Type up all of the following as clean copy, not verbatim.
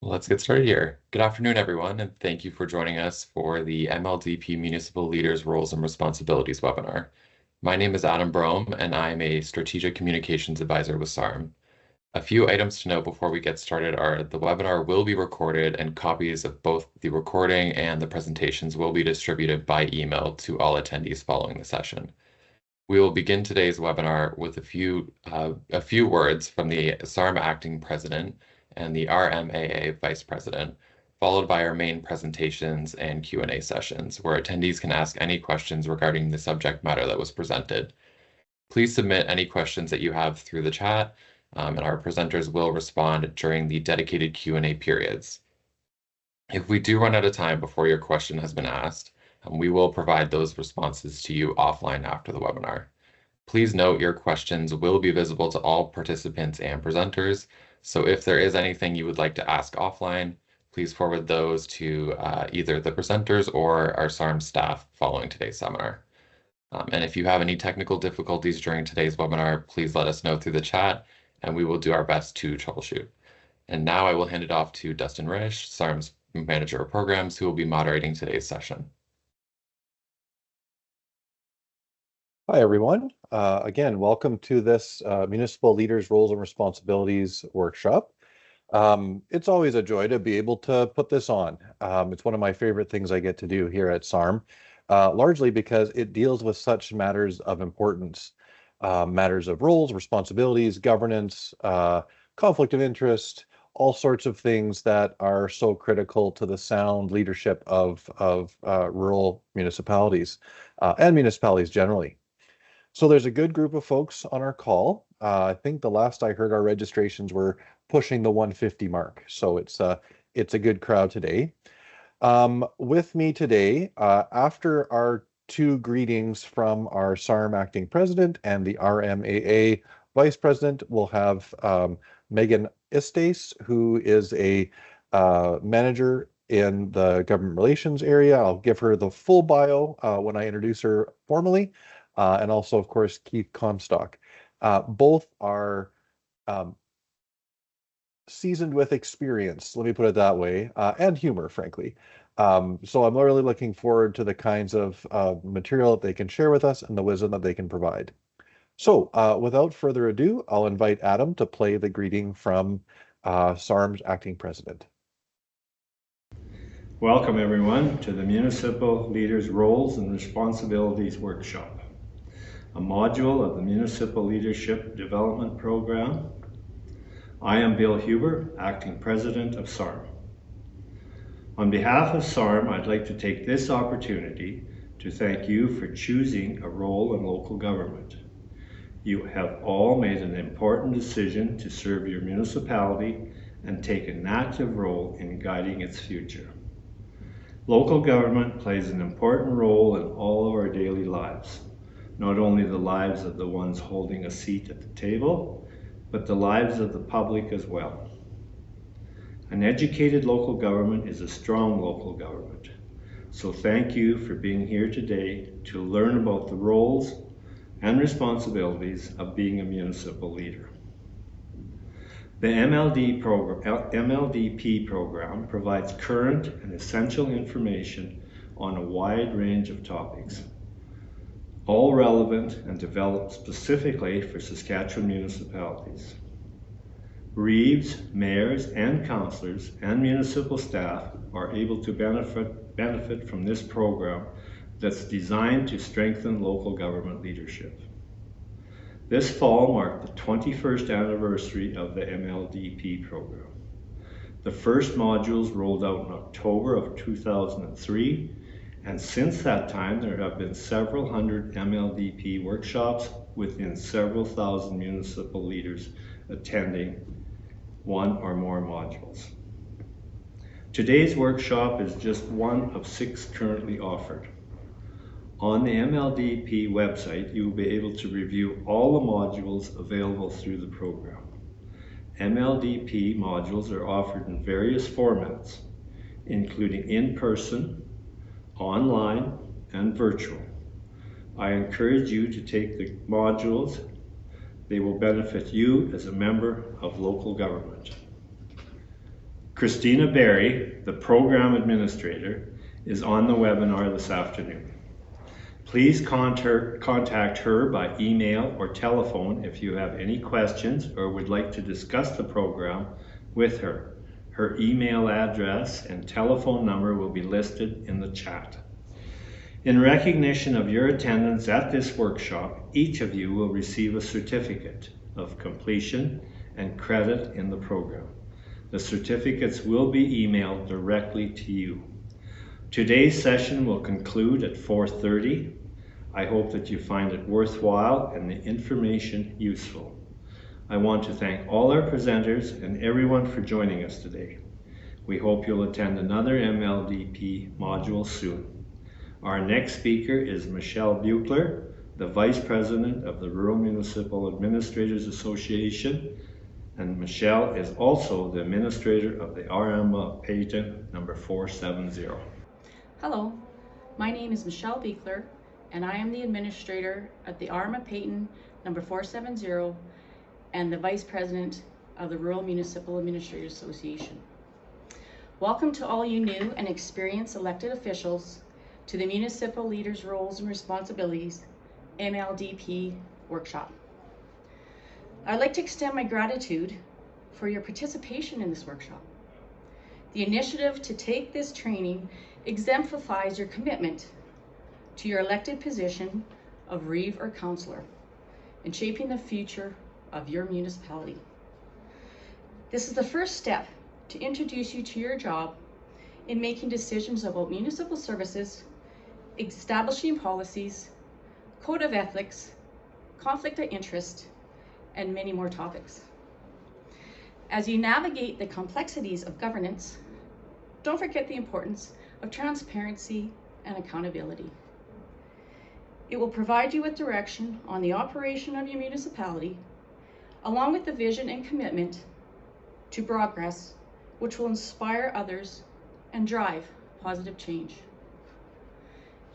Let's get started here. Good afternoon, everyone, and thank you for joining us for the MLDP Municipal Leaders Roles and Responsibilities webinar. My name is Adam Brome, and I'm a Strategic Communications Advisor with SARM. A few items to note before we get started are the webinar will be recorded, and copies of both the recording and the presentations will be distributed by email to all attendees following the session. We will begin today's webinar with a few words from the SARM Acting President and the RMAA Vice President, followed by our main presentations and Q&A sessions, where attendees can ask any questions regarding the subject matter that was presented. Please submit any questions that you have through the chat, and our presenters will respond during the dedicated Q&A periods. If we do run out of time before your question has been asked, we will provide those responses to you offline after the webinar. Please note your questions will be visible to all participants and presenters, so if there is anything you would like to ask offline, please forward those to either the presenters or our SARM staff following today's seminar. And if you have any technical difficulties during today's webinar, please let us know through the chat, and we will do our best to troubleshoot. And now I will hand it off to Dustin Risch, SARM's Manager of Programs, who will be moderating today's session. Hi, everyone. Again, welcome to this Municipal Leaders Roles and Responsibilities workshop. It's always a joy to be able to put this on. It's one of my favorite things I get to do here at SARM, largely because it deals with such matters of importance, matters of roles, responsibilities, governance, conflict of interest, all sorts of things that are so critical to the sound leadership of rural municipalities and municipalities generally. So there's a good group of folks on our call. I think the last I heard, our registrations were pushing the 150 mark. So it's a good crowd today. With me today, after our two greetings from our SARM Acting President and the RMAA Vice President, we'll have Megan Istace, who is a manager in the government relations area. I'll give her the full bio when I introduce her formally. And also, of course, Keith Comstock. Both are seasoned with experience, let me put it that way, and humor, frankly. So I'm really looking forward to the kinds of material that they can share with us and the wisdom that they can provide. So without further ado, I'll invite Adam to play the greeting from SARM's Acting President. Welcome, everyone, to the Municipal Leaders Roles and Responsibilities Workshop, a module of the Municipal Leadership Development Program. I am Bill Huber, Acting President of SARM. On behalf of SARM, I'd like to take this opportunity to thank you for choosing a role in local government. You have all made an important decision to serve your municipality and take an active role in guiding its future. Local government plays an important role in all of our daily lives. Not only the lives of the ones holding a seat at the table, but the lives of the public as well. An educated local government is a strong local government. So thank you for being here today to learn about the roles and responsibilities of being a municipal leader. The MLDP program provides current and essential information on a wide range of topics, all relevant and developed specifically for Saskatchewan municipalities. Reeves, mayors, and councillors and municipal staff are able to benefit from this program that's designed to strengthen local government leadership. This fall marked the 21st anniversary of the MLDP program. The first modules rolled out in October of 2003, and since that time, there have been several hundred MLDP workshops within several thousand municipal leaders attending one or more modules. Today's workshop is just one of 6 currently offered. On the MLDP website, you will be able to review all the modules available through the program. MLDP modules are offered in various formats, including in-person, online, and virtual. I encourage you to take the modules. They will benefit you as a member of local government. Christina Berry, the Program Administrator, is on the webinar this afternoon. Please contact her by email or telephone if you have any questions or would like to discuss the program with her. Her email address and telephone number will be listed in the chat. In recognition of your attendance at this workshop, each of you will receive a certificate of completion and credit in the program. The certificates will be emailed directly to you. Today's session will conclude at 4:30. I hope that you find it worthwhile and the information useful. I want to thank all our presenters and everyone for joining us today. We hope you'll attend another MLDP module soon. Our next speaker is Michelle Buechler, the Vice President of the Rural Municipal Administrators Association, and Michelle is also the Administrator of the RMA Patent number 470. Hello, my name is Michelle Buechler, and I am the Administrator of the RMA Patent number 470 and the Vice President of the Rural Municipal Administrators Association. Welcome to all you new and experienced elected officials to the Municipal Leaders Roles and Responsibilities MLDP workshop. I'd like to extend my gratitude for your participation in this workshop. The initiative to take this training exemplifies your commitment to your elected position of Reeve or Councillor in shaping the future of your municipality. This is the first step to introduce you to your job in making decisions about municipal services, establishing policies, code of ethics, conflict of interest, and many more topics. As you navigate the complexities of governance, don't forget the importance of transparency and accountability. It will provide you with direction on the operation of your municipality, along with the vision and commitment to progress, which will inspire others and drive positive change.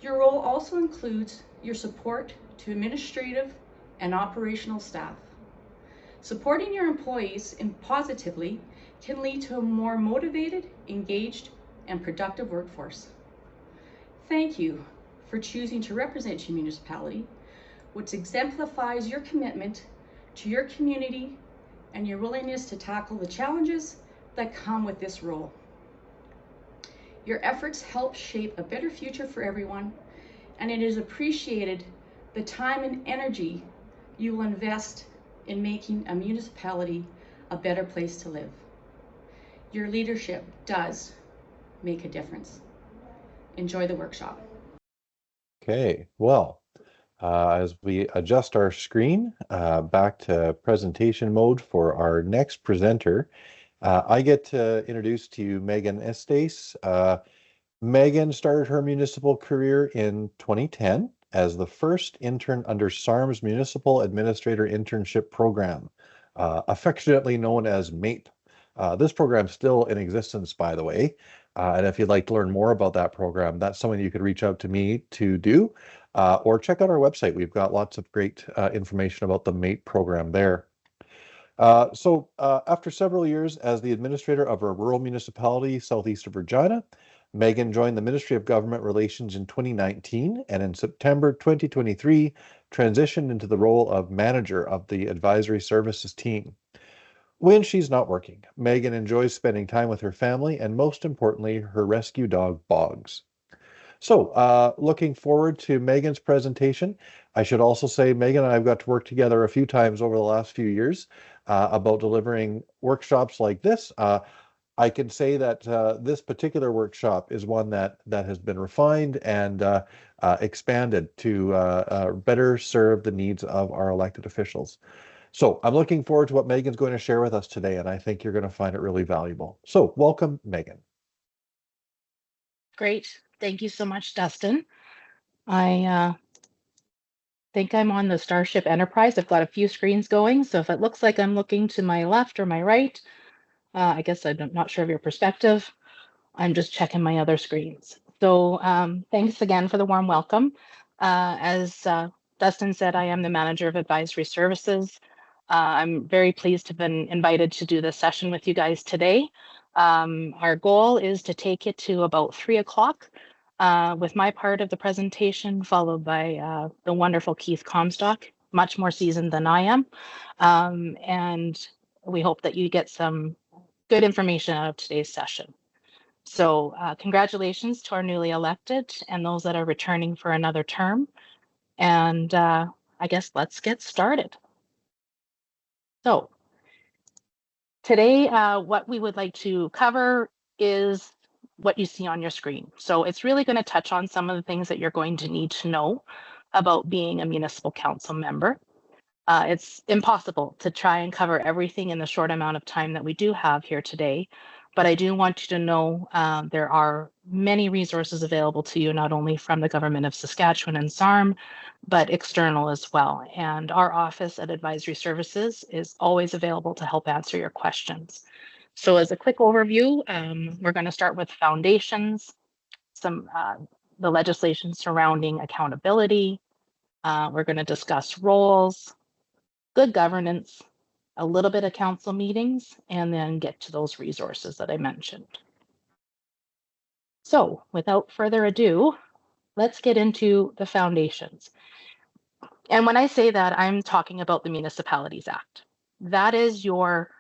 Your role also includes your support to administrative and operational staff. Supporting your employees positively can lead to a more motivated, engaged, and productive workforce. Thank you for choosing to represent your municipality, which exemplifies your commitment to your community and your willingness to tackle the challenges that come with this role. Your efforts help shape a better future for everyone, and it is appreciated the time and energy you will invest in making a municipality a better place to live. Your leadership does make a difference. Enjoy the workshop. Okay, well, as we adjust our screen back to presentation mode for our next presenter, I get to introduce to you Megan Istace. Megan started her municipal career in 2010 as the first intern under SARM's Municipal Administrator Internship Program, affectionately known as MAPE. This program is still in existence, by the way. And if you'd like to learn more about that program, that's something you could reach out to me to do, or check out our website. We've got lots of great information about the MAPE program there. After several years as the administrator of a rural municipality southeast of Regina, Megan joined the Ministry of Government Relations in 2019, and in September 2023 transitioned into the role of manager of the advisory services team. When she's not working, Megan enjoys spending time with her family and, most importantly, her rescue dog, Boggs. So, looking forward to Megan's presentation. I should also say Megan and I have got to work together a few times over the last few years about delivering workshops like this. I can say that this particular workshop is one that has been refined and expanded to better serve the needs of our elected officials. So I'm looking forward to what Megan's going to share with us today, and I think you're going to find it really valuable. So welcome, Megan. Great. Thank you so much, Dustin. I think I'm on the Starship Enterprise. I've got a few screens going, so if it looks like I'm looking to my left or my right, I guess I'm not sure of your perspective. I'm just checking my other screens. So thanks again for the warm welcome. As Dustin said, I am the Manager of Advisory Services. I'm very pleased to have been invited to do this session with you guys today. Our goal is to take it to about 3 o'clock with my part of the presentation, followed by the wonderful Keith Comstock, much more seasoned than I am. And we hope that you get some good information out of today's session. So congratulations to our newly elected and those that are returning for another term. And I guess let's get started. So today, what we would like to cover is what you see on your screen. So it's really going to touch on some of the things that you're going to need to know about being a municipal council member. It's impossible to try and cover everything in the short amount of time that we do have here today, but I do want you to know there are many resources available to you, not only from the Government of Saskatchewan and SARM, but external as well. And our office at Advisory Services is always available to help answer your questions. So as a quick overview, we're going to start with foundations, the legislation surrounding accountability. We're going to discuss roles, good governance, a little bit of council meetings, and then get to those resources that I mentioned. So without further ado, let's get into the foundations. And when I say that, I'm talking about the Municipalities Act. That is your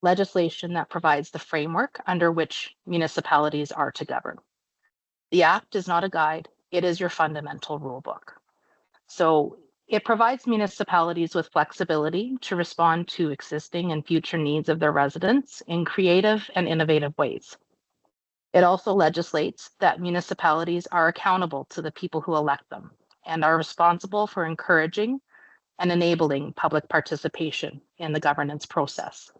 legislation that provides the framework under which municipalities are to govern. The Act is not a guide, it is your fundamental rule book. So it provides municipalities with flexibility to respond to existing and future needs of their residents in creative and innovative ways. It also legislates that municipalities are accountable to the people who elect them and are responsible for encouraging and enabling public participation in the governance process.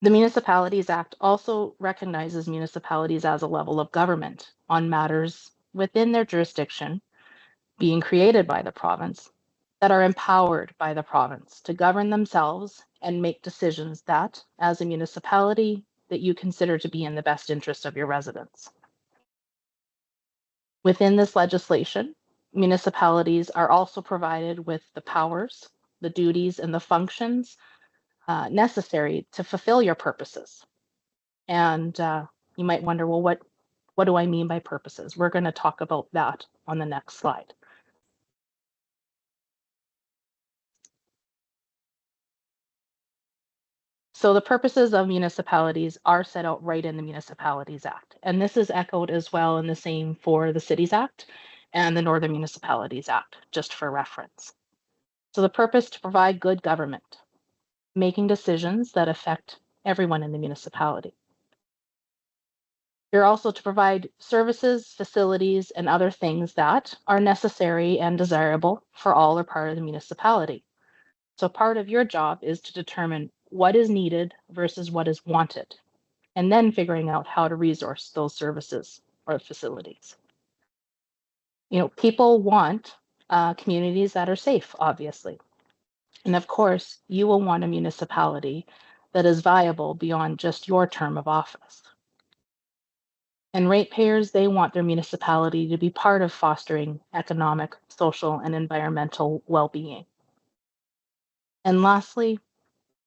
The Municipalities Act also recognizes municipalities as a level of government on matters within their jurisdiction being created by the province that are empowered by the province to govern themselves and make decisions that, as a municipality, that you consider to be in the best interest of your residents. Within this legislation, municipalities are also provided with the powers, the duties, and the functions necessary to fulfill your purposes. And you might wonder, well, what do I mean by purposes? We're going to talk about that on the next slide. So the purposes of municipalities are set out right in the Municipalities Act. And this is echoed as well in the same for the Cities Act and the Northern Municipalities Act, just for reference. So the purpose to provide good government, making decisions that affect everyone in the municipality. You're also to provide services, facilities, and other things that are necessary and desirable for all or part of the municipality. So part of your job is to determine what is needed versus what is wanted, and then figuring out how to resource those services or facilities. You know, people want communities that are safe, obviously. And of course, you will want a municipality that is viable beyond just your term of office. And ratepayers, they want their municipality to be part of fostering economic, social, and environmental well-being. And lastly,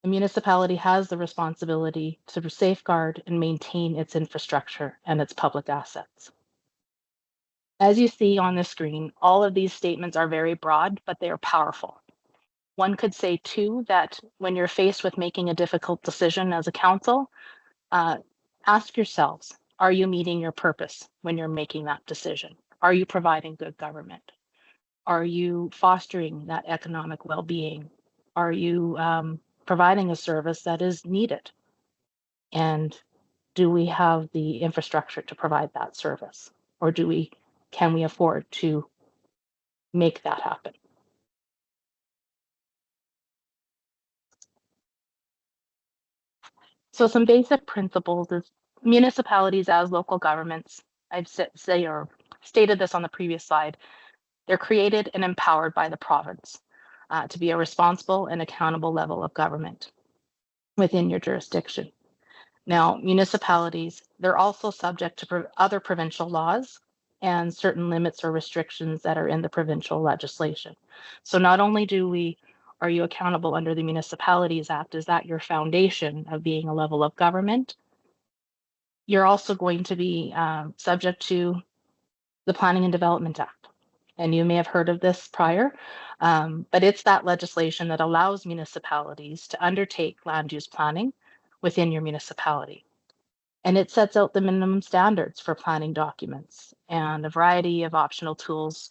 the municipality has the responsibility to safeguard and maintain its infrastructure and its public assets. As you see on the screen, all of these statements are very broad, but they are powerful. One could say too that when you're faced with making a difficult decision as a council, ask yourselves, are you meeting your purpose when you're making that decision? Are you providing good government? Are you fostering that economic well-being? Are you providing a service that is needed? And do we have the infrastructure to provide that service? Or can we afford to make that happen? So some basic principles is municipalities as local governments, I've stated this on the previous slide, they're created and empowered by the province to be a responsible and accountable level of government within your jurisdiction. Now, municipalities, they're also subject to other provincial laws and certain limits or restrictions that are in the provincial legislation. So not only are you accountable under the Municipalities Act, is that your foundation of being a level of government, you're also going to be subject to the Planning and Development Act. And you may have heard of this prior, but it's that legislation that allows municipalities to undertake land use planning within your municipality. And it sets out the minimum standards for planning documents and a variety of optional tools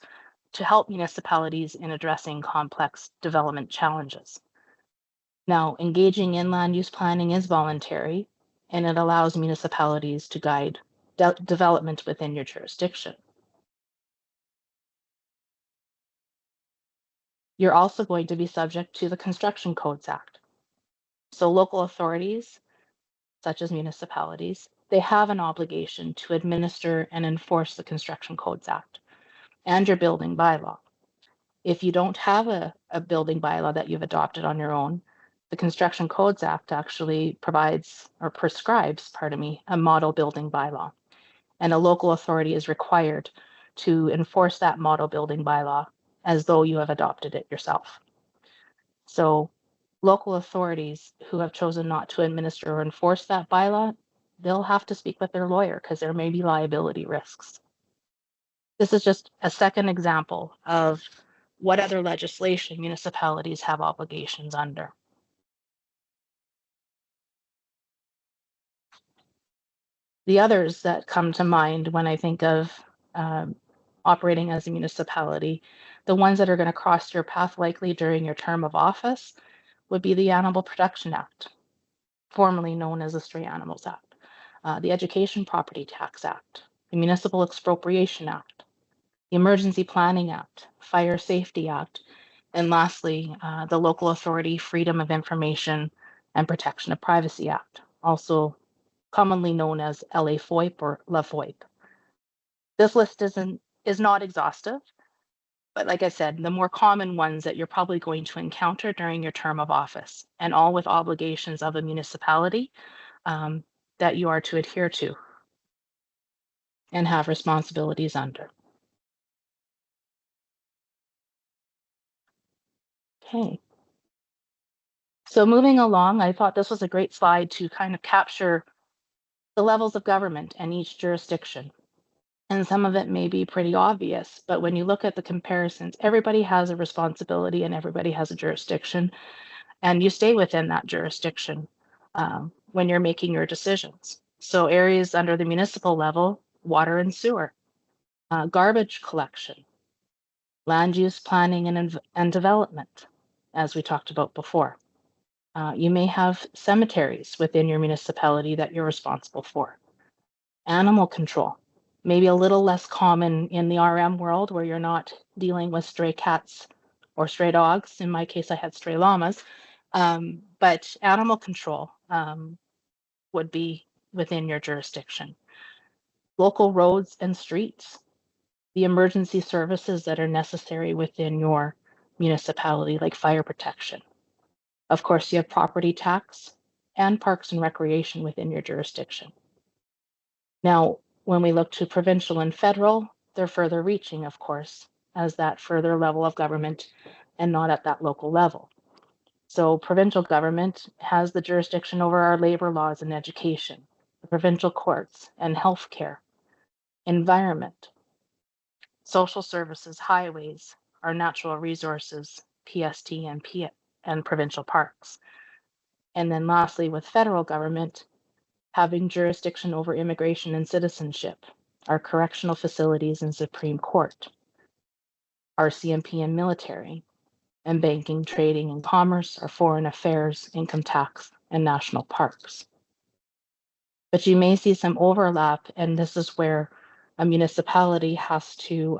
to help municipalities in addressing complex development challenges. Now, engaging in land use planning is voluntary, and it allows municipalities to guide development within your jurisdiction. You're also going to be subject to the Construction Codes Act. So local authorities, such as municipalities, they have an obligation to administer and enforce the Construction Codes Act and your building bylaw. If you don't have a building bylaw that you've adopted on your own, the Construction Codes Act actually provides or prescribes, a model building bylaw. And a local authority is required to enforce that model building bylaw as though you have adopted it yourself. So local authorities who have chosen not to administer or enforce that bylaw, they'll have to speak with their lawyer because there may be liability risks. This is just a second example of what other legislation municipalities have obligations under. The others that come to mind when I think of operating as a municipality, the ones that are going to cross your path likely during your term of office would be the Animal Protection Act, formerly known as the Stray Animals Act, the Education Property Tax Act, the Municipal Expropriation Act, the Emergency Planning Act, Fire Safety Act, and lastly, the Local Authority Freedom of Information and Protection of Privacy Act, also commonly known as LA-FOIP or LaFOIP. This list is not exhaustive, but like I said, the more common ones that you're probably going to encounter during your term of office, and all with obligations of a municipality that you are to adhere to and have responsibilities under. Okay. So moving along, I thought this was a great slide to kind of capture the levels of government in each jurisdiction. And some of it may be pretty obvious, but when you look at the comparisons, everybody has a responsibility and everybody has a jurisdiction, and you stay within that jurisdiction when you're making your decisions. So areas under the municipal level, water and sewer, garbage collection, land use planning and development, as we talked about before. You may have cemeteries within your municipality that you're responsible for. Animal control, maybe a little less common in the RM world where you're not dealing with stray cats or stray dogs. In my case, I had stray llamas. But animal control would be within your jurisdiction. Local roads and streets, the emergency services that are necessary within your municipality, like fire protection. Of course, you have property tax and parks and recreation within your jurisdiction. Now, when we look to provincial and federal, they're further reaching, of course, as that further level of government and not at that local level. So provincial government has the jurisdiction over our labor laws and education, the provincial courts and healthcare, environment, social services, highways, our natural resources, PST and provincial parks. And then lastly, with federal government, having jurisdiction over immigration and citizenship, our correctional facilities and Supreme Court, our CMP and military, and banking, trading, and commerce, our foreign affairs, income tax, and national parks. But you may see some overlap, and this is where a municipality has to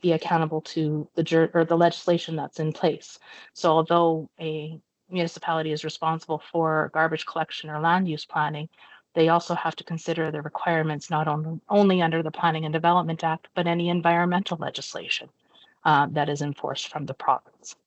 be accountable to the legislation that's in place. So although a municipality is responsible for garbage collection or land use planning, they also have to consider the requirements not only under the Planning and Development Act, but any environmental legislation that is enforced from the province.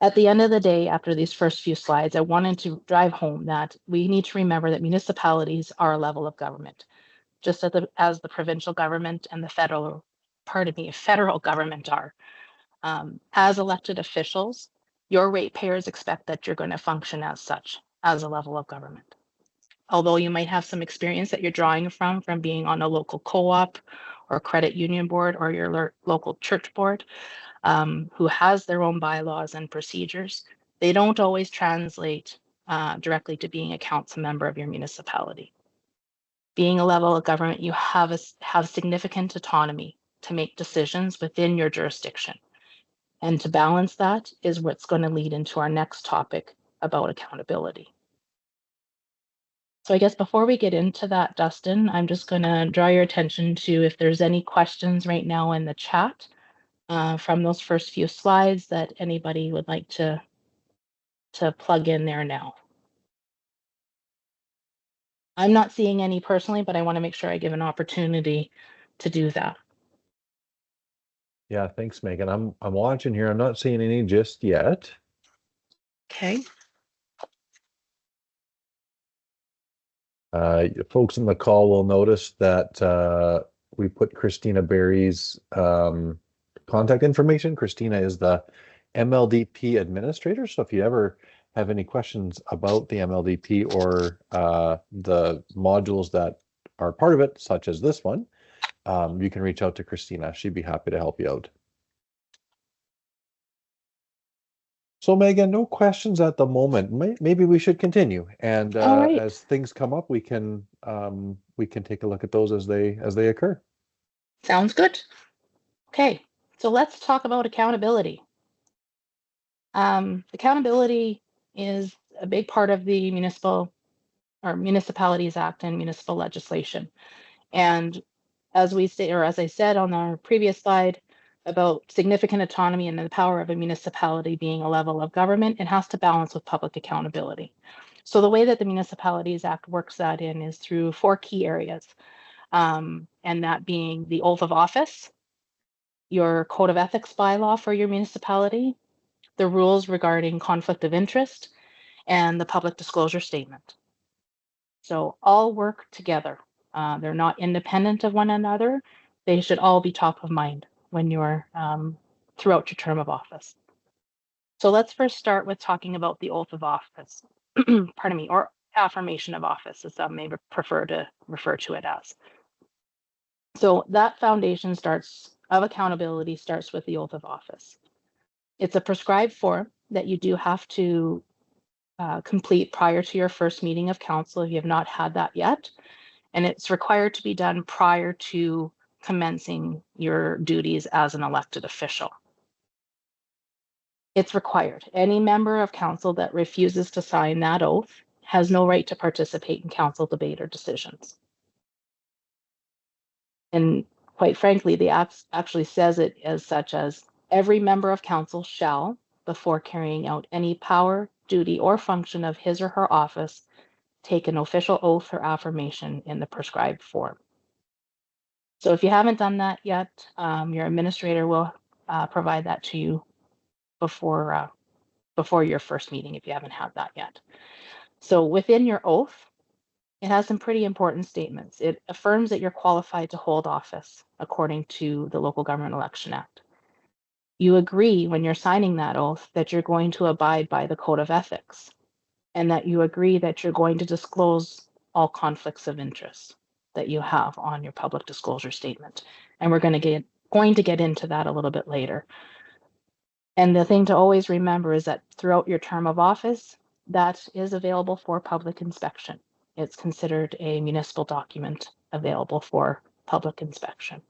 At the end of the day, after these first few slides, I wanted to drive home that we need to remember that municipalities are a level of government, just as the provincial government and the federal government are. As elected officials, your ratepayers expect that you're going to function as such, as a level of government. Although you might have some experience that you're drawing from being on a local co-op or credit union board or your local church board, who has their own bylaws and procedures, they don't always translate directly to being a council member of your municipality. Being a level of government, you have significant autonomy to make decisions within your jurisdiction. And to balance that is what's going to lead into our next topic about accountability. So I guess before we get into that, Dustin, I'm just going to draw your attention to if there's any questions right now in the chat from those first few slides that anybody would like to plug in there now. I'm not seeing any personally, but I want to make sure I give an opportunity to do that. Yeah, thanks, Megan. I'm watching here. I'm not seeing any just yet. Okay. Folks in the call will notice that we put Christina Berry's contact information. Christina is the MLDP administrator. So if you ever have any questions about the MLDP or the modules that are part of it, such as this one, you can reach out to Christina. She'd be happy to help you out. So Megan, no questions at the moment. Maybe we should continue, and right. As things come up, we can take a look at those as they occur. Sounds good. Okay, so let's talk about accountability. Accountability is a big part of the Municipalities Act and municipal legislation. And as I said on our previous slide about significant autonomy and the power of a municipality being a level of government, it has to balance with public accountability. So the way that the Municipalities Act works that in is through 4 key areas, and that being the oath of office, your code of ethics bylaw for your municipality, the rules regarding conflict of interest, and the public disclosure statement. So all work together. They're not independent of one another. They should all be top of mind when you're throughout your term of office. So let's first start with talking about the oath of office, pardon me, or affirmation of office, as some may prefer to refer to it as. So that foundation of accountability starts with the oath of office. It's a prescribed form that you do have to complete prior to your first meeting of council if you have not had that yet. And it's required to be done prior to commencing your duties as an elected official. It's required. Any member of council that refuses to sign that oath has no right to participate in council debate or decisions. And quite frankly, the act actually says it as such as every member of council shall, before carrying out any power, duty, or function of his or her office, take an official oath or affirmation in the prescribed form. So if you haven't done that yet, your administrator will provide that to you before your first meeting if you haven't had that yet. So within your oath, it has some pretty important statements. It affirms that you're qualified to hold office according to the Local Government Election Act. You agree when you're signing that oath that you're going to abide by the Code of Ethics and that you agree that you're going to disclose all conflicts of interest that you have on your public disclosure statement. And we're going to get into that a little bit later. And the thing to always remember is that throughout your term of office, that is available for public inspection. It's considered a municipal document available for public inspection.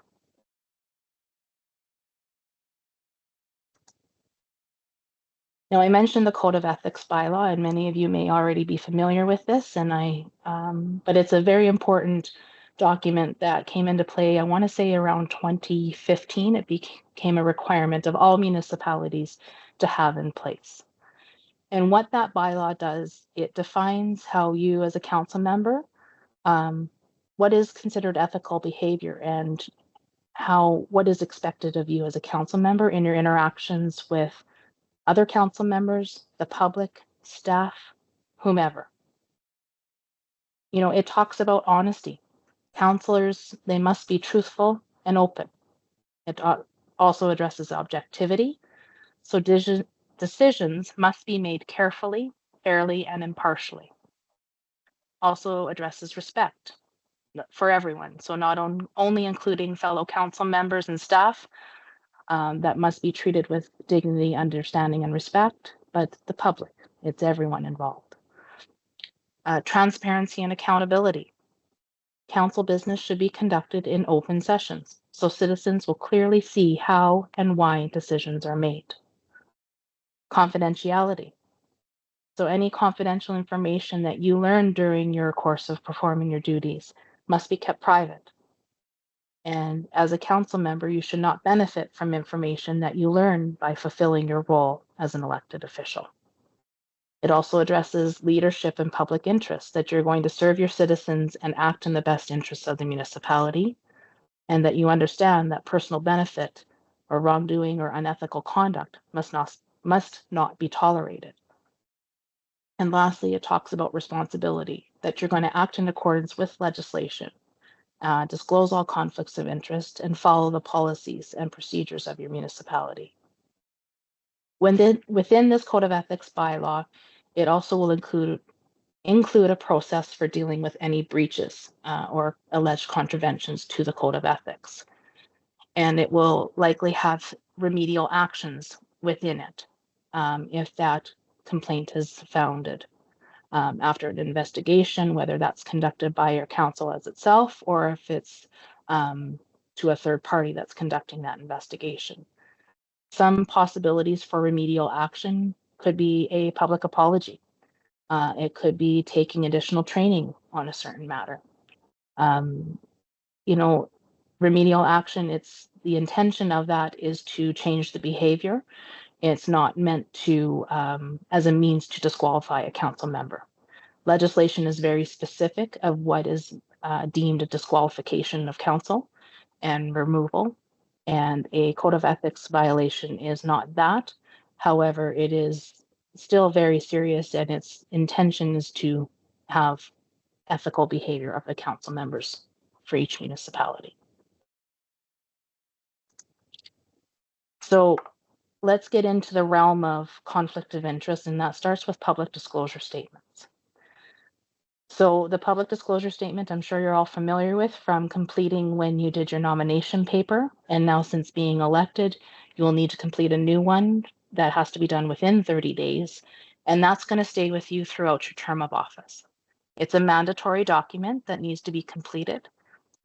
Now, I mentioned the Code of Ethics bylaw, and many of you may already be familiar with this, but it's a very important document that came into play, I want to say around 2015. It became a requirement of all municipalities to have in place. And what that bylaw does, it defines how you as a council member, what is considered ethical behavior and what is expected of you as a council member in your interactions with other council members, the public, staff, whomever. You know, it talks about honesty. Councilors, they must be truthful and open. It also addresses objectivity. So decisions must be made carefully, fairly, and impartially. Also addresses respect for everyone. So not only including fellow council members and staff that must be treated with dignity, understanding, and respect, but the public. It's everyone involved. Transparency and accountability. Council business should be conducted in open sessions so citizens will clearly see how and why decisions are made. Confidentiality. So any confidential information that you learn during your course of performing your duties must be kept private. And as a council member, you should not benefit from information that you learn by fulfilling your role as an elected official. It also addresses leadership and public interest, that you're going to serve your citizens and act in the best interests of the municipality, and that you understand that personal benefit or wrongdoing or unethical conduct must not be tolerated. And lastly, it talks about responsibility, that you're going to act in accordance with legislation, disclose all conflicts of interest, and follow the policies and procedures of your municipality. Within this Code of Ethics bylaw, it also will include a process for dealing with any breaches or alleged contraventions to the Code of Ethics. And it will likely have remedial actions within it if that complaint is founded after an investigation, whether that's conducted by your council as itself or if it's to a third party that's conducting that investigation. Some possibilities for remedial action could be a public apology. It could be taking additional training on a certain matter. You know, remedial action, the intention of that is to change the behavior. It's not meant to, as a means to disqualify a council member. Legislation is very specific of what is deemed a disqualification of council and removal. And a code of ethics violation is not that. However, it is still very serious, and its intention is to have ethical behavior of the council members for each municipality. So let's get into the realm of conflict of interest, and that starts with public disclosure statements. So the public disclosure statement, I'm sure you're all familiar with from completing when you did your nomination paper. And now since being elected, you will need to complete a new one that has to be done within 30 days. And that's going to stay with you throughout your term of office. It's a mandatory document that needs to be completed,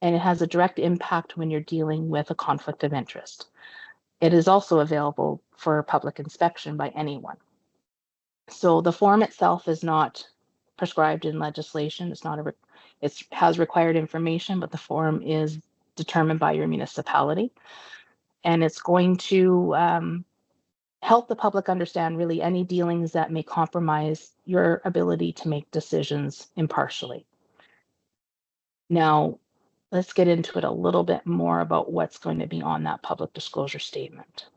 and it has a direct impact when you're dealing with a conflict of interest. It is also available for public inspection by anyone. So the form itself is not prescribed in legislation. It has required information, but the form is determined by your municipality. And it's going to help the public understand really any dealings that may compromise your ability to make decisions impartially. Now, let's get into it a little bit more about what's going to be on that public disclosure statement.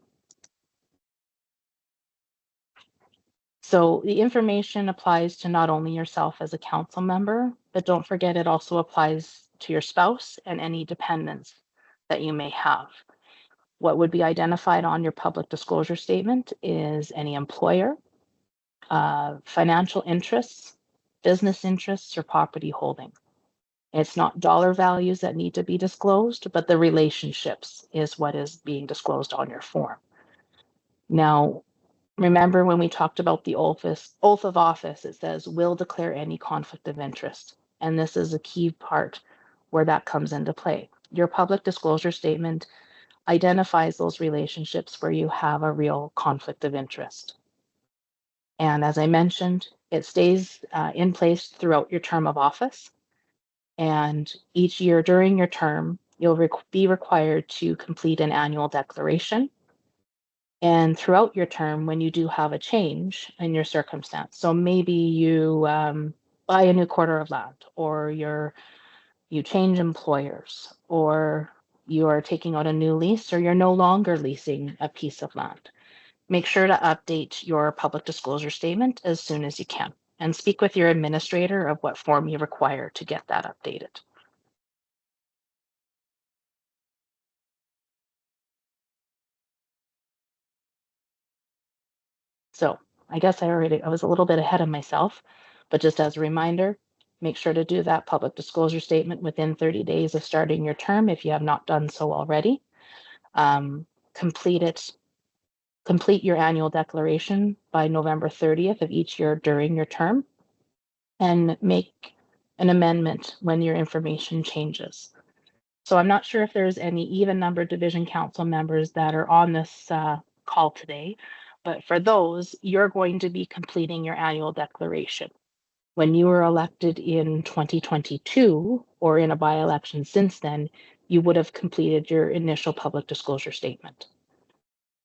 So the information applies to not only yourself as a council member, but don't forget it also applies to your spouse and any dependents that you may have. What would be identified on your public disclosure statement is any employer, financial interests, business interests, or property holding. It's not dollar values that need to be disclosed, but the relationships is what is being disclosed on your form. Now, remember when we talked about the oath of office, it says will declare any conflict of interest. And this is a key part where that comes into play. Your public disclosure statement identifies those relationships where you have a real conflict of interest. And as I mentioned, it stays in place throughout your term of office. And each year during your term, you'll be required to complete an annual declaration. And throughout your term, when you do have a change in your circumstance, so maybe you buy a new quarter of land, or you change employers, or you are taking out a new lease, or you're no longer leasing a piece of land, Make sure to update your public disclosure statement as soon as you can, and speak with your administrator of what form you require to get that updated. So I guess I was a little bit ahead of myself, but just as a reminder, make sure to do that public disclosure statement within 30 days of starting your term if you have not done so already. Complete your annual declaration by November 30th of each year during your term, and make an amendment when your information changes. So I'm not sure if there's any even numbered division council members that are on this call today, but for those, you're going to be completing your annual declaration. When you were elected in 2022 or in a by-election since then, you would have completed your initial public disclosure statement.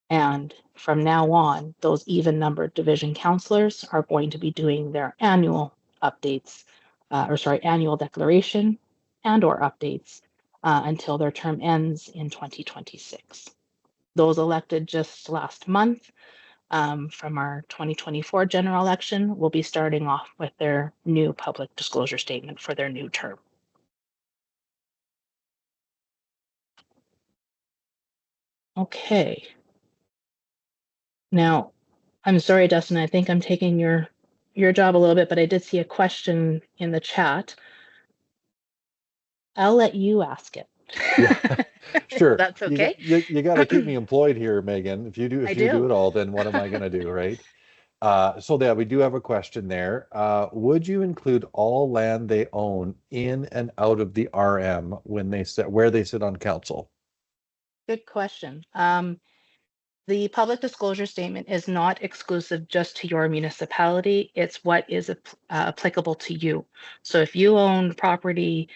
And from now on, those even numbered division councilors are going to be doing their annual updates, annual declaration and or updates until their term ends in 2026. Those elected just last month from our 2024 general election will be starting off with their new public disclosure statement for their new term. Okay. Now, I'm sorry, Dustin, I think I'm taking your job a little bit, but I did see a question in the chat. I'll let you ask it. Yeah, sure. That's okay. You got to keep me employed here, Megan. If you do it all, then what am I going to do, right? So yeah, we do have a question there. Would you include all land they own in and out of the RM when they sit where they sit on council? Good question. The public disclosure statement is not exclusive just to your municipality. It's what is applicable to you. So if you own property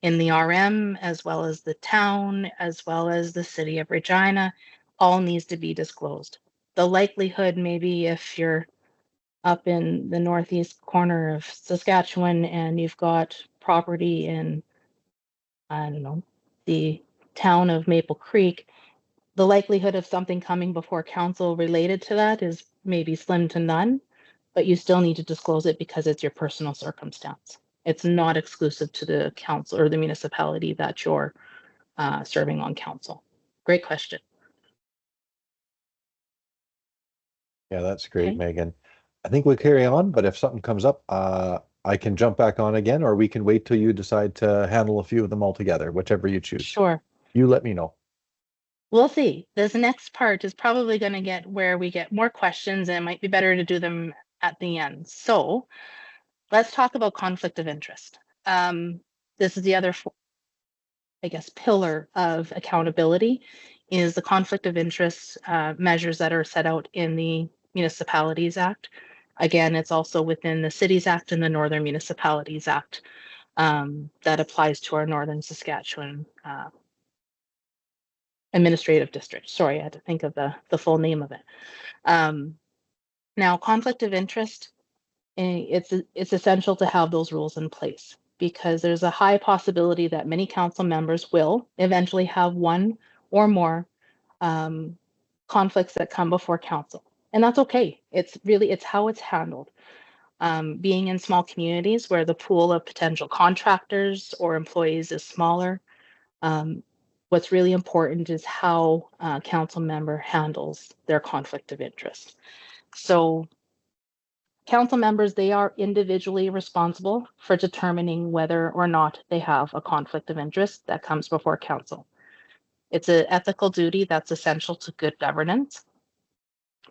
in the RM, as well as the town, as well as the city of Regina, all needs to be disclosed. The likelihood, maybe if you're up in the northeast corner of Saskatchewan and you've got property in, I don't know, the town of Maple Creek, the likelihood of something coming before council related to that is maybe slim to none, but you still need to disclose it because it's your personal circumstance. It's not exclusive to the council or the municipality that you're serving on council. Great question. Yeah, that's great, Okay. Megan. I think we'll carry on, but if something comes up, I can jump back on again, or we can wait till you decide to handle a few of them all together, whichever you choose. Sure. You let me know. We'll see. This next part is probably going to get where we get more questions, and it might be better to do them at the end. So let's talk about conflict of interest. This is the other, I guess, pillar of accountability is the conflict of interest measures that are set out in the Municipalities Act. Again, it's also within the Cities Act and the Northern Municipalities Act that applies to our Northern Saskatchewan administrative district. Sorry, I had to think of the full name of it. Now, conflict of interest, it's essential to have those rules in place because there's a high possibility that many council members will eventually have one or more conflicts that come before council. And that's okay. It's how it's handled. Being in small communities where the pool of potential contractors or employees is smaller, what's really important is how a council member handles their conflict of interest. So council members, they are individually responsible for determining whether or not they have a conflict of interest that comes before council. It's an ethical duty that's essential to good governance,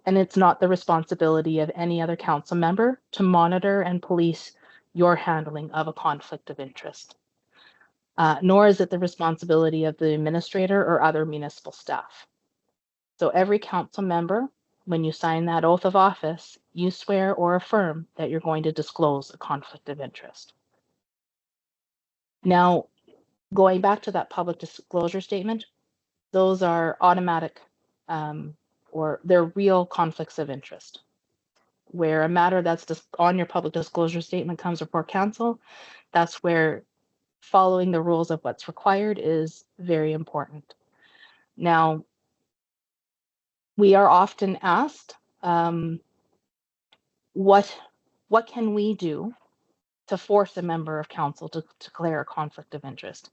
and it's not the responsibility of any other council member to monitor and police your handling of a conflict of interest. Nor is it the responsibility of the administrator or other municipal staff. So every council member, when you sign that oath of office, you swear or affirm that you're going to disclose a conflict of interest. Now, going back to that public disclosure statement, those are automatic or they're real conflicts of interest. Where a matter that's just on your public disclosure statement comes before council, that's where following the rules of what's required is very important. Now, we are often asked, what can we do to force a member of council to declare a conflict of interest?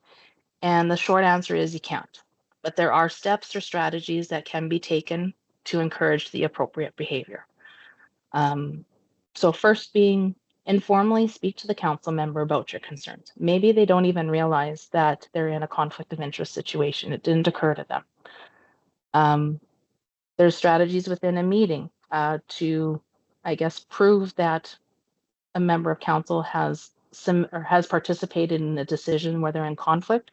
And the short answer is you can't. But there are steps or strategies that can be taken to encourage the appropriate behavior. So first being, informally speak to the council member about your concerns. Maybe they don't even realize that they're in a conflict of interest situation. It didn't occur to them. There's strategies within a meeting to, I guess, prove that a member of council has participated in a decision where they're in conflict.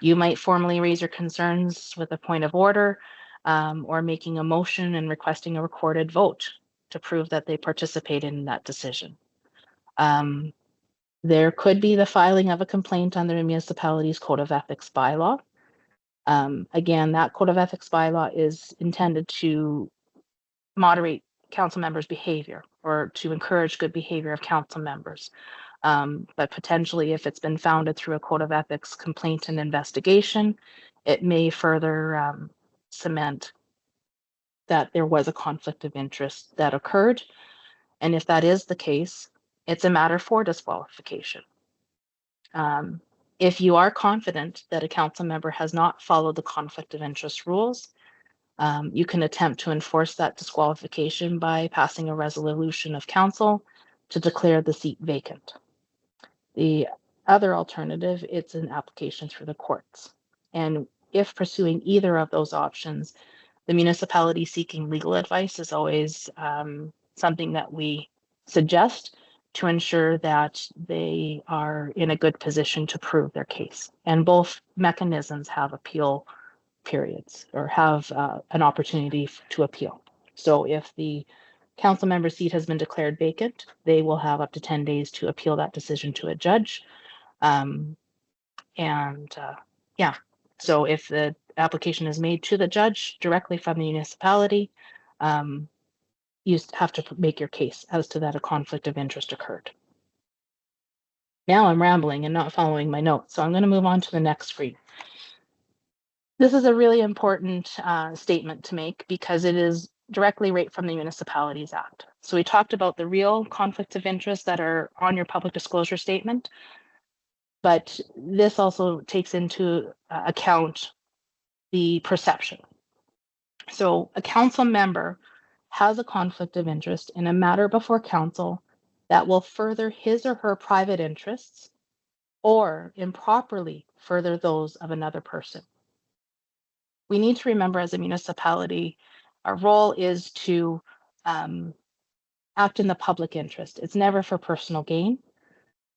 You might formally raise your concerns with a point of order, or making a motion and requesting a recorded vote to prove that they participated in that decision. There could be the filing of a complaint under the municipality's Code of Ethics bylaw. Again, that Code of Ethics bylaw is intended to moderate council members' behavior or to encourage good behavior of council members. But potentially, if it's been founded through a Code of Ethics complaint and investigation, it may further cement that there was a conflict of interest that occurred. And if that is the case, it's a matter for disqualification. If you are confident that a council member has not followed the conflict of interest rules, you can attempt to enforce that disqualification by passing a resolution of council to declare the seat vacant. The other alternative, it's an application through the courts. And if pursuing either of those options, the municipality seeking legal advice is always something that we suggest to ensure that they are in a good position to prove their case. And both mechanisms have appeal periods or have an opportunity to appeal. So if the council member seat has been declared vacant, they will have up to 10 days to appeal that decision to a judge. Yeah, so if the application is made to the judge directly from the municipality, you have to make your case as to that a conflict of interest occurred. Now I'm rambling and not following my notes, so I'm going to move on to the next screen. This is a really important statement to make because it is directly right from the Municipalities Act. So we talked about the real conflicts of interest that are on your public disclosure statement, but this also takes into account the perception. So a council member has a conflict of interest in a matter before council that will further his or her private interests or improperly further those of another person. We need to remember as a municipality, our role is to act in the public interest. It's never for personal gain.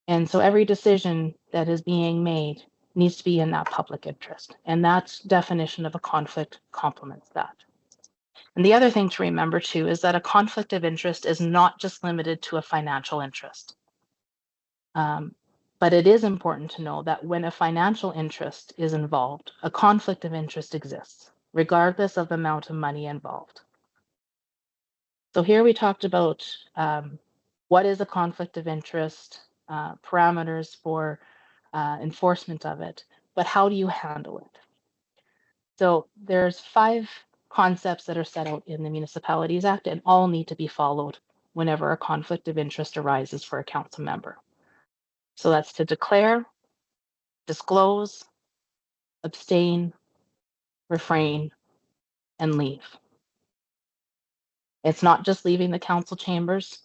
And so every decision that is being made needs to be in that public interest. And that definition of a conflict complements that. And the other thing to remember too is that a conflict of interest is not just limited to a financial interest. But it is important to know that when a financial interest is involved, a conflict of interest exists, regardless of the amount of money involved. So here we talked about what is a conflict of interest, parameters for enforcement of it, but how do you handle it? So there's 5 concepts that are set out in the Municipalities Act and all need to be followed whenever a conflict of interest arises for a council member. So that's to declare, disclose, abstain, refrain, and leave. It's not just leaving the council chambers.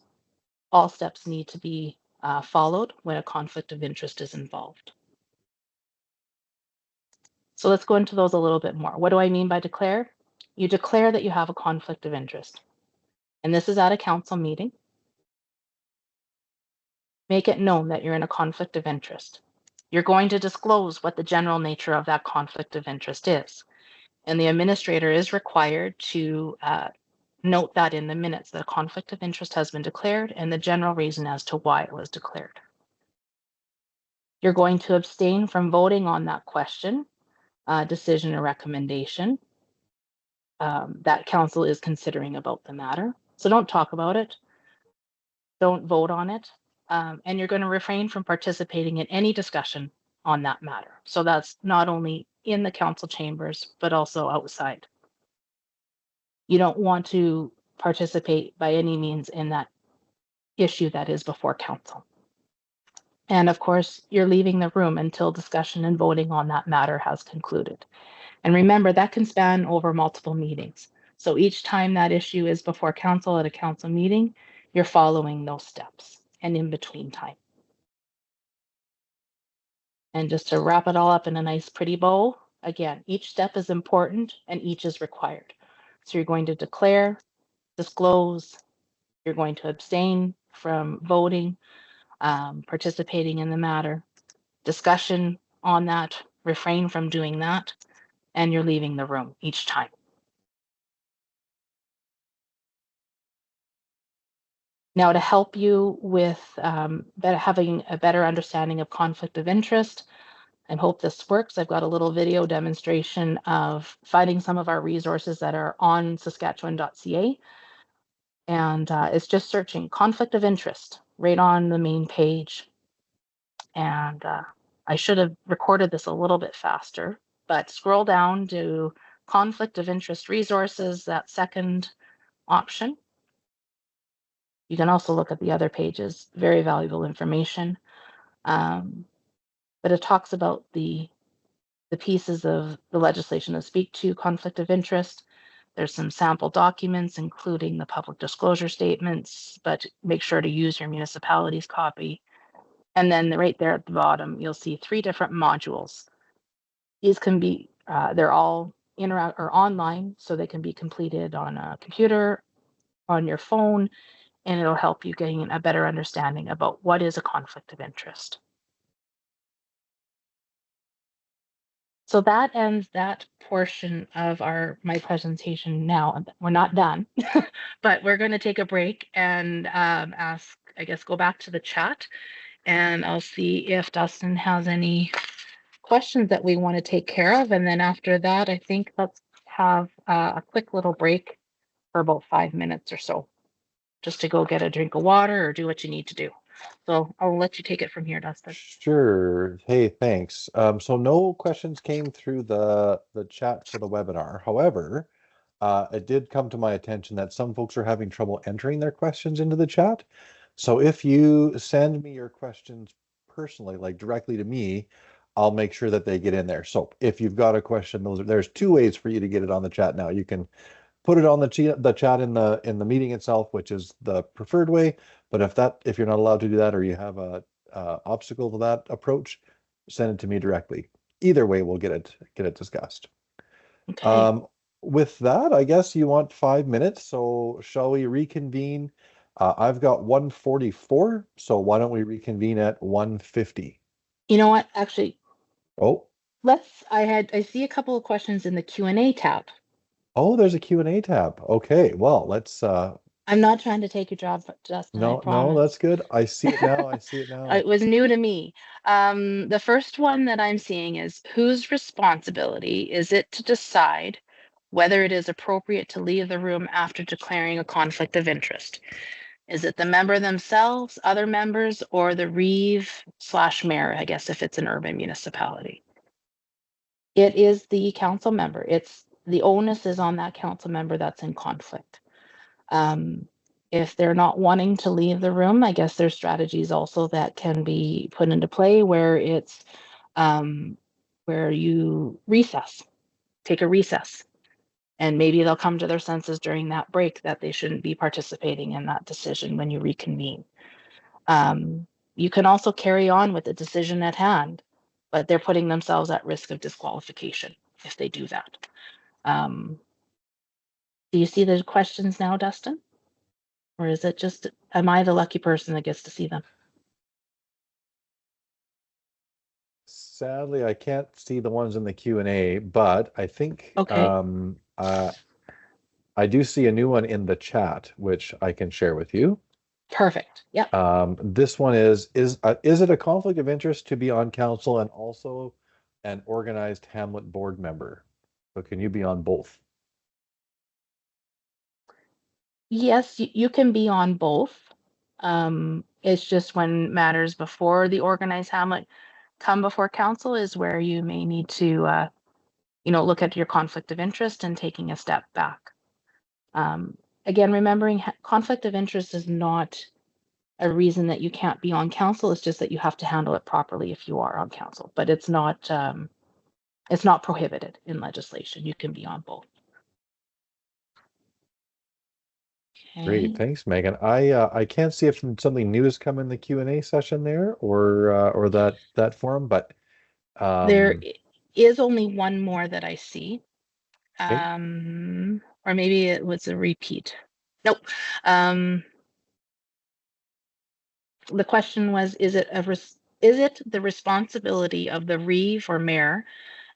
All steps need to be followed when a conflict of interest is involved. So let's go into those a little bit more. What do I mean by declare? You declare that you have a conflict of interest. And this is at a council meeting. Make it known that you're in a conflict of interest. You're going to disclose what the general nature of that conflict of interest is. And the administrator is required to note that in the minutes that a conflict of interest has been declared and the general reason as to why it was declared. You're going to abstain from voting on that question, decision, or recommendation that council is considering about the matter. So don't talk about it. Don't vote on it. And you're going to refrain from participating in any discussion on that matter. So that's not only in the council chambers, but also outside. You don't want to participate by any means in that issue that is before council. And of course, you're leaving the room until discussion and voting on that matter has concluded. And remember, that can span over multiple meetings. So each time that issue is before council at a council meeting, you're following those steps and in between time. And just to wrap it all up in a nice pretty bow, again, each step is important and each is required. So you're going to declare, disclose, you're going to abstain from voting, participating in the matter, discussion on that, refrain from doing that, and you're leaving the room each time. Now, to help you with having a better understanding of conflict of interest, I hope this works. I've got a little video demonstration of finding some of our resources that are on Saskatchewan.ca. And it's just searching conflict of interest right on the main page. And I should have recorded this a little bit faster, but scroll down to conflict of interest resources, that second option. You can also look at the other pages, very valuable information. But it talks about the pieces of the legislation that speak to conflict of interest. There's some sample documents, including the public disclosure statements, but make sure to use your municipality's copy. And then right there at the bottom, you'll see 3 different modules. These can be, they're all interact or online, so they can be completed on a computer, on your phone, and it'll help you gain a better understanding about what is a conflict of interest. So that ends that portion of my presentation now. We're not done, but we're going to take a break and go back to the chat, and I'll see if Dustin has any questions that we want to take care of. And then after that, I think let's have a quick little break for about 5 minutes or so, just to go get a drink of water or do what you need to do. So I'll let you take it from here, Dustin. Sure. Hey, thanks. So no questions came through the chat for the webinar. However, it did come to my attention that some folks are having trouble entering their questions into the chat. So if you send me your questions personally, like directly to me, I'll make sure that they get in there. So if you've got a question, there's 2 ways for you to get it on the chat now. You can put it on the chat in the meeting itself, which is the preferred way. But if you're not allowed to do that, or you have a obstacle to that approach, send it to me directly. Either way, we'll get it discussed. Okay. With that, I guess you want 5 minutes, so shall we reconvene? I've got 1:44, so why don't we reconvene at 1:50? You know what? Actually, Oh, I see a couple of questions in the Q&A tab. oh, there's a Q&A tab. Okay, well, let's I'm not trying to take your job, Justin, I no, promise. that's good. I see it now. I see it now. It was new to me. The first one that I'm seeing is, whose responsibility is it to decide whether it is appropriate to leave the room after declaring a conflict of interest? Is it the member themselves, other members, or the reeve/mayor, I guess, if it's an urban municipality? It is the council member. The onus is on that council member that's in conflict. If they're not wanting to leave the room, I guess there's strategies also that can be put into play where it's where you take a recess, and maybe they'll come to their senses during that break that they shouldn't be participating in that decision when you reconvene. You can also carry on with the decision at hand, but they're putting themselves at risk of disqualification if they do that. Do you see the questions now, Dustin? Or is it just, am I the lucky person that gets to see them? Sadly, I can't see the ones in the Q&A, but I think Okay. I do see a new one in the chat, which I can share with you. Perfect. Yep. This one is it a conflict of interest to be on council and also an organized hamlet board member? So can you be on both? Yes, you can be on both. It's just when matters before the organized hamlet come before council is where you may need to, look at your conflict of interest and taking a step back. Again, remembering conflict of interest is not a reason that you can't be on council. It's just that you have to handle it properly if you are on council, but it's not prohibited in legislation. You can be on both. Great, Okay. thanks, Megan. I can't see if something new has come in the Q&A session there or that forum, but There um, is only one more that I see. okay. Or maybe it was a repeat. Nope. Um, the question was, is it the responsibility of the reeve or mayor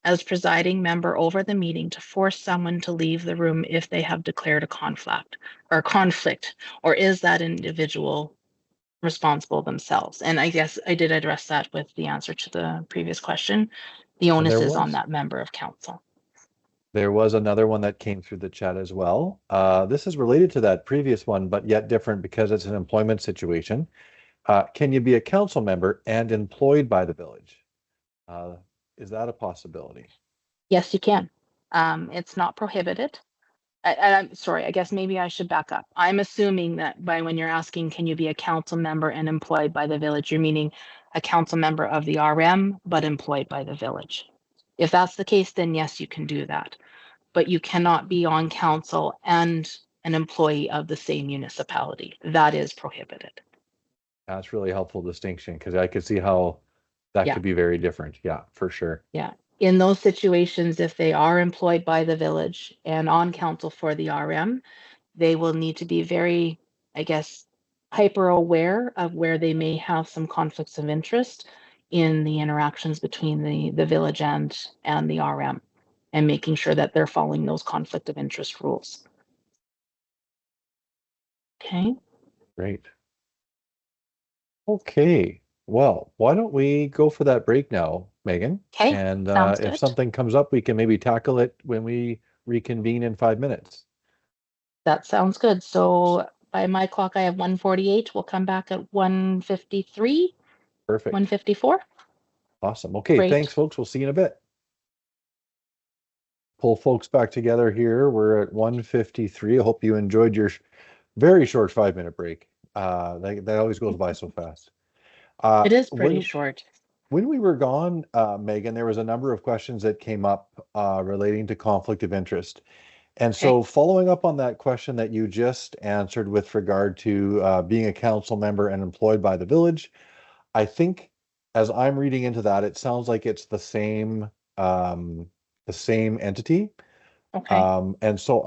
as presiding member over the meeting to force someone to leave the room if they have declared a conflict, or is that individual responsible themselves? And I guess I did address that with the answer to the previous question. The And onus is on that member of council. there was another one that came through the chat as well. This is related to that previous one, but yet different because it's an employment situation. Can you be a council member and employed by the village? Is that a possibility? Yes, you can. It's not prohibited. I'm sorry, I guess maybe I should back up. I'm assuming that by when you're asking, can you be a council member and employed by the village, you're meaning a council member of the RM, but employed by the village. If that's the case, then yes, you can do that. But you cannot be on council and an employee of the same municipality. That is prohibited. That's really helpful distinction because I could see how that Yeah, could be very different. Yeah, for sure. yeah. In those situations, if they are employed by the village and on council for the RM, they will need to be very, I guess, hyper aware of where they may have some conflicts of interest in the interactions between the village and the RM, and making sure that they're following those conflict of interest rules. Okay. Great. Okay. Well, why don't we go for that break now, Megan? Okay. And Sounds if good. something comes up, we can maybe tackle it when we reconvene in 5 minutes. That sounds good. So by my clock, I have 1:48. We'll come back at 1:53, Perfect. 1:54. Awesome. Okay, thanks, Great. folks. We'll see you in a bit. Pull folks back together here. We're at 1:53. I hope you enjoyed your very short 5-minute break. That always goes by so fast. It is pretty When short. we were gone, Megan, there was a number of questions that came up relating to conflict of interest. And Okay. so following up on that question that you just answered with regard to being a council member and employed by the village, I think as I'm reading into that, it sounds like it's the same entity. Okay. And so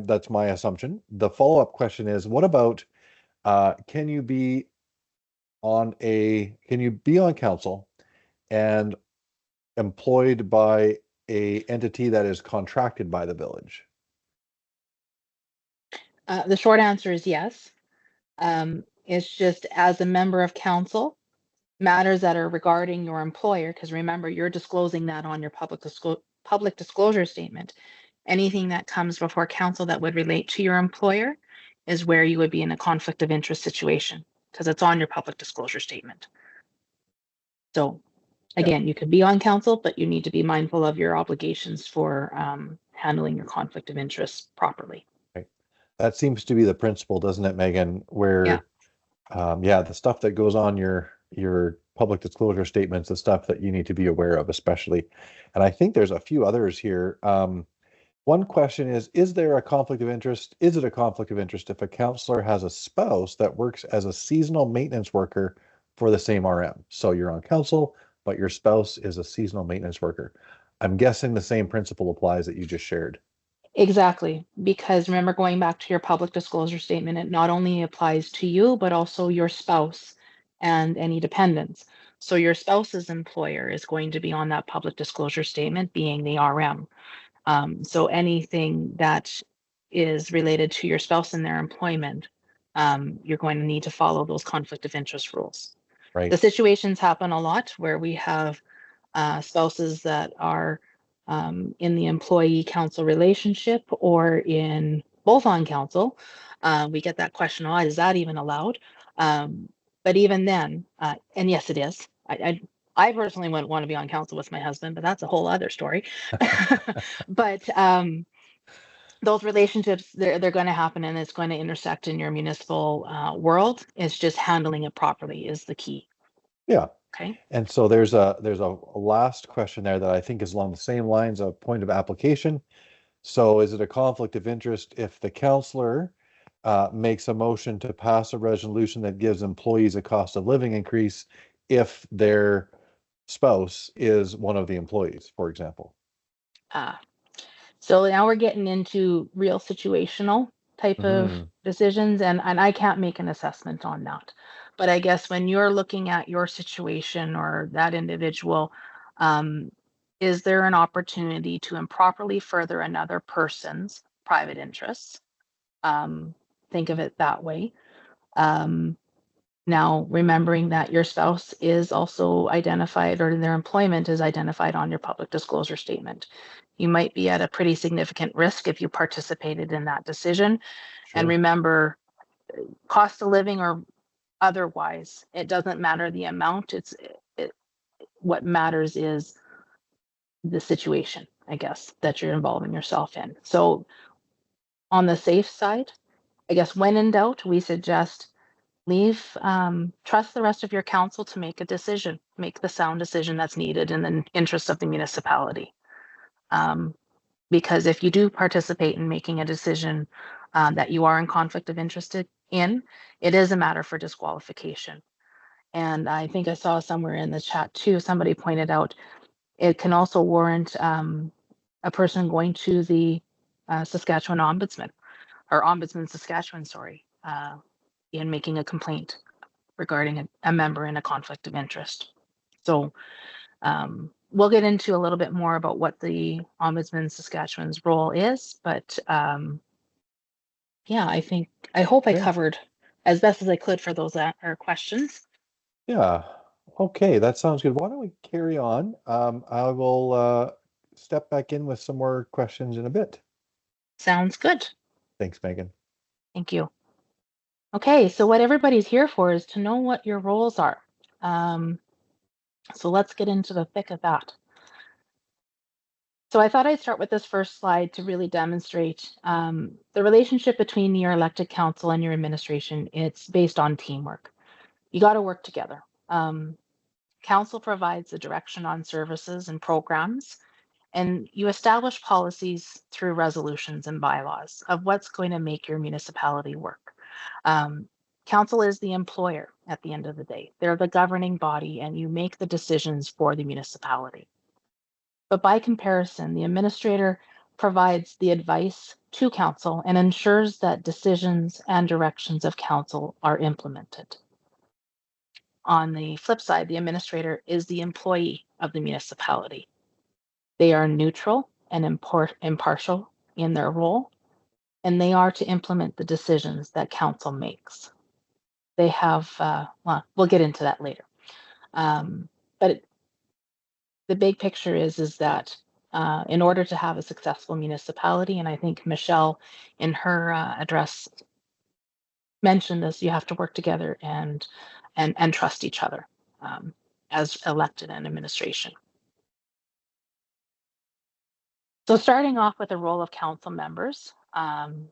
that's my assumption. The follow-up question is, what about can you be on council and employed by a entity that is contracted by the village? The short answer is yes. It's just as a member of council, matters that are regarding your employer, because remember, you're disclosing that on your public disclosure statement. Anything that comes before council that would relate to your employer is where you would be in a conflict of interest situation because it's on your public disclosure statement. So again, you could be on council, but you need to be mindful of your obligations for handling your conflict of interest properly. Right. That seems to be the principle, doesn't it, Megan? Yeah. Where the stuff that goes on your public disclosure statements, the stuff that you need to be aware of, especially. And I think there's a few others here. One question is there a conflict of interest? Is it a conflict of interest if a counselor has a spouse that works as a seasonal maintenance worker for the same RM? So you're on council, but your spouse is a seasonal maintenance worker. I'm guessing the same principle applies that you just shared. Exactly, because remember, going back to your public disclosure statement, it not only applies to you, but also your spouse and any dependents. So your spouse's employer is going to be on that public disclosure statement, being the RM. So anything that is related to your spouse and their employment, you're going to need to follow those conflict of interest rules. Right. The situations happen a lot where we have spouses that are in the employee council relationship or in both on council. We get that question a lot, is that even allowed? But even then, and yes, it is. I personally wouldn't want to be on council with my husband, but that's a whole other story. But those relationships, they're going to happen, and it's going to intersect in your municipal world. It's just handling it properly is the key. Yeah. Okay. And so there's a last question there that I think is along the same lines of point of application. So is it a conflict of interest if the councillor makes a motion to pass a resolution that gives employees a cost of living increase if their spouse is one of the employees, for example? So now we're getting into real situational type of Mhm. decisions, and I can't make an assessment on that. But I guess when you're looking at your situation or that individual, um, is there an opportunity to improperly further another person's private interests? Um, think of it that way. Um, Now, remembering that your spouse is also identified, or their employment is identified on your public disclosure statement. You might be at a pretty significant risk if you participated in that decision. And Sure. remember, cost of living or otherwise, it doesn't matter the amount. It, what matters is the situation, I guess, that you're involving yourself in. So on the safe side, I guess when in doubt, we suggest trust the rest of your council to make a decision, make the sound decision that's needed in the interest of the municipality. Um, because if you do participate in making a decision that you are in conflict of interest in, it is a matter for disqualification. And I think I saw somewhere in the chat too, somebody pointed out it can also warrant a person going to the Saskatchewan Ombudsman, or Ombudsman Saskatchewan, sorry, in making a complaint regarding a member in a conflict of interest. So we'll get into a little bit more about what the Ombudsman Saskatchewan's role is, but yeah, I hope I Okay. covered as best as I could for those questions. Yeah. Okay, that sounds good. Why don't we carry on? I will step back in with some more questions in a bit. Sounds good. Thanks, Megan. Thank you. Okay, so what everybody's here for is to know what your roles are. So let's get into the thick of that. So I thought I'd start with this first slide to really demonstrate the relationship between your elected council and your administration. It's based on teamwork. You got to work together. Council provides the direction on services and programs, and you establish policies through resolutions and bylaws of what's going to make your municipality work. Council is the employer at the end of the day. They're the governing body, and you make the decisions for the municipality. But by comparison, the administrator provides the advice to council and ensures that decisions and directions of council are implemented. On the flip side, the administrator is the employee of the municipality. They are neutral and impartial in their role, and they are to implement the decisions that council makes. They have, well, we'll get into that later. But the big picture is that in order to have a successful municipality, and I think Michelle in her address mentioned this, you have to work together and trust each other as elected and administration. So starting off with the role of council members,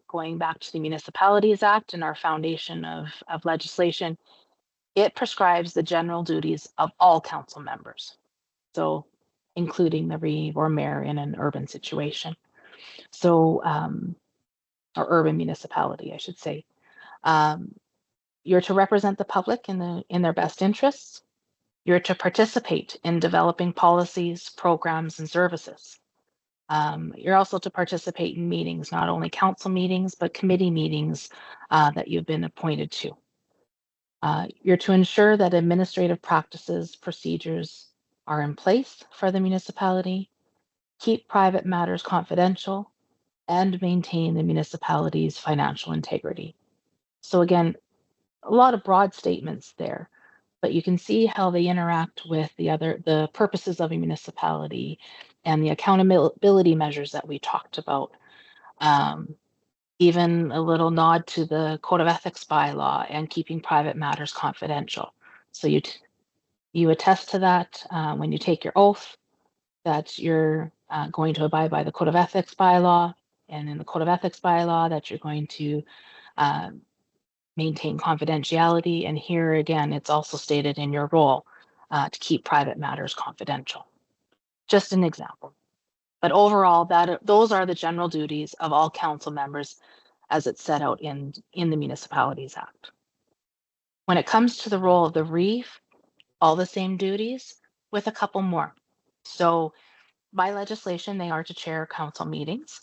going back to the Municipalities Act and our foundation of legislation, it prescribes the general duties of all council members. So including the reeve or mayor in an urban situation. So, or urban municipality, I should say. You're to represent the public in their best interests. You're to participate in developing policies, programs, and services. You're also to participate in meetings, not only council meetings, but committee meetings that you've been appointed to. You're to ensure that administrative practices, procedures are in place for the municipality, keep private matters confidential, and maintain the municipality's financial integrity. So again, a lot of broad statements there, but you can see how they interact with the purposes of a municipality and the accountability measures that we talked about. Even a little nod to the Code of Ethics bylaw and keeping private matters confidential. So you attest to that when you take your oath that you're going to abide by the Code of Ethics bylaw, and in the Code of Ethics bylaw that you're going to maintain confidentiality. And here again, it's also stated in your role to keep private matters confidential. Just an example. But overall, those are the general duties of all council members as it's set out in the Municipalities Act. When it comes to the role of the reeve, all the same duties with a couple more. So by legislation, they are to chair council meetings.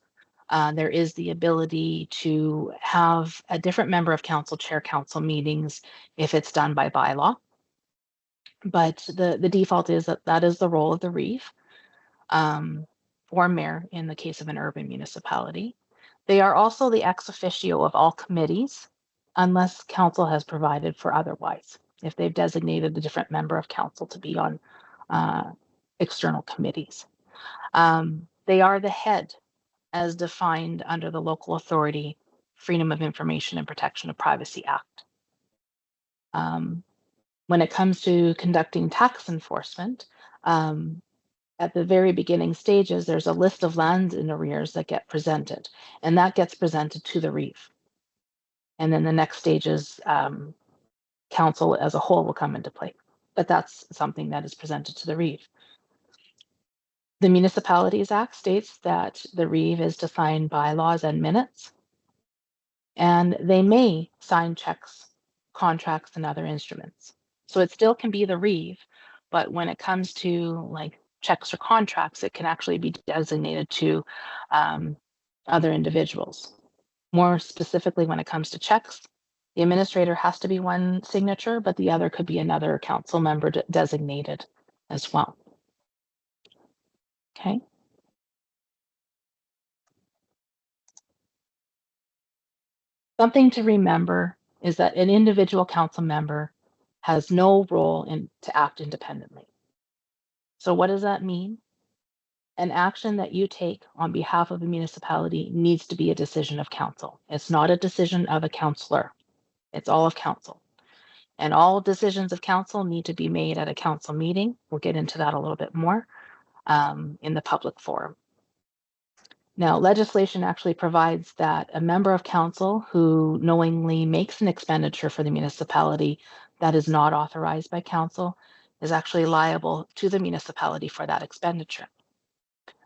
There is the ability to have a different member of council chair council meetings if it's done by bylaw. But the default is that is the role of the reeve. Or mayor in the case of an urban municipality. They are also the ex officio of all committees, unless council has provided for otherwise, if they've designated a different member of council to be on external committees. They are the head as defined under the Local Authority Freedom of Information and Protection of Privacy Act. When it comes to conducting tax enforcement, at the very beginning stages, there's a list of lands in arrears that get presented, and that gets presented to the reeve. And then the next stages, council as a whole will come into play, but that's something that is presented to the reeve. The Municipalities Act states that the reeve is to sign bylaws and minutes, and they may sign checks, contracts, and other instruments. So it still can be the reeve, but when it comes to like checks or contracts, it can actually be designated to other individuals. More specifically, when it comes to checks, the administrator has to be one signature, but the other could be another council member designated as well. Okay. Something to remember is that an individual council member has no role to act independently. So what does that mean? An action that you take on behalf of a municipality needs to be a decision of council. It's not a decision of a councillor. It's all of council. And all decisions of council need to be made at a council meeting. We'll get into that a little bit more in the public forum. Now, legislation actually provides that a member of council who knowingly makes an expenditure for the municipality that is not authorized by council is actually liable to the municipality for that expenditure.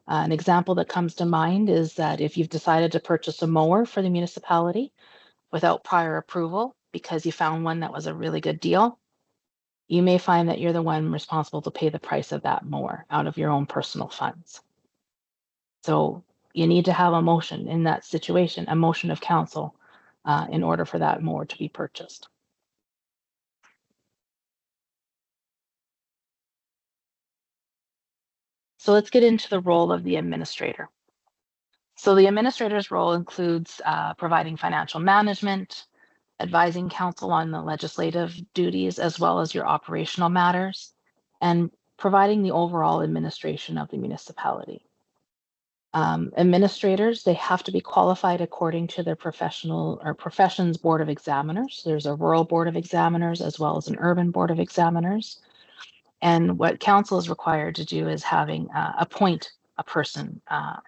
An example that comes to mind is that if you've decided to purchase a mower for the municipality without prior approval because you found one that was a really good deal, you may find that you're the one responsible to pay the price of that mower out of your own personal funds. So you need to have a motion in that situation, a motion of council, in order for that mower to be purchased. So let's get into the role of the administrator. So the administrator's role includes providing financial management, advising council on the legislative duties, as well as your operational matters, and providing the overall administration of the municipality. Administrators, they have to be qualified according to their professional or profession's board of examiners. There's a rural board of examiners as well as an urban board of examiners. And what council is required to do is appoint a person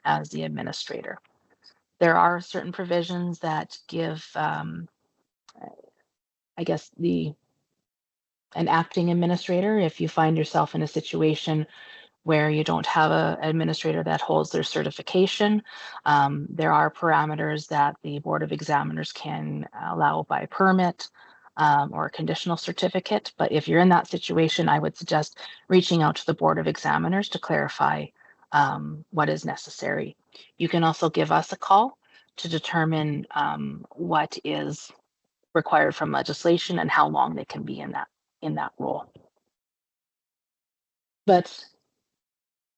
as the administrator. There are certain provisions that give, I guess, an acting administrator, if you find yourself in a situation where you don't have an administrator that holds their certification. There are parameters that the Board of Examiners can allow by permit or a conditional certificate. But if you're in that situation, I would suggest reaching out to the Board of Examiners to clarify what is necessary. You can also give us a call to determine what is required from legislation and how long they can be in that role. But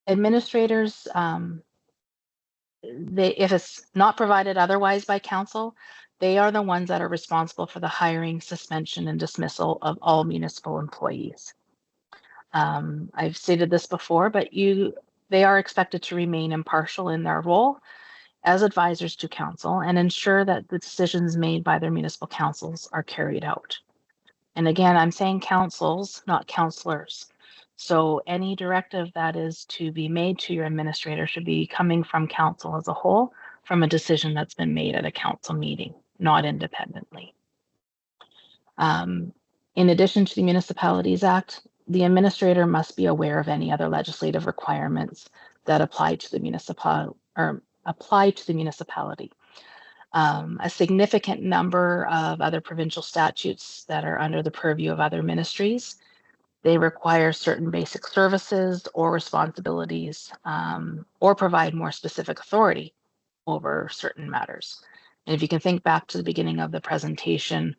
administrators, if it's not provided otherwise by council, they are the ones that are responsible for the hiring, suspension, and dismissal of all municipal employees. I've stated this before, but they are expected to remain impartial in their role as advisors to council and ensure that the decisions made by their municipal councils are carried out. And again, I'm saying councils, not councillors. So any directive that is to be made to your administrator should be coming from council as a whole, from a decision that's been made at a council meeting, not independently. In addition to the Municipalities Act, the administrator must be aware of any other legislative requirements that apply to the municipality. A significant number of other provincial statutes that are under the purview of other ministries. They require certain basic services or responsibilities, or provide more specific authority over certain matters. And if you can think back to the beginning of the presentation,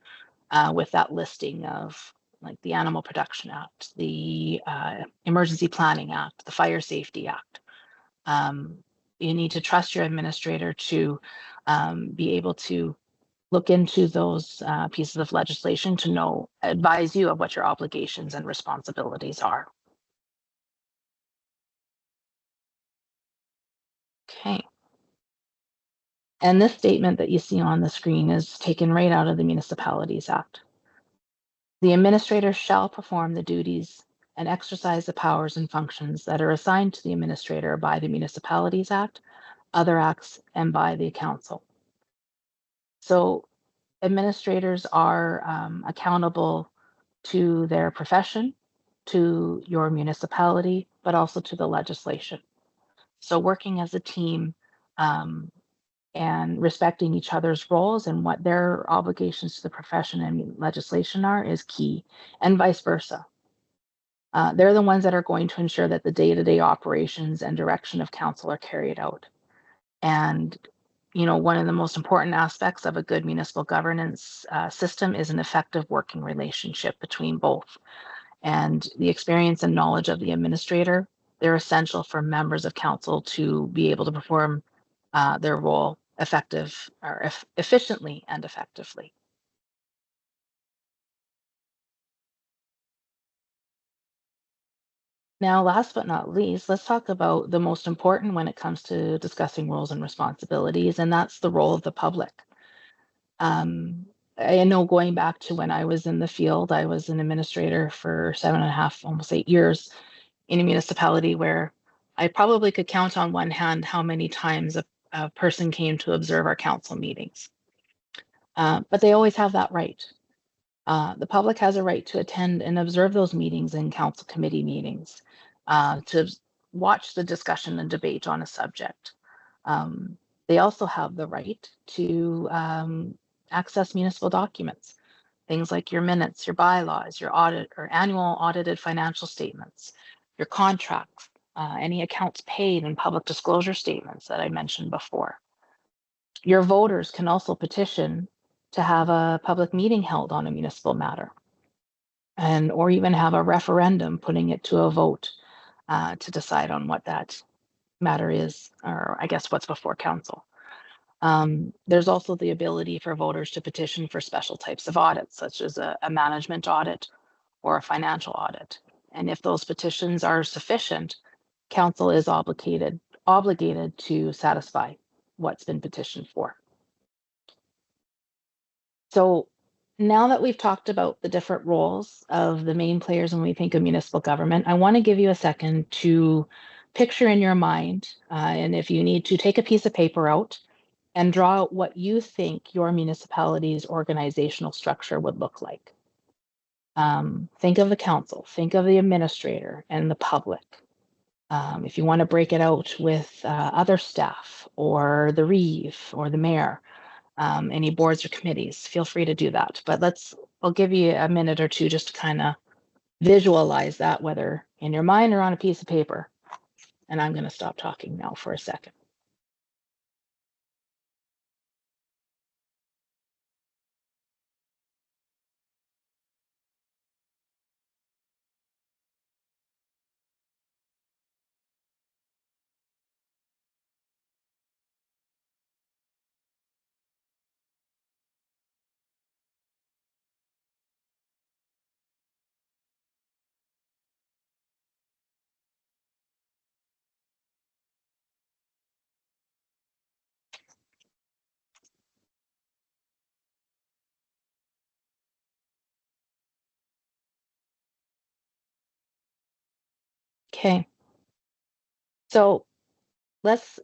with that listing of like the Animal Production Act, the Emergency Planning Act, the Fire Safety Act. You need to trust your administrator to be able to look into those pieces of legislation to advise you of what your obligations and responsibilities are. Okay. And this statement that you see on the screen is taken right out of the Municipalities Act. The administrator shall perform the duties and exercise the powers and functions that are assigned to the administrator by the Municipalities Act, other acts, and by the council. So administrators are accountable to their profession, to your municipality, but also to the legislation. So working as a team and respecting each other's roles and what their obligations to the profession and legislation are is key, and vice versa. They're the ones that are going to ensure that the day-to-day operations and direction of council are carried out. And one of the most important aspects of a good municipal governance system is an effective working relationship between both. And the experience and knowledge of the administrator, they're essential for members of council to be able to perform their role efficiently and effectively. Now, last but not least, let's talk about the most important when it comes to discussing roles and responsibilities, and that's the role of the public. I know going back to when I was in the field, I was an administrator for 7.5, almost 8 years in a municipality where I probably could count on one hand how many times a person came to observe our council meetings. But they always have that right. The public has a right to attend and observe those meetings and council committee meetings, to watch the discussion and debate on a subject. They also have the right to access municipal documents, things like your minutes, your bylaws, your audit or annual audited financial statements, your contracts, any accounts paid and public disclosure statements that I mentioned before. Your voters can also petition to have a public meeting held on a municipal matter, or even have a referendum putting it to a vote to decide on what that matter is, or I guess what's before council. There's also the ability for voters to petition for special types of audits, such as a management audit or a financial audit. And if those petitions are sufficient, council is obligated to satisfy what's been petitioned for. So now that we've talked about the different roles of the main players when we think of municipal government, I want to give you a second to picture in your mind, and if you need to, take a piece of paper out and draw out what you think your municipality's organizational structure would look like. Think of the council, think of the administrator and the public. If you want to break it out with other staff or the reeve or the mayor, any boards or committees, feel free to do that. But I'll give you a minute or two just to kind of visualize that, whether in your mind or on a piece of paper. And I'm going to stop talking now for a second. Okay. So let's,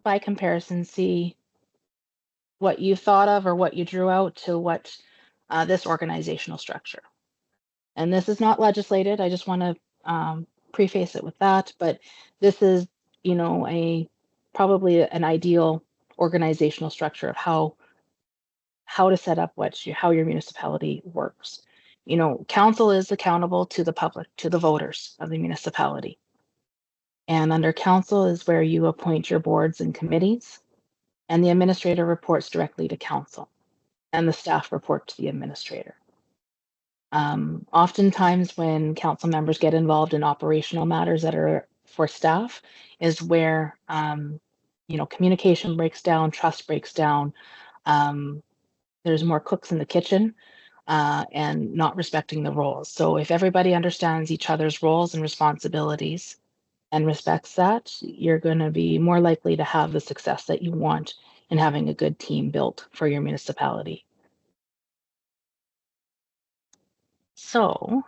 by comparison, see what you thought of or what you drew out to what this organizational structure. And this is not legislated. I just want to preface it with that. But this is, you know, probably an ideal organizational structure of how to set up how your municipality works. You know, council is accountable to the public, to the voters of the municipality. And under council is where you appoint your boards and committees, and the administrator reports directly to council, and the staff report to the administrator. Oftentimes when council members get involved in operational matters that are for staff is where, you know, communication breaks down, trust breaks down. There's more cooks in the kitchen and not respecting the roles. So if everybody understands each other's roles and responsibilities and respects that, you're going to be more likely to have the success that you want in having a good team built for your municipality. So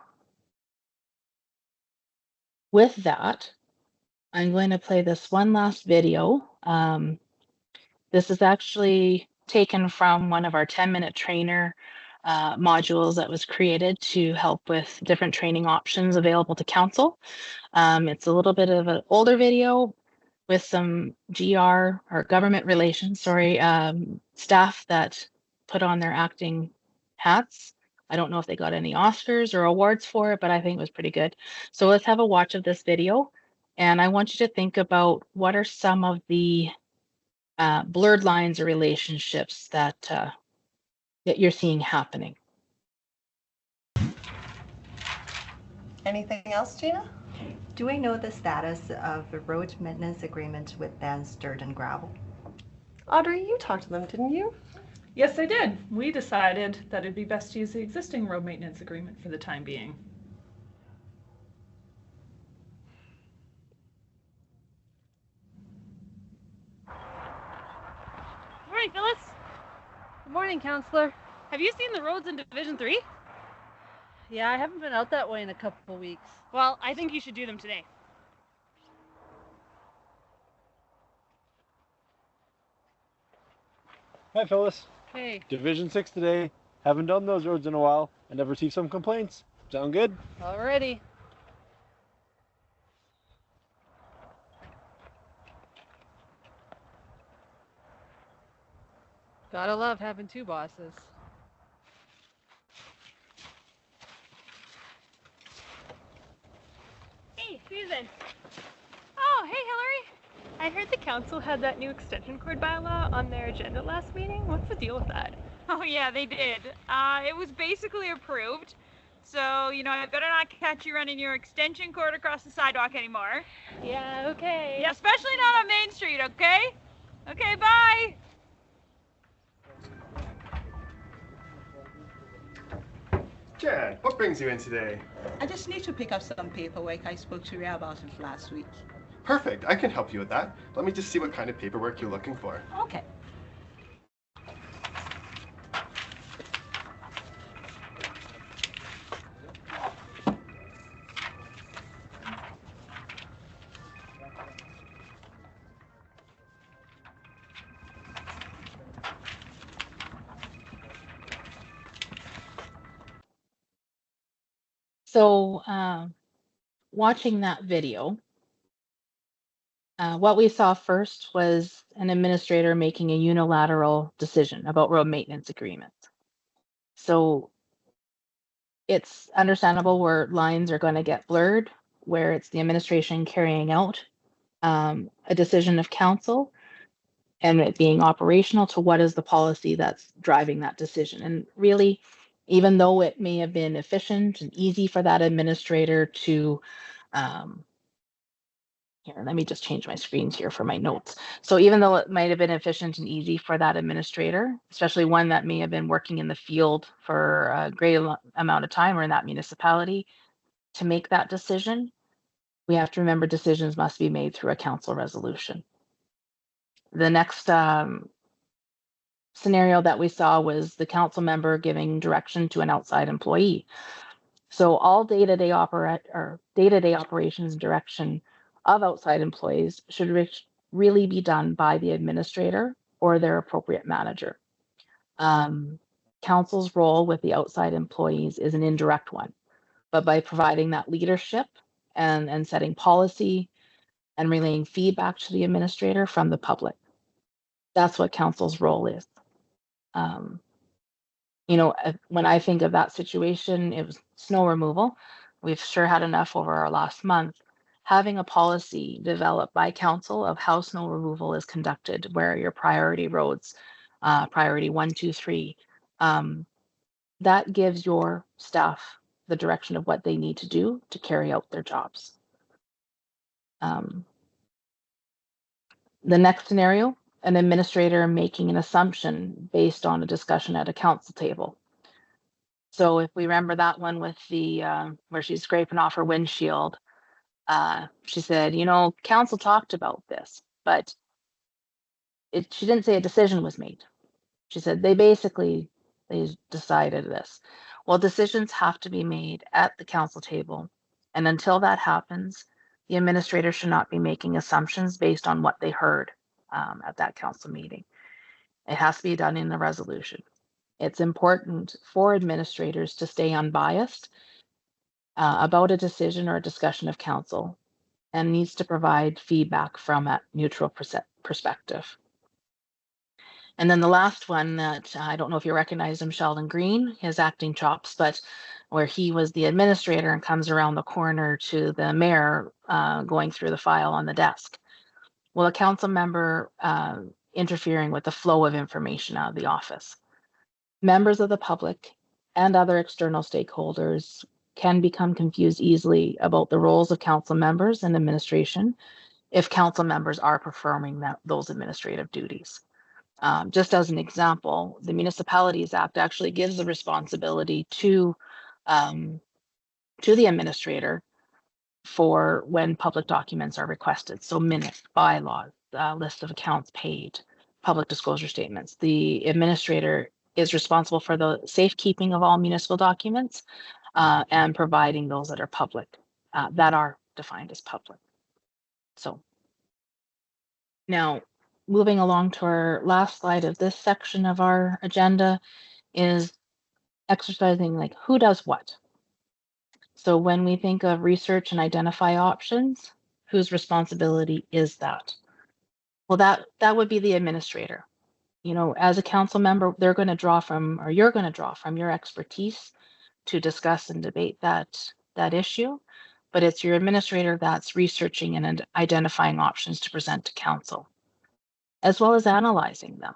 with that, I'm going to play this one last video. This is actually taken from one of our 10-minute trainer modules that was created to help with different training options available to council. It's a little bit of an older video with some GR or government relations, staff that put on their acting hats. I don't know if they got any Oscars or awards for it, but I think it was pretty good. So let's have a watch of this video. And I want you to think about what are some of the blurred lines or relationships that you're seeing happening. Anything else, Gina? Do we know the status of the road maintenance agreement with Dan's Dirt and Gravel? Audrey, you talked to them, didn't you? Yes, I did. We decided that it'd be best to use the existing road maintenance agreement for the time being. Morning, Phyllis. Good morning, Counselor. Have you seen the roads in Division 3? Yeah, I haven't been out that way in a couple of weeks. Well, I think you should do them today. Hi, Phyllis. Hey. Division 6 today. Haven't done those roads in a while and have received some complaints. Sound good? Already. Gotta love having two bosses. Hey, Susan. Oh, hey, Hillary. I heard the council had that new extension cord bylaw on their agenda last meeting. What's the deal with that? Oh, yeah, they did. It was basically approved. So, you know, I better not catch you running your extension cord across the sidewalk anymore. Yeah, okay. Yeah, especially not on Main Street, okay? Okay, bye. Jan, what brings you in today? I just need to pick up some paperwork. I spoke to Ria about it last week. Perfect, I can help you with that. Let me just see what kind of paperwork you're looking for. Okay. So watching that video, what we saw first was an administrator making a unilateral decision about road maintenance agreements. So it's understandable where lines are going to get blurred, where it's the administration carrying out a decision of council and it being operational to what is the policy that's driving that decision. And really, even though it may have been efficient and easy for that administrator to, here, let me just change my screens here for my notes. So even though it might have been efficient and easy for that administrator, especially one that may have been working in the field for a great amount of time or in that municipality, to make that decision, we have to remember decisions must be made through a council resolution. The next scenario that we saw was the council member giving direction to an outside employee. So all day-to-day operations and direction of outside employees should really be done by the administrator or their appropriate manager. Council's role with the outside employees is an indirect one, but by providing that leadership and setting policy and relaying feedback to the administrator from the public. That's what council's role is. When I think of that situation, it was snow removal. We've sure had enough over our last month. Having a policy developed by council of how snow removal is conducted, where your priority roads, priority 1, 2, 3, that gives your staff the direction of what they need to do to carry out their jobs. The next scenario, an administrator making an assumption based on a discussion at a council table. So if we remember that one with the where she's scraping off her windshield, she said, council talked about this, but she didn't say a decision was made. She said they decided this. Well, decisions have to be made at the council table, and until that happens, the administrator should not be making assumptions based on what they heard at that council meeting. It has to be done in the resolution. It's important for administrators to stay unbiased about a decision or a discussion of council, and needs to provide feedback from a neutral perspective. And then the last one that I don't know if you recognize him, Sheldon Green, his acting chops, but where he was the administrator and comes around the corner to the mayor going through the file on the desk. Well, a council member interfering with the flow of information out of the office. Members of the public and other external stakeholders can become confused easily about the roles of council members and administration if council members are performing those administrative duties. Just as an example, the Municipalities Act actually gives the responsibility to the administrator for when public documents are requested. So minutes, bylaws, list of accounts paid, public disclosure statements. The administrator is responsible for the safekeeping of all municipal documents and providing those that are public, that are defined as public. So now, moving along to our last slide of this section of our agenda is exercising like who does what. So when we think of research and identify options, whose responsibility is that? Well, that would be the administrator. As a council member, you're going to draw from your expertise to discuss and debate that issue, but it's your administrator that's researching and identifying options to present to council, as well as analyzing them.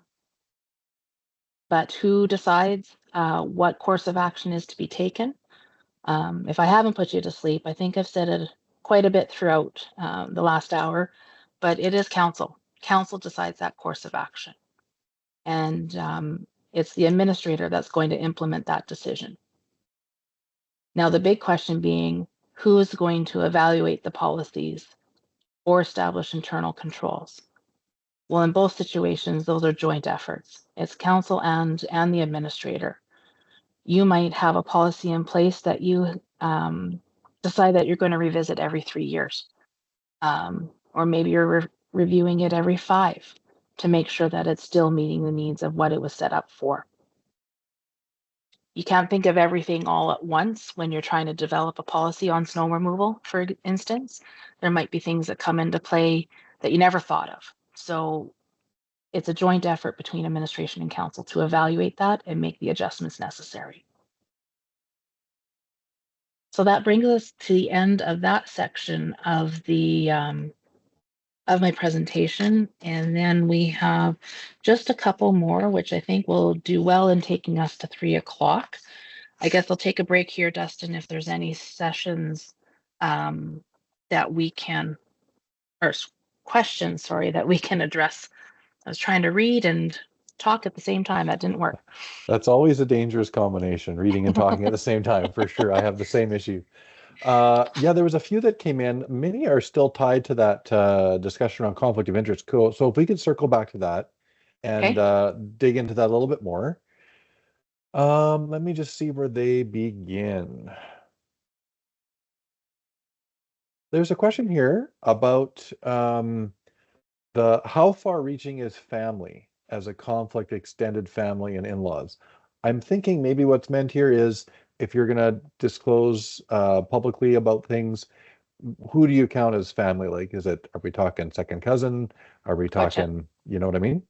But who decides what course of action is to be taken? If I haven't put you to sleep, I think I've said it quite a bit throughout the last hour, but it is council. Council decides that course of action. And it's the administrator that's going to implement that decision. Now, the big question being, who is going to evaluate the policies or establish internal controls? Well, in both situations, those are joint efforts. It's council and the administrator. You might have a policy in place that you decide that you're going to revisit every 3 years. Or maybe you're reviewing it every 5 to make sure that it's still meeting the needs of what it was set up for. You can't think of everything all at once when you're trying to develop a policy on snow removal, for instance. There might be things that come into play that you never thought of. So it's a joint effort between administration and council to evaluate that and make the adjustments necessary. So that brings us to the end of that section of the of my presentation, and then we have just a couple more, which I think will do well in taking us to 3 o'clock. I guess I'll take a break here, Dustin, if there's any sessions that we can, or questions, sorry, that we can address. I was trying to read and talk at the same time. That didn't work. That's always a dangerous combination, reading and talking at the same time, for sure. I have the same issue. Yeah, there was a few that came in. Many are still tied to that discussion around conflict of interest. Cool. So if we could circle back to that and dig into that a little bit more. Let me just see where they begin. There's a question here about the how far reaching is family as a conflict extended family and in-laws. I'm thinking maybe what's meant here is if you're going to disclose publicly about things, who do you count as family? Like, are we talking second cousin? Are we Gotcha. talking, you know what I mean?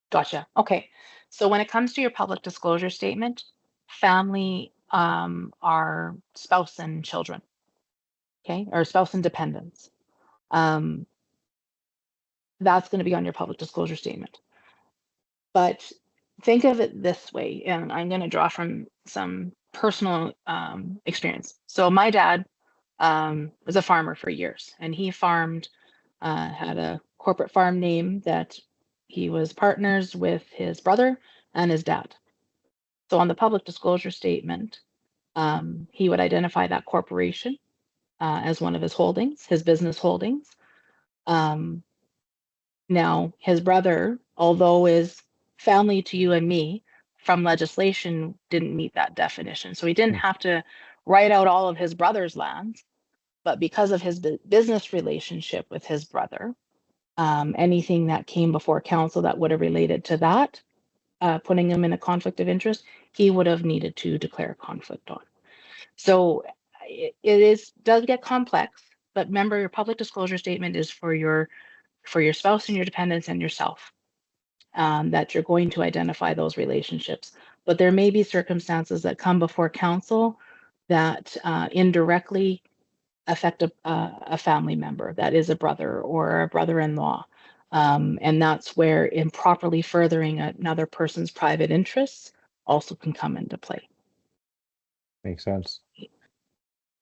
Gotcha. Okay. So when it comes to your public disclosure statement, family are spouse and children, okay, or spouse and dependents. That's going to be on your public disclosure statement. But think of it this way, and I'm going to draw from some personal experience. So my dad was a farmer for years, and he farmed, had a corporate farm name that he was partners with his brother and his dad. So on the public disclosure statement, he would identify that corporation as one of his holdings, his business holdings. Now, his brother, although is family to you and me, from legislation didn't meet that definition. So he didn't have to write out all of his brother's lands, but because of his business relationship with his brother, anything that came before council that would have related to that, putting him in a conflict of interest, he would have needed to declare a conflict on. So does get complex, but remember your public disclosure statement is for your spouse and your dependents and yourself, that you're going to identify those relationships. But there may be circumstances that come before council that indirectly affect a family member that is a brother or a brother-in-law. And that's where improperly furthering another person's private interests also can come into play. Makes sense.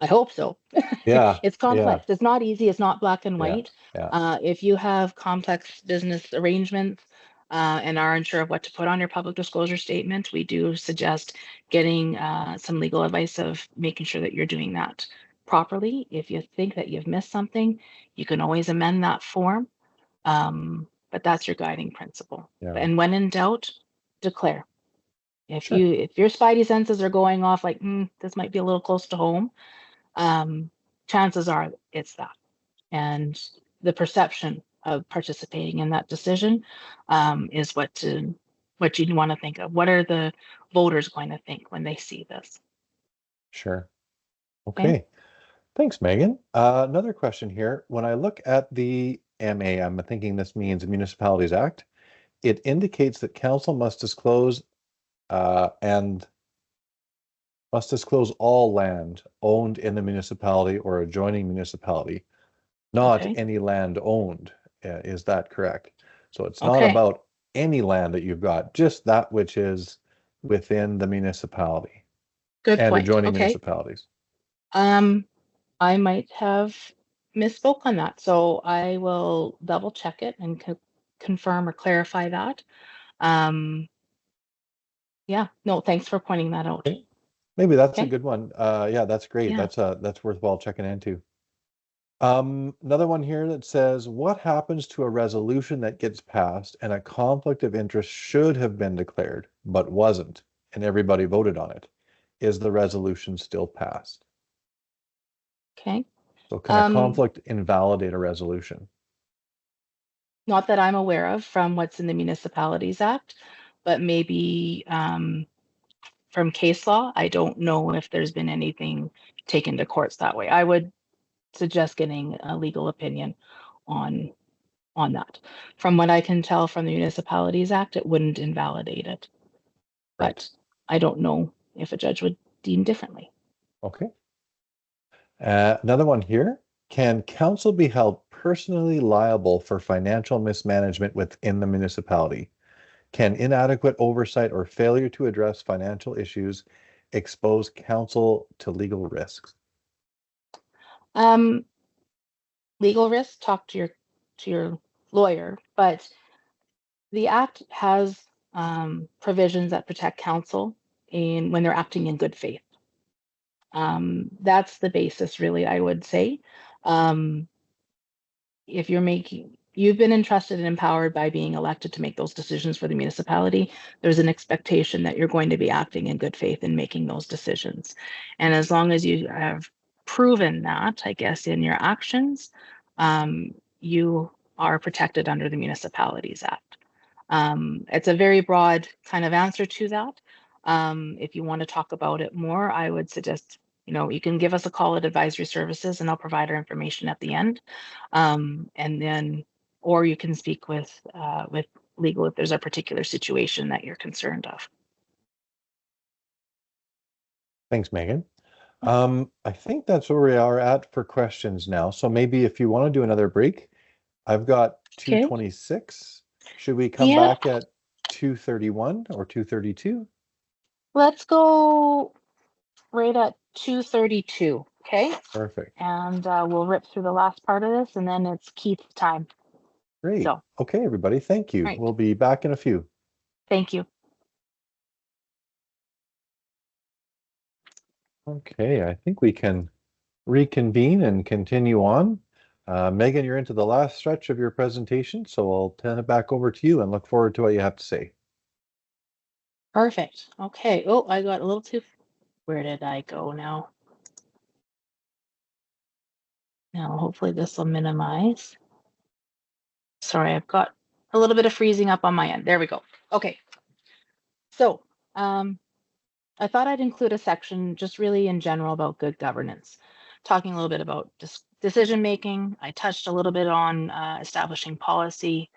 I hope so. Yeah. It's complex. Yeah. It's not easy. It's not black and Yeah. white. Yeah. If you have complex business arrangements and are unsure of what to put on your public disclosure statement, we do suggest getting some legal advice of making sure that you're doing that properly. If you think that you've missed something, you can always amend that form. But that's your guiding principle. Yeah. And when in doubt, declare. If Sure. if your spidey senses are going off like, this might be a little close to home, chances are it's that. And the perception of participating in that decision is what you want to think of. What are the voters going to think when they see this? Sure. Okay. Thanks, Megan. Another question here. When I look at the MA, I'm thinking this means Municipalities Act. It indicates that council must disclose all land owned in the municipality or adjoining municipality, not any land owned. Is that correct? So it's not about any land that you've got, just that which is within the municipality. Good and point. adjoining municipalities. I might have misspoke on that, so I will double check it and confirm or clarify that. Yeah, no, thanks for pointing that out. Okay. Maybe that's a good one. Yeah, that's great. Yeah. That's worthwhile checking into. Another one here that says, what happens to a resolution that gets passed and a conflict of interest should have been declared, but wasn't, and everybody voted on it? Is the resolution still passed? Okay. So can a conflict invalidate a resolution? Not that I'm aware of from what's in the Municipalities Act, but maybe from case law, I don't know if there's been anything taken to courts that way. I would suggest getting a legal opinion on that. From what I can tell from the Municipalities Act, it wouldn't invalidate it. But I don't know if a judge would deem differently. Okay. Another one here. Can council be held personally liable for financial mismanagement within the municipality? Can inadequate oversight or failure to address financial issues expose council to legal risks? Legal risks, talk to your lawyer, but the act has provisions that protect council when they're acting in good faith. That's the basis, really, I would say. If you've been entrusted and empowered by being elected to make those decisions for the municipality, there's an expectation that you're going to be acting in good faith in making those decisions. And as long as you have proven that, I guess, in your actions, you are protected under the Municipalities Act. It's a very broad kind of answer to that. If you want to talk about it more, I would suggest, you can give us a call at Advisory Services and I'll provide our information at the end. And then, or you can speak with legal if there's a particular situation that you're concerned of. Thanks, Megan. I think that's where we are at for questions now. So maybe if you want to do another break, I've got 2:26. Should we come back at 2:31 or 2:32? Let's go right at 2:32. Okay. Perfect. And we'll rip through the last part of this, and then it's Keith's time. Great. So, okay, everybody. Thank you. Right. We'll be back in a few. Thank you. Okay, I think we can reconvene and continue on. Megan, you're into the last stretch of your presentation, so I'll turn it back over to you and look forward to what you have to say. Perfect. Okay. Oh, I got a little too. Where did I go now? Now, hopefully this will minimize. Sorry, I've got a little bit of freezing up on my end. There we go. Okay. So, I thought I'd include a section just really in general about good governance, talking a little bit about decision making. I touched a little bit on establishing policy,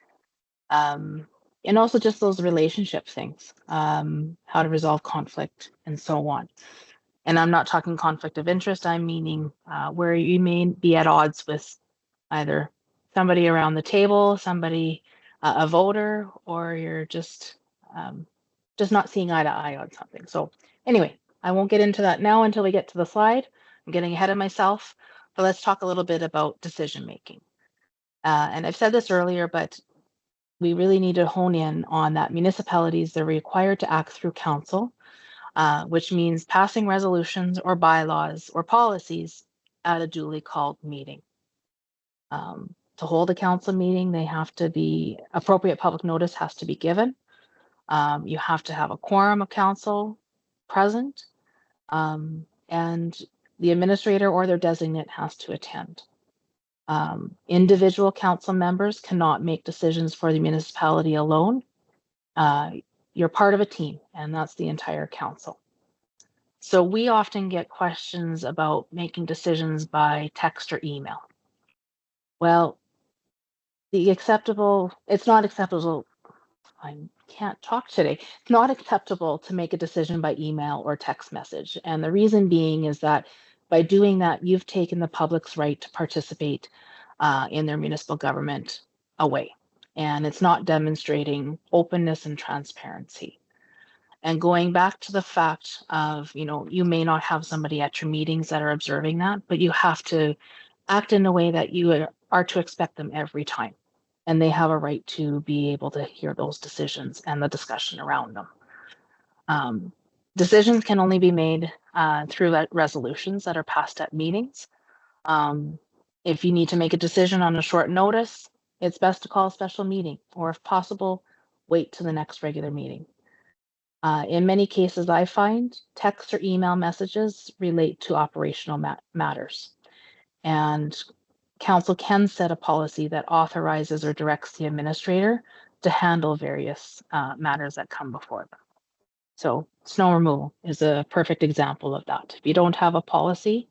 and also just those relationship things, how to resolve conflict and so on. And I'm not talking conflict of interest, I'm meaning where you may be at odds with either somebody around the table, somebody, a voter, or you're just not seeing eye to eye on something. So anyway, I won't get into that now until we get to the slide. I'm getting ahead of myself, but let's talk a little bit about decision making. And I've said this earlier, but we really need to hone in on that. Municipalities, they're required to act through council, which means passing resolutions or bylaws or policies at a duly called meeting. To hold a council meeting, they have to be appropriate public notice has to be given. You have to have a quorum of council present, and the administrator or their designate has to attend. Individual council members cannot make decisions for the municipality alone. You're part of a team, and that's the entire council. So we often get questions about making decisions by text or email. Well, it's not acceptable. I can't talk today. It's not acceptable to make a decision by email or text message. And the reason being is that by doing that, you've taken the public's right to participate in their municipal government away. And it's not demonstrating openness and transparency. And going back to the fact of, you may not have somebody at your meetings that are observing that, but you have to act in a way that you are to expect them every time. And they have a right to be able to hear those decisions and the discussion around them. Decisions can only be made through resolutions that are passed at meetings. If you need to make a decision on a short notice, it's best to call a special meeting, or if possible, wait to the next regular meeting. In many cases, I find text or email messages relate to operational matters. And council can set a policy that authorizes or directs the administrator to handle various matters that come before them. So snow removal is a perfect example of that. If you don't have a policy,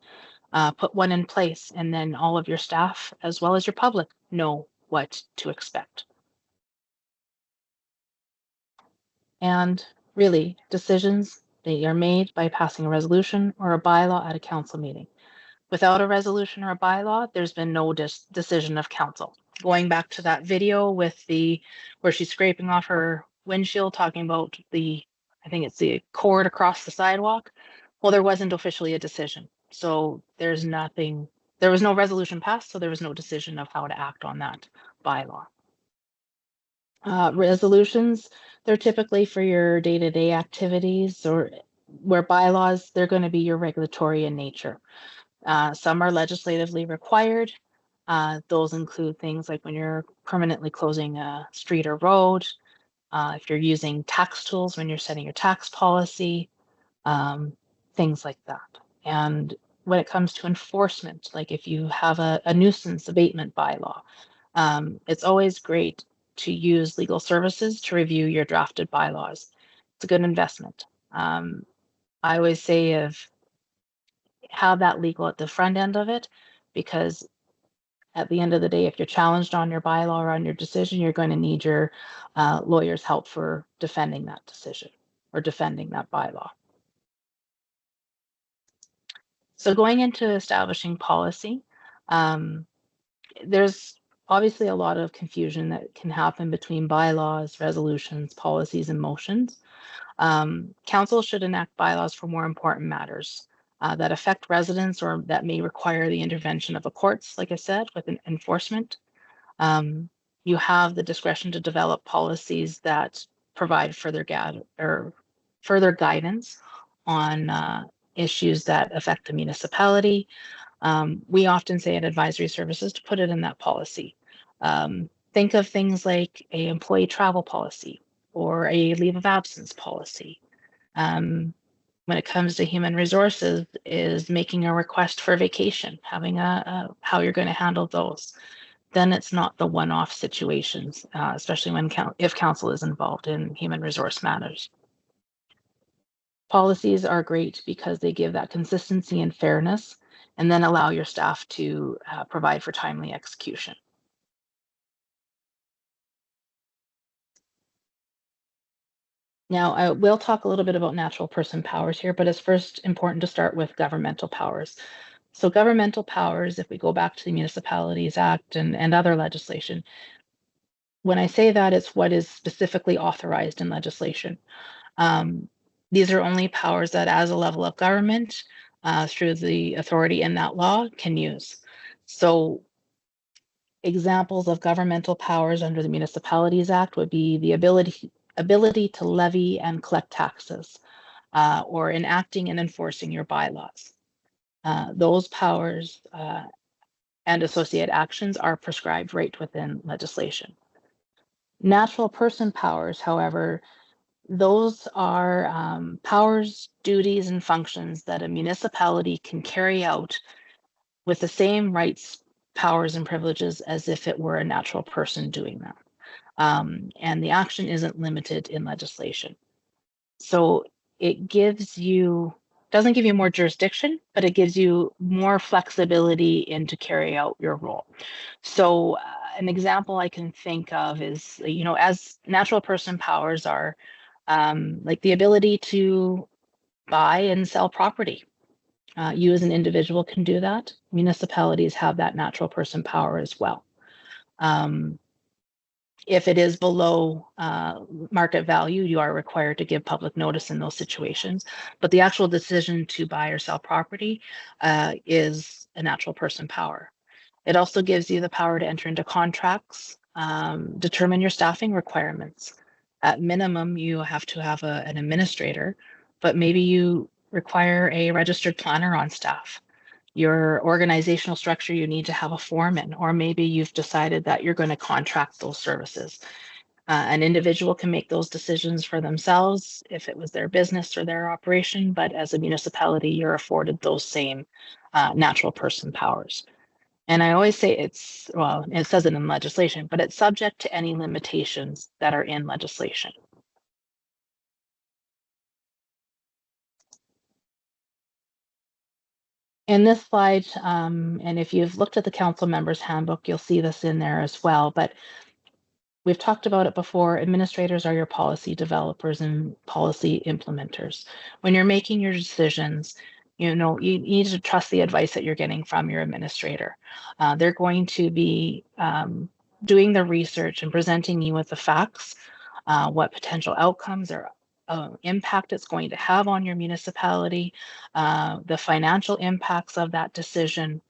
put one in place, and then all of your staff, as well as your public, know what to expect. And really, decisions, they are made by passing a resolution or a bylaw at a council meeting. Without a resolution or a bylaw, there's been no decision of council. Going back to that video with where she's scraping off her windshield, talking about I think it's the cord across the sidewalk. Well, there wasn't officially a decision. So there was no resolution passed, so there was no decision of how to act on that bylaw. Resolutions, they're typically for your day-to-day activities, or where bylaws, they're going to be your regulatory in nature. Some are legislatively required. Those include things like when you're permanently closing a street or road, if you're using tax tools, when you're setting your tax policy, things like that. And when it comes to enforcement, like if you have a nuisance abatement bylaw, it's always great to use legal services to review your drafted bylaws. It's a good investment. I always say have that legal at the front end of it, because at the end of the day, if you're challenged on your bylaw or on your decision, you're going to need your lawyer's help for defending that decision or defending that bylaw. So going into establishing policy, there's obviously a lot of confusion that can happen between bylaws, resolutions, policies, and motions. Council should enact bylaws for more important matters that affect residents or that may require the intervention of the courts, like I said, with an enforcement. You have the discretion to develop policies that provide further guidance on issues that affect the municipality. We often say at advisory services to put it in that policy. Think of things like a employee travel policy or a leave of absence policy. When it comes to human resources, is making a request for vacation, having how you're going to handle those. Then it's not the one-off situations, especially if council is involved in human resource matters. Policies are great because they give that consistency and fairness, and then allow your staff to provide for timely execution. Now, I will talk a little bit about natural person powers here, but it's first important to start with governmental powers. So governmental powers, if we go back to the Municipalities Act and other legislation, when I say that, it's what is specifically authorized in legislation. These are only powers that as a level of government, through the authority in that law, can use. So examples of governmental powers under the Municipalities Act would be the ability to levy and collect taxes, or enacting and enforcing your bylaws. Those powers and associated actions are prescribed right within legislation. Natural person powers, however, those are powers, duties, and functions that a municipality can carry out with the same rights, powers, and privileges as if it were a natural person doing them. And the action isn't limited in legislation. So it doesn't give you more jurisdiction, but it gives you more flexibility in to carry out your role. So an example I can think of is, as natural person powers are like the ability to buy and sell property. You as an individual can do that. Municipalities have that natural person power as well. If it is below market value, you are required to give public notice in those situations. But the actual decision to buy or sell property is a natural person power. It also gives you the power to enter into contracts, determine your staffing requirements. At minimum, you have to have an administrator, but maybe you require a registered planner on staff. Your organizational structure, you need to have a foreman, or maybe you've decided that you're going to contract those services. An individual can make those decisions for themselves if it was their business or their operation, but as a municipality, you're afforded those same natural person powers. And I always say it says it in legislation, but it's subject to any limitations that are in legislation. In this slide, and if you've looked at the council members handbook, you'll see this in there as well, but we've talked about it before. Administrators are your policy developers and policy implementers. When you're making your decisions, you need to trust the advice that you're getting from your administrator. They're going to be doing the research and presenting you with the facts, what potential outcomes or impact it's going to have on your municipality, the financial impacts of that decision,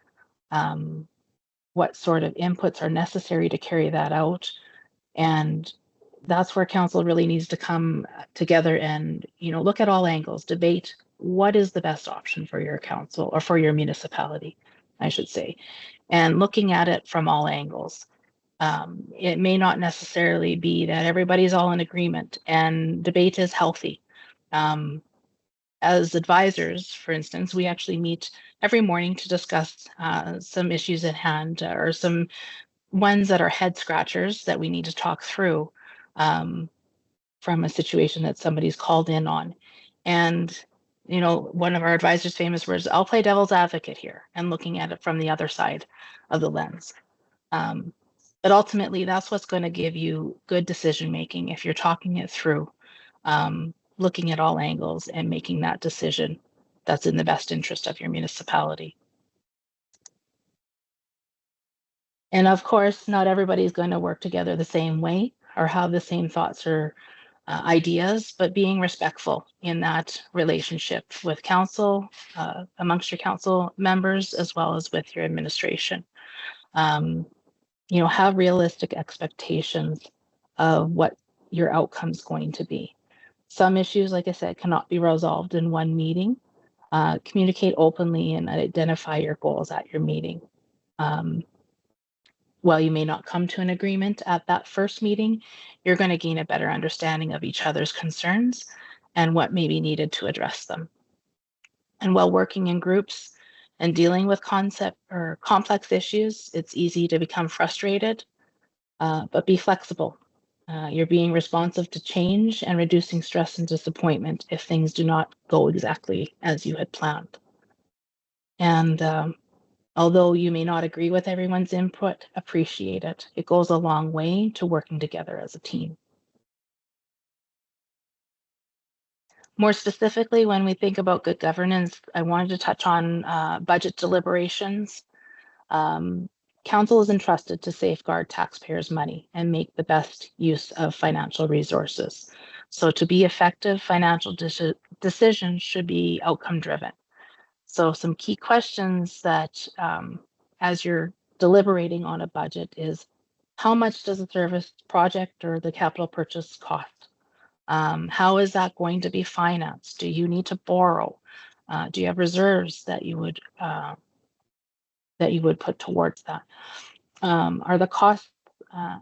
what sort of inputs are necessary to carry that out. And that's where council really needs to come together and, look at all angles, debate what is the best option for your council or for your municipality, I should say, and looking at it from all angles. It may not necessarily be that everybody's all in agreement, and debate is healthy. As advisors, for instance, we actually meet every morning to discuss some issues at hand or some ones that are head scratchers that we need to talk through from a situation that somebody's called in on. And, you know, one of our advisors' famous words, I'll play devil's advocate here and looking at it from the other side of the lens. But ultimately, that's what's going to give you good decision making if you're talking it through, looking at all angles and making that decision that's in the best interest of your municipality. And of course, not everybody's going to work together the same way or have the same thoughts or ideas, but being respectful in that relationship with council, amongst your council members, as well as with your administration. You know, have realistic expectations of what your outcome's going to be. Some issues, like I said, cannot be resolved in one meeting. Communicate openly and identify your goals at your meeting. While you may not come to an agreement at that first meeting, you're going to gain a better understanding of each other's concerns and what may be needed to address them. And while working in groups and dealing with concept or complex issues, it's easy to become frustrated, but be flexible. You're being responsive to change and reducing stress and disappointment if things do not go exactly as you had planned. And although you may not agree with everyone's input, appreciate it. It goes a long way to working together as a team. More specifically, when we think about good governance, I wanted to touch on budget deliberations. Council is entrusted to safeguard taxpayers' money and make the best use of financial resources. So to be effective, financial decisions should be outcome driven. So some key questions that as you're deliberating on a budget is, how much does a service project or the capital purchase cost? How is that going to be financed? Do you need to borrow? Do you have reserves that you would put towards that? Are the costs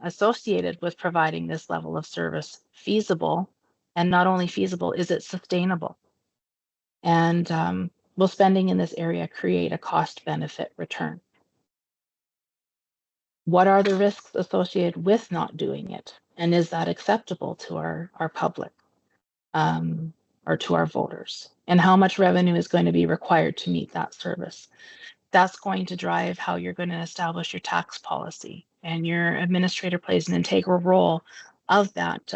associated with providing this level of service feasible? And not only feasible, is it sustainable? And will spending in this area create a cost benefit return? What are the risks associated with not doing it? And is that acceptable to our public or to our voters? And how much revenue is going to be required to meet that service? That's going to drive how you're going to establish your tax policy. And your administrator plays an integral role of that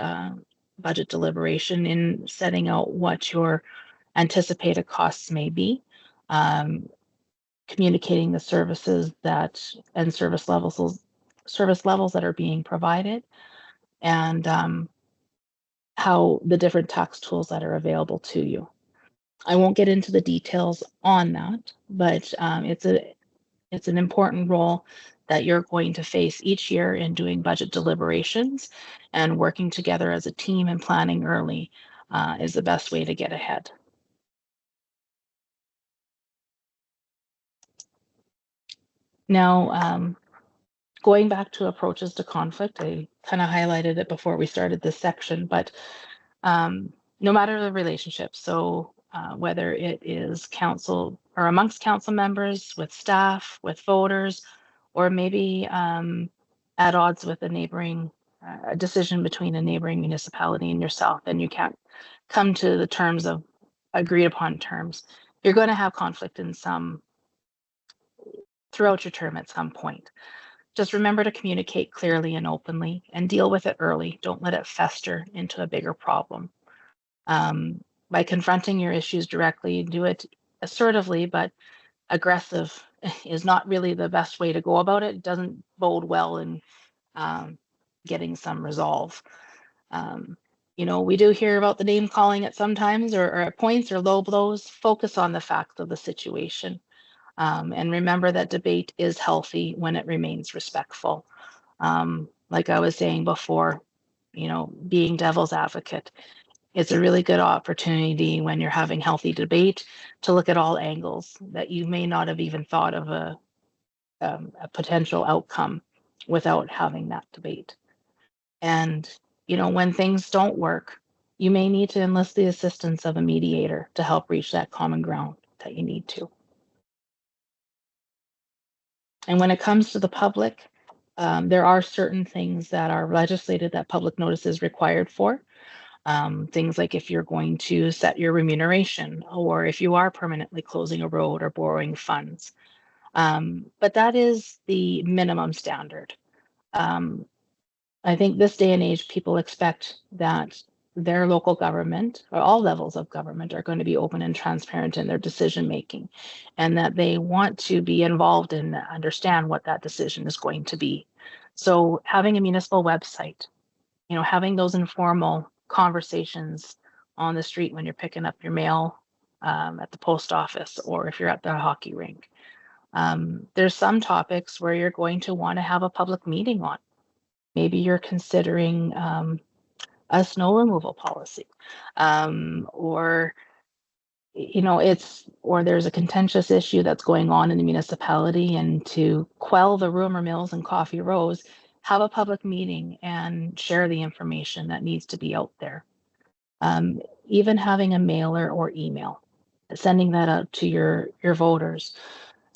budget deliberation in setting out what your anticipated costs may be, communicating the services that and service levels that are being provided, and how the different tax tools that are available to you. I won't get into the details on that, but it's an important role that you're going to face each year in doing budget deliberations, and working together as a team and planning early is the best way to get ahead. Now, going back to approaches to conflict, I kind of highlighted it before we started this section, but no matter the relationship, so whether it is council or amongst council members, with staff, with voters, or maybe at odds with a neighboring decision between a neighboring municipality and yourself, and you can't come to the terms of agreed upon terms, you're going to have conflict in some throughout your term at some point. Just remember to communicate clearly and openly and deal with it early. Don't let it fester into a bigger problem. By confronting your issues directly, do it assertively, but aggressive is not really the best way to go about it. It doesn't bode well in getting some resolve. You know, we do hear about the name calling at sometimes, or at points, or low blows. Focus on the facts of the situation. And remember that debate is healthy when it remains respectful. Like I was saying before, you know, being devil's advocate, it's a really good opportunity when you're having healthy debate to look at all angles that you may not have even thought of a potential outcome without having that debate. And, you know, when things don't work, you may need to enlist the assistance of a mediator to help reach that common ground that you need to. And when it comes to the public, there are certain things that are legislated that public notice is required for. Things like if you're going to set your remuneration, or if you are permanently closing a road or borrowing funds. But that is the minimum standard. I think this day and age, people expect that their local government or all levels of government are going to be open and transparent in their decision making, and that they want to be involved and understand what that decision is going to be. So having a municipal website, having those informal conversations on the street when you're picking up your mail at the post office, or if you're at the hockey rink. There's some topics where you're going to want to have a public meeting on. Maybe you're considering a snow removal policy, or or there's a contentious issue that's going on in the municipality, and to quell the rumor mills and coffee rows, have a public meeting and share the information that needs to be out there. Even having a mailer or email, sending that out to your voters.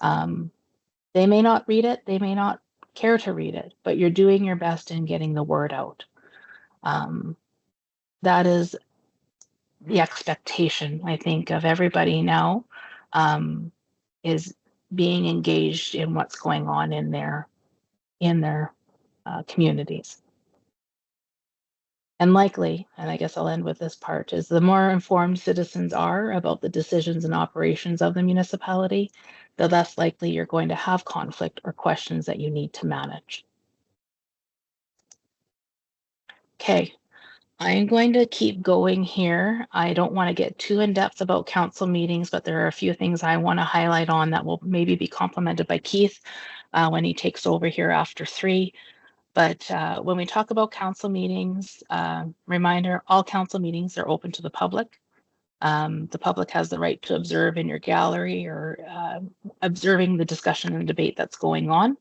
They may not read it, they may not care to read it, but you're doing your best in getting the word out. That is the expectation, I think, of everybody now, is being engaged in what's going on in their communities. And likely, and I guess I'll end with this part, is the more informed citizens are about the decisions and operations of the municipality, the less likely you're going to have conflict or questions that you need to manage. Okay, I'm going to keep going here. I don't want to get too in depth about council meetings, but there are a few things I want to highlight on that will maybe be complemented by Keith when he takes over here after 3. But when we talk about council meetings, reminder, all council meetings are open to the public. The public has the right to observe in your gallery or observing the discussion and debate that's going on.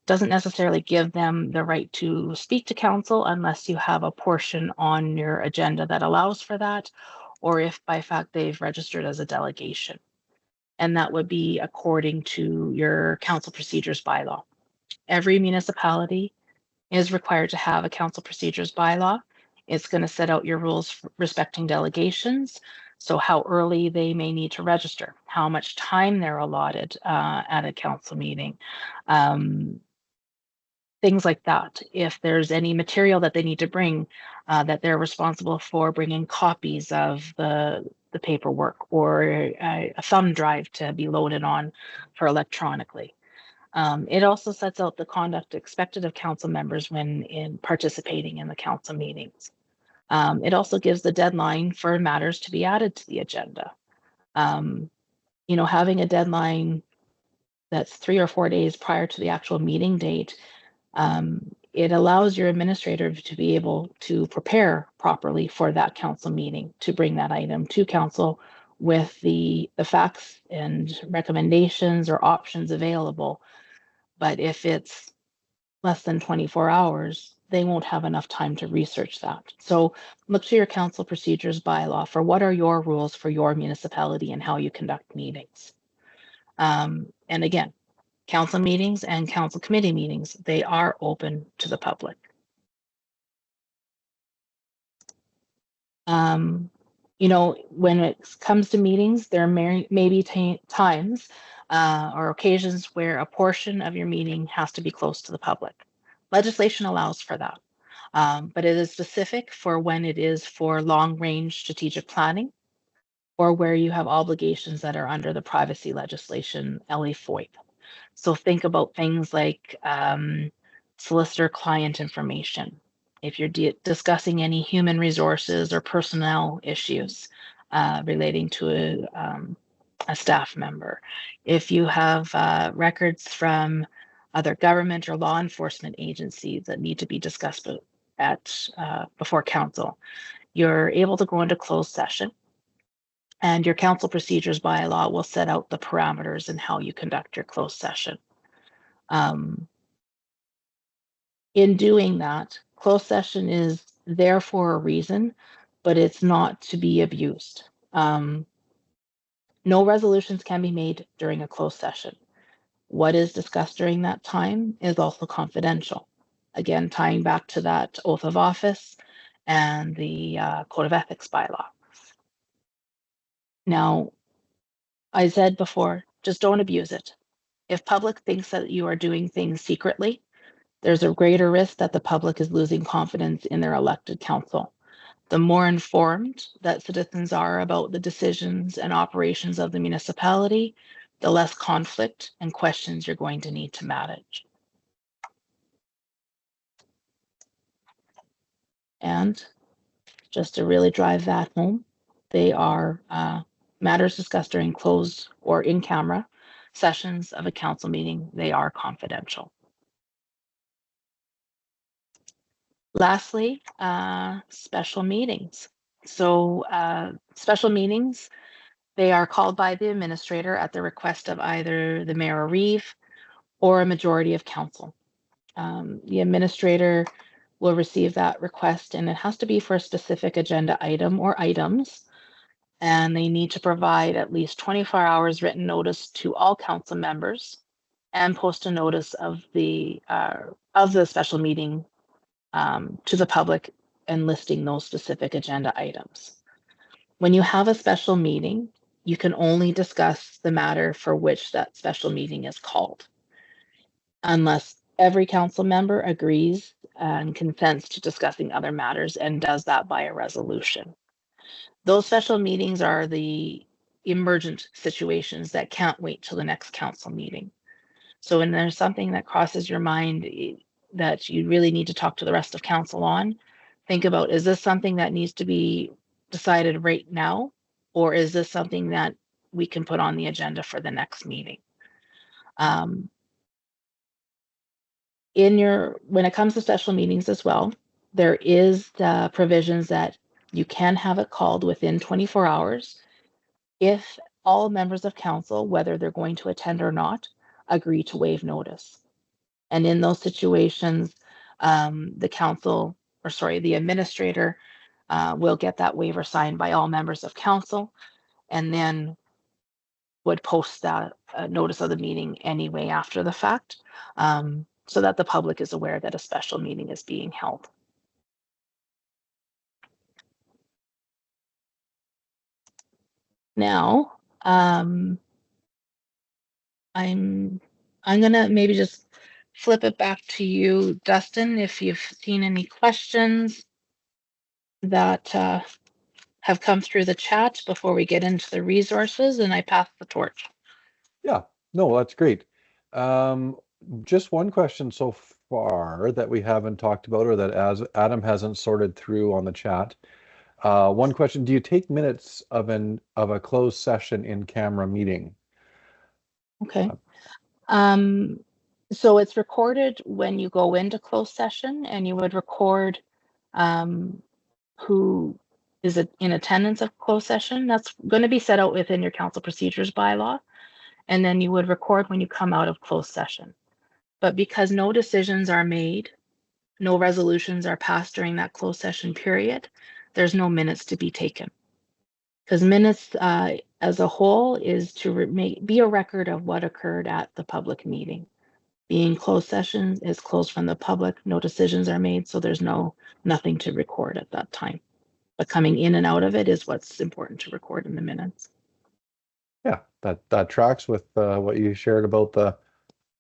Doesn't necessarily give them the right to speak to council unless you have a portion on your agenda that allows for that, or if by fact they've registered as a delegation. And that would be according to your council procedures bylaw. Every municipality is required to have a council procedures bylaw. It's going to set out your rules respecting delegations. So how early they may need to register, how much time they're allotted at a council meeting, things like that. If there's any material that they need to bring, that they're responsible for bringing copies of the paperwork, or a thumb drive to be loaded on for electronically. It also sets out the conduct expected of council members when participating in the council meetings. It also gives the deadline for matters to be added to the agenda. Having a deadline that's 3 or 4 days prior to the actual meeting date, it allows your administrator to be able to prepare properly for that council meeting, to bring that item to council with the facts and recommendations or options available. But if it's less than 24 hours, they won't have enough time to research that. So look to your council procedures bylaw for what are your rules for your municipality and how you conduct meetings. And again, council meetings and council committee meetings, they are open to the public. When it comes to meetings, there may be times or occasions where a portion of your meeting has to be close to the public. Legislation allows for that, but it is specific for when it is for long-range strategic planning, or where you have obligations that are under the privacy legislation, LA-FOIP. So think about things like solicitor client information. If you're discussing any human resources or personnel issues relating to a staff member. If you have records from other government or law enforcement agencies that need to be discussed before council, you're able to go into closed session, and your council procedures bylaw will set out the parameters and how you conduct your closed session. In doing that, closed session is there for a reason, but it's not to be abused. No resolutions can be made during a closed session. what is discussed during that time is also confidential. Again, tying back to that oath of office and the code of ethics bylaw. Now, I said before, just don't abuse it. If public thinks that you are doing things secretly, there's a greater risk that the public is losing confidence in their elected council. The more informed that citizens are about the decisions and operations of the municipality, the less conflict and questions you're going to need to manage. And just to really drive that home, they are matters discussed during closed or in camera sessions of a council meeting. They are confidential. Lastly, special meetings. So special meetings, they are called by the administrator at the request of either the mayor or reeve or a majority of council. The administrator will receive that request, and it has to be for a specific agenda item or items, and they need to provide at least 24 hours written notice to all council members and post a notice of the special meeting to the public and listing those specific agenda items. When you have a special meeting, you can only discuss the matter for which that special meeting is called, unless every council member agrees and consents to discussing other matters and does that by a resolution. Those special meetings are the emergent situations that can't wait till the next council meeting. So when there's something that crosses your mind that you really need to talk to the rest of council on, think about, is this something that needs to be decided right now? Or is this something that we can put on the agenda for the next meeting? When it comes to special meetings as well, there is the provisions that you can have it called within 24 hours if all members of council, whether they're going to attend or not, agree to waive notice. And in those situations, the administrator will get that waiver signed by all members of council and then would post that notice of the meeting anyway after the fact, so that the public is aware that a special meeting is being held. Now, I'm gonna maybe just flip it back to you, Dustin, if you've seen any questions that have come through the chat before we get into the resources, and I pass the torch. Yeah, no, that's great. Just one question so far that we haven't talked about, or that as Adam hasn't sorted through on the chat. One question: do you take minutes of a closed session in camera meeting? Okay. So it's recorded when you go into closed session, and you would record who is in attendance of closed session. That's going to be set out within your council procedures bylaw. And then you would record when you come out of closed session. But because no decisions are made, no resolutions are passed during that closed session period, there's no minutes to be taken. Because minutes as a whole is to be a record of what occurred at the public meeting. Being closed session is closed from the public, no decisions are made, so there's nothing to record at that time. But coming in and out of it is what's important to record in the minutes. Yeah, that tracks with what you shared about the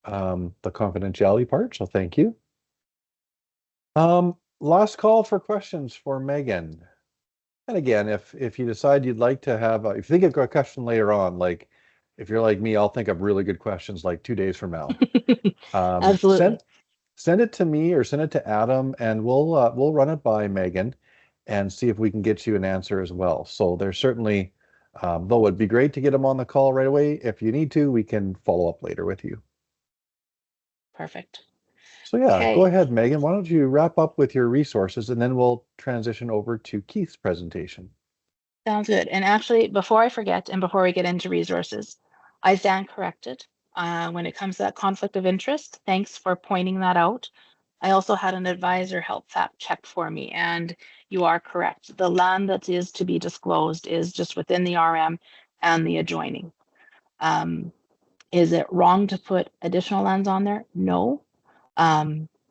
confidentiality part, so thank you. Last call for questions for Megan. And again, if you decide you'd like to have, if you think of a question later on, like if you're like me, I'll think of really good questions like 2 days from now. Absolutely. Send it to me or send it to Adam, and we'll run it by Megan and see if we can get you an answer as well. So there's certainly, though it'd be great to get them on the call right away. If you need to, we can follow up later with you. Perfect. So yeah, Okay. Go ahead, Megan. Why don't you wrap up with your resources, and then we'll transition over to Keith's presentation. Sounds good. And actually, before I forget, and before we get into resources, I stand corrected when it comes to that conflict of interest. Thanks for pointing that out. I also had an advisor help fact check for me, and you are correct. The land that is to be disclosed is just within the RM and the adjoining. Is it wrong to put additional lands on there? No.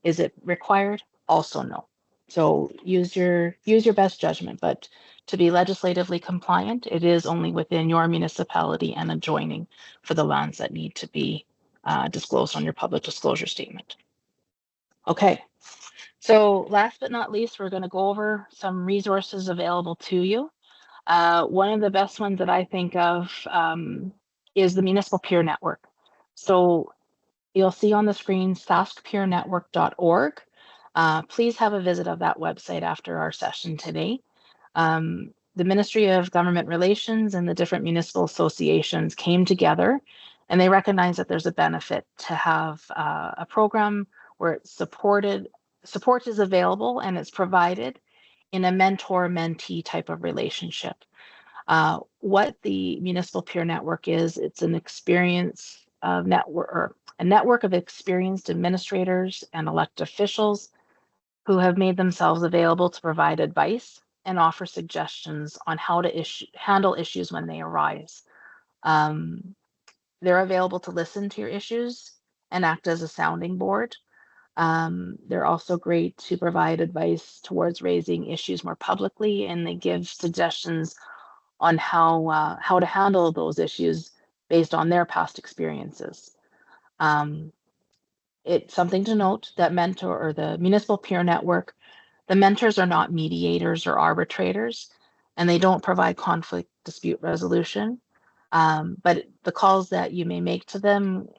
Is it required? Also no. So use your best judgment, but to be legislatively compliant, it is only within your municipality and adjoining for the lands that need to be disclosed on your public disclosure statement. Okay, so last but not least, we're going to go over some resources available to you. One of the best ones that I think of is the Municipal Peer Network. So you'll see on the screen saskpeernetwork.org. Please have a visit of that website after our session today. The Ministry of Government Relations and the different municipal associations came together and they recognize that there's a benefit to have a program where support is available and it's provided in a mentor-mentee type of relationship. What the Municipal Peer Network is, it's an experience of a network of experienced administrators and elected officials who have made themselves available to provide advice and offer suggestions on how to handle issues when they arise. They're available to listen to your issues and act as a sounding board. They're also great to provide advice towards raising issues more publicly, and they give suggestions on how to handle those issues based on their past experiences. It's something to note that the Municipal Peer Network, the mentors are not mediators or arbitrators, and they don't provide conflict dispute resolution. But the calls that you may make to them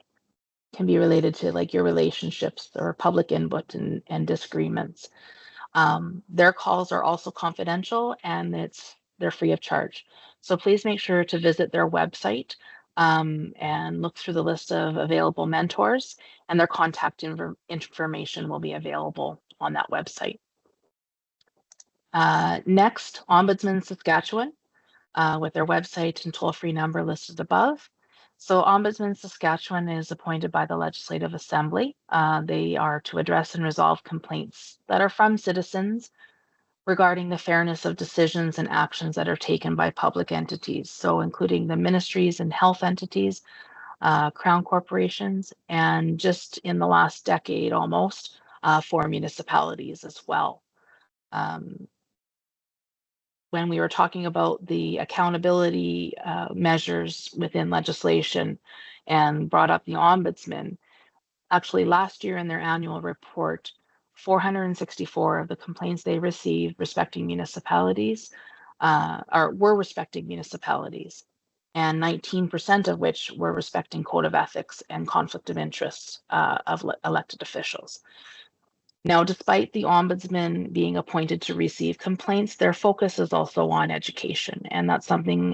can be related to like your relationships or public input and disagreements. Their calls are also confidential and they're free of charge. So please make sure to visit their website and look through the list of available mentors, and their contact information will be available on that website. Next, Ombudsman Saskatchewan with their website and toll-free number listed above. So Ombudsman Saskatchewan is appointed by the Legislative Assembly. They are to address and resolve complaints that are from citizens regarding the fairness of decisions and actions that are taken by public entities, so including the ministries and health entities, crown corporations, and just in the last decade almost for municipalities as well. When we were talking about the accountability measures within legislation and brought up the ombudsman, actually last year in their annual report, 464 of the complaints they received respecting municipalities were respecting municipalities, and 19% of which were respecting code of ethics and conflict of interest of elected officials. Now, despite the ombudsman being appointed to receive complaints, their focus is also on education, and that's something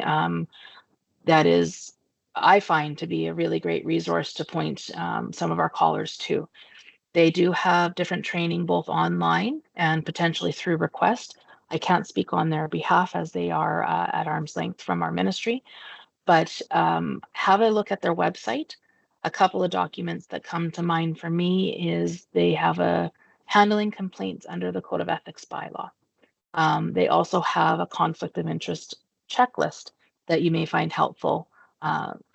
that is, I find, to be a really great resource to point some of our callers to. They do have different training both online and potentially through request. I can't speak on their behalf as they are at arm's length from our ministry, but have a look at their website. A couple of documents that come to mind for me is they have a handling complaints under the Code of Ethics bylaw. They also have a conflict of interest checklist that you may find helpful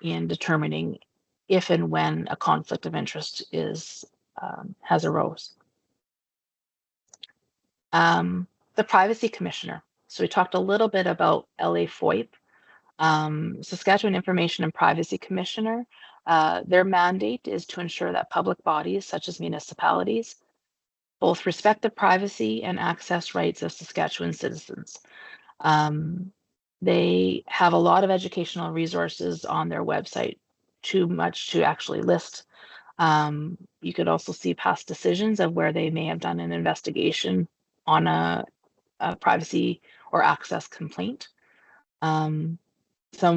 in determining if and when a conflict of interest has arose. The Privacy Commissioner. So we talked a little bit about LA FOIP. Saskatchewan Information and Privacy Commissioner, their mandate is to ensure that public bodies such as municipalities both respect the privacy and access rights of Saskatchewan citizens. They have a lot of educational resources on their website, too much to actually list. You could also see past decisions of where they may have done an investigation on a privacy or access complaint. Some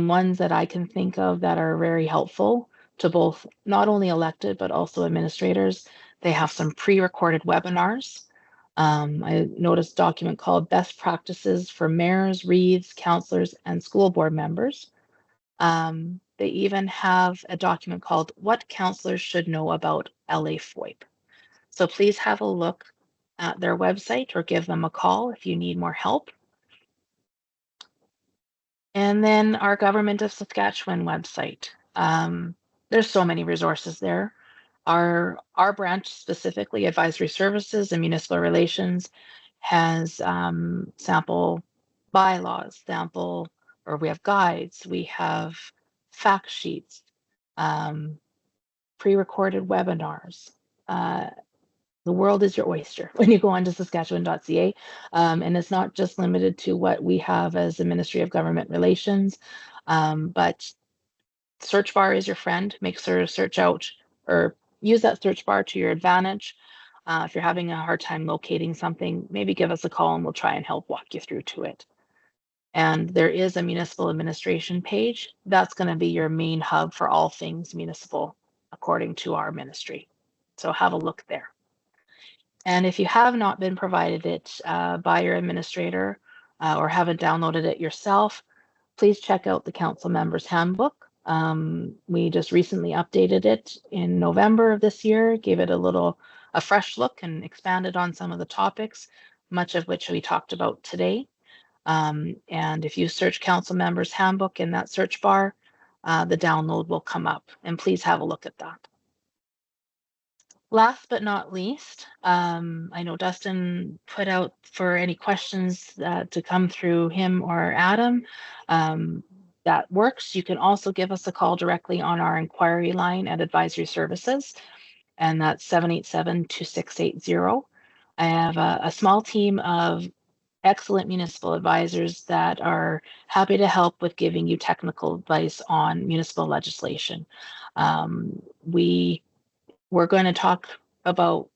ones that I can think of that are very helpful to both not only elected but also administrators. They have some pre-recorded webinars. I noticed a document called Best Practices for Mayors, Reeves, Councillors, and School Board Members. They even have a document called What Councillors Should Know About LA FOIP. So please have a look at their website or give them a call if you need more help. And then our Government of Saskatchewan website. there's so many resources there. Our branch, specifically advisory services and municipal relations, has sample bylaws, or we have guides, we have fact sheets, um, pre-recorded webinars. The world is your oyster when you go onto Saskatchewan.ca. And it's not just limited to what we have as the Ministry of Government Relations, but search bar is your friend. Make sure to search out or use that search bar to your advantage. If you're having a hard time locating something, maybe give us a call and we'll try and help walk you through to it. And there is a municipal administration page. That's going to be your main hub for all things municipal, according to our ministry. So have a look there. And if you have not been provided it by your administrator or haven't downloaded it yourself, please check out the council members handbook. We just recently updated it in November of this year, gave it a fresh look and expanded on some of the topics, much of which we talked about today. And if you search council members handbook in that search bar, the download will come up, and please have a look at that. Last but not least, I know Dustin put out for any questions to come through him or Adam. That works. You can also give us a call directly on our inquiry line at Advisory Services, and that's 787-2680. I have a small team of excellent municipal advisors that are happy to help with giving you technical advice on municipal legislation. We're going to talk about,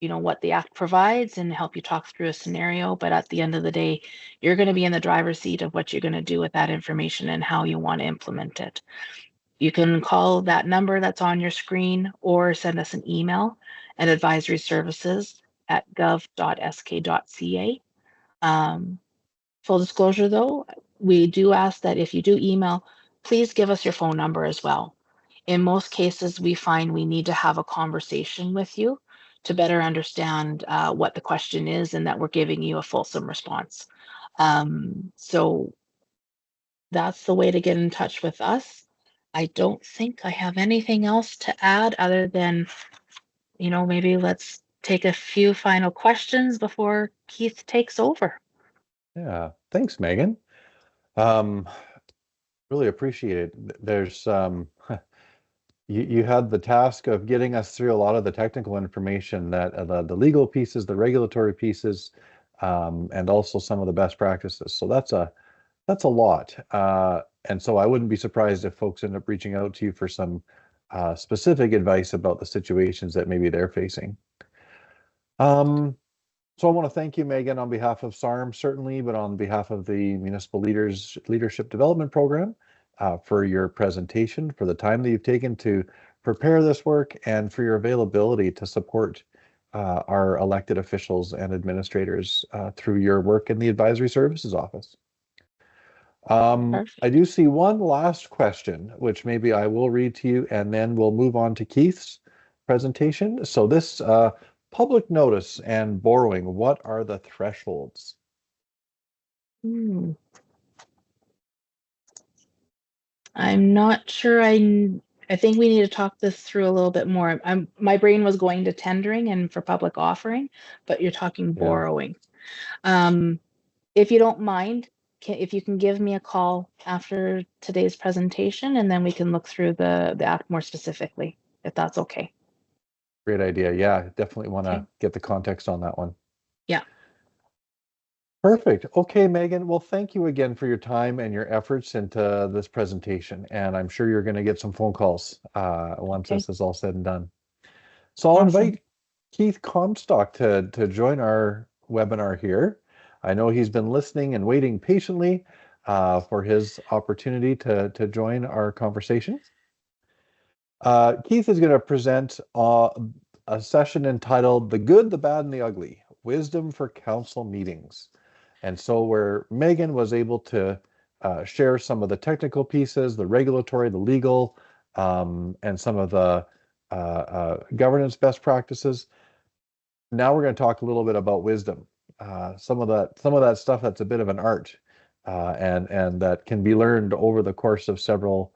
what the act provides and help you talk through a scenario. But at the end of the day, you're going to be in the driver's seat of what you're going to do with that information and how you want to implement it. You can call that number that's on your screen or send us an email at advisoryservices@gov.sk.ca. Full disclosure though, we do ask that if you do email, please give us your phone number as well. In most cases, we find we need to have a conversation with you to better understand what the question is and that we're giving you a fulsome response. So that's the way to get in touch with us. I don't think I have anything else to add other than, maybe let's take a few final questions before Keith takes over. Yeah, thanks, Megan. Really appreciate it. There's you had the task of getting us through a lot of the technical information, that the legal pieces, the regulatory pieces, and also some of the best practices. So that's a lot. And so I wouldn't be surprised if folks end up reaching out to you for some specific advice about the situations that maybe they're facing. So I want to thank you, Megan, on behalf of SARM, certainly, but on behalf of the Municipal Leadership Development Program, for your presentation, for the time that you've taken to prepare this work, and for your availability to support our elected officials and administrators through your work in the Advisory Services Office. I do see one last question, which maybe I will read to you, and then we'll move on to Keith's presentation. So this public notice and borrowing, what are the thresholds? I'm not sure. I think we need to talk this through a little bit more. My brain was going to tendering and for public offering, but you're talking borrowing. If you don't mind, if you can give me a call after today's presentation, and then we can look through the act more specifically, if that's okay. Great idea. Yeah, definitely want to get the context on that one. Yeah. Perfect. Okay, Megan. Well, thank you again for your time and your efforts into this presentation. And I'm sure you're going to get some phone calls once this is all said and done. So I'll invite Keith Comstock to join our webinar here. I know he's been listening and waiting patiently for his opportunity to join our conversation. Keith is going to present a session entitled "The Good, the Bad, and the Ugly: Wisdom for Council Meetings." And so where Megan was able to share some of the technical pieces, the regulatory, the legal, and some of the governance best practices, now we're going to talk a little bit about wisdom. Some of that stuff that's a bit of an art, and that can be learned over the course of several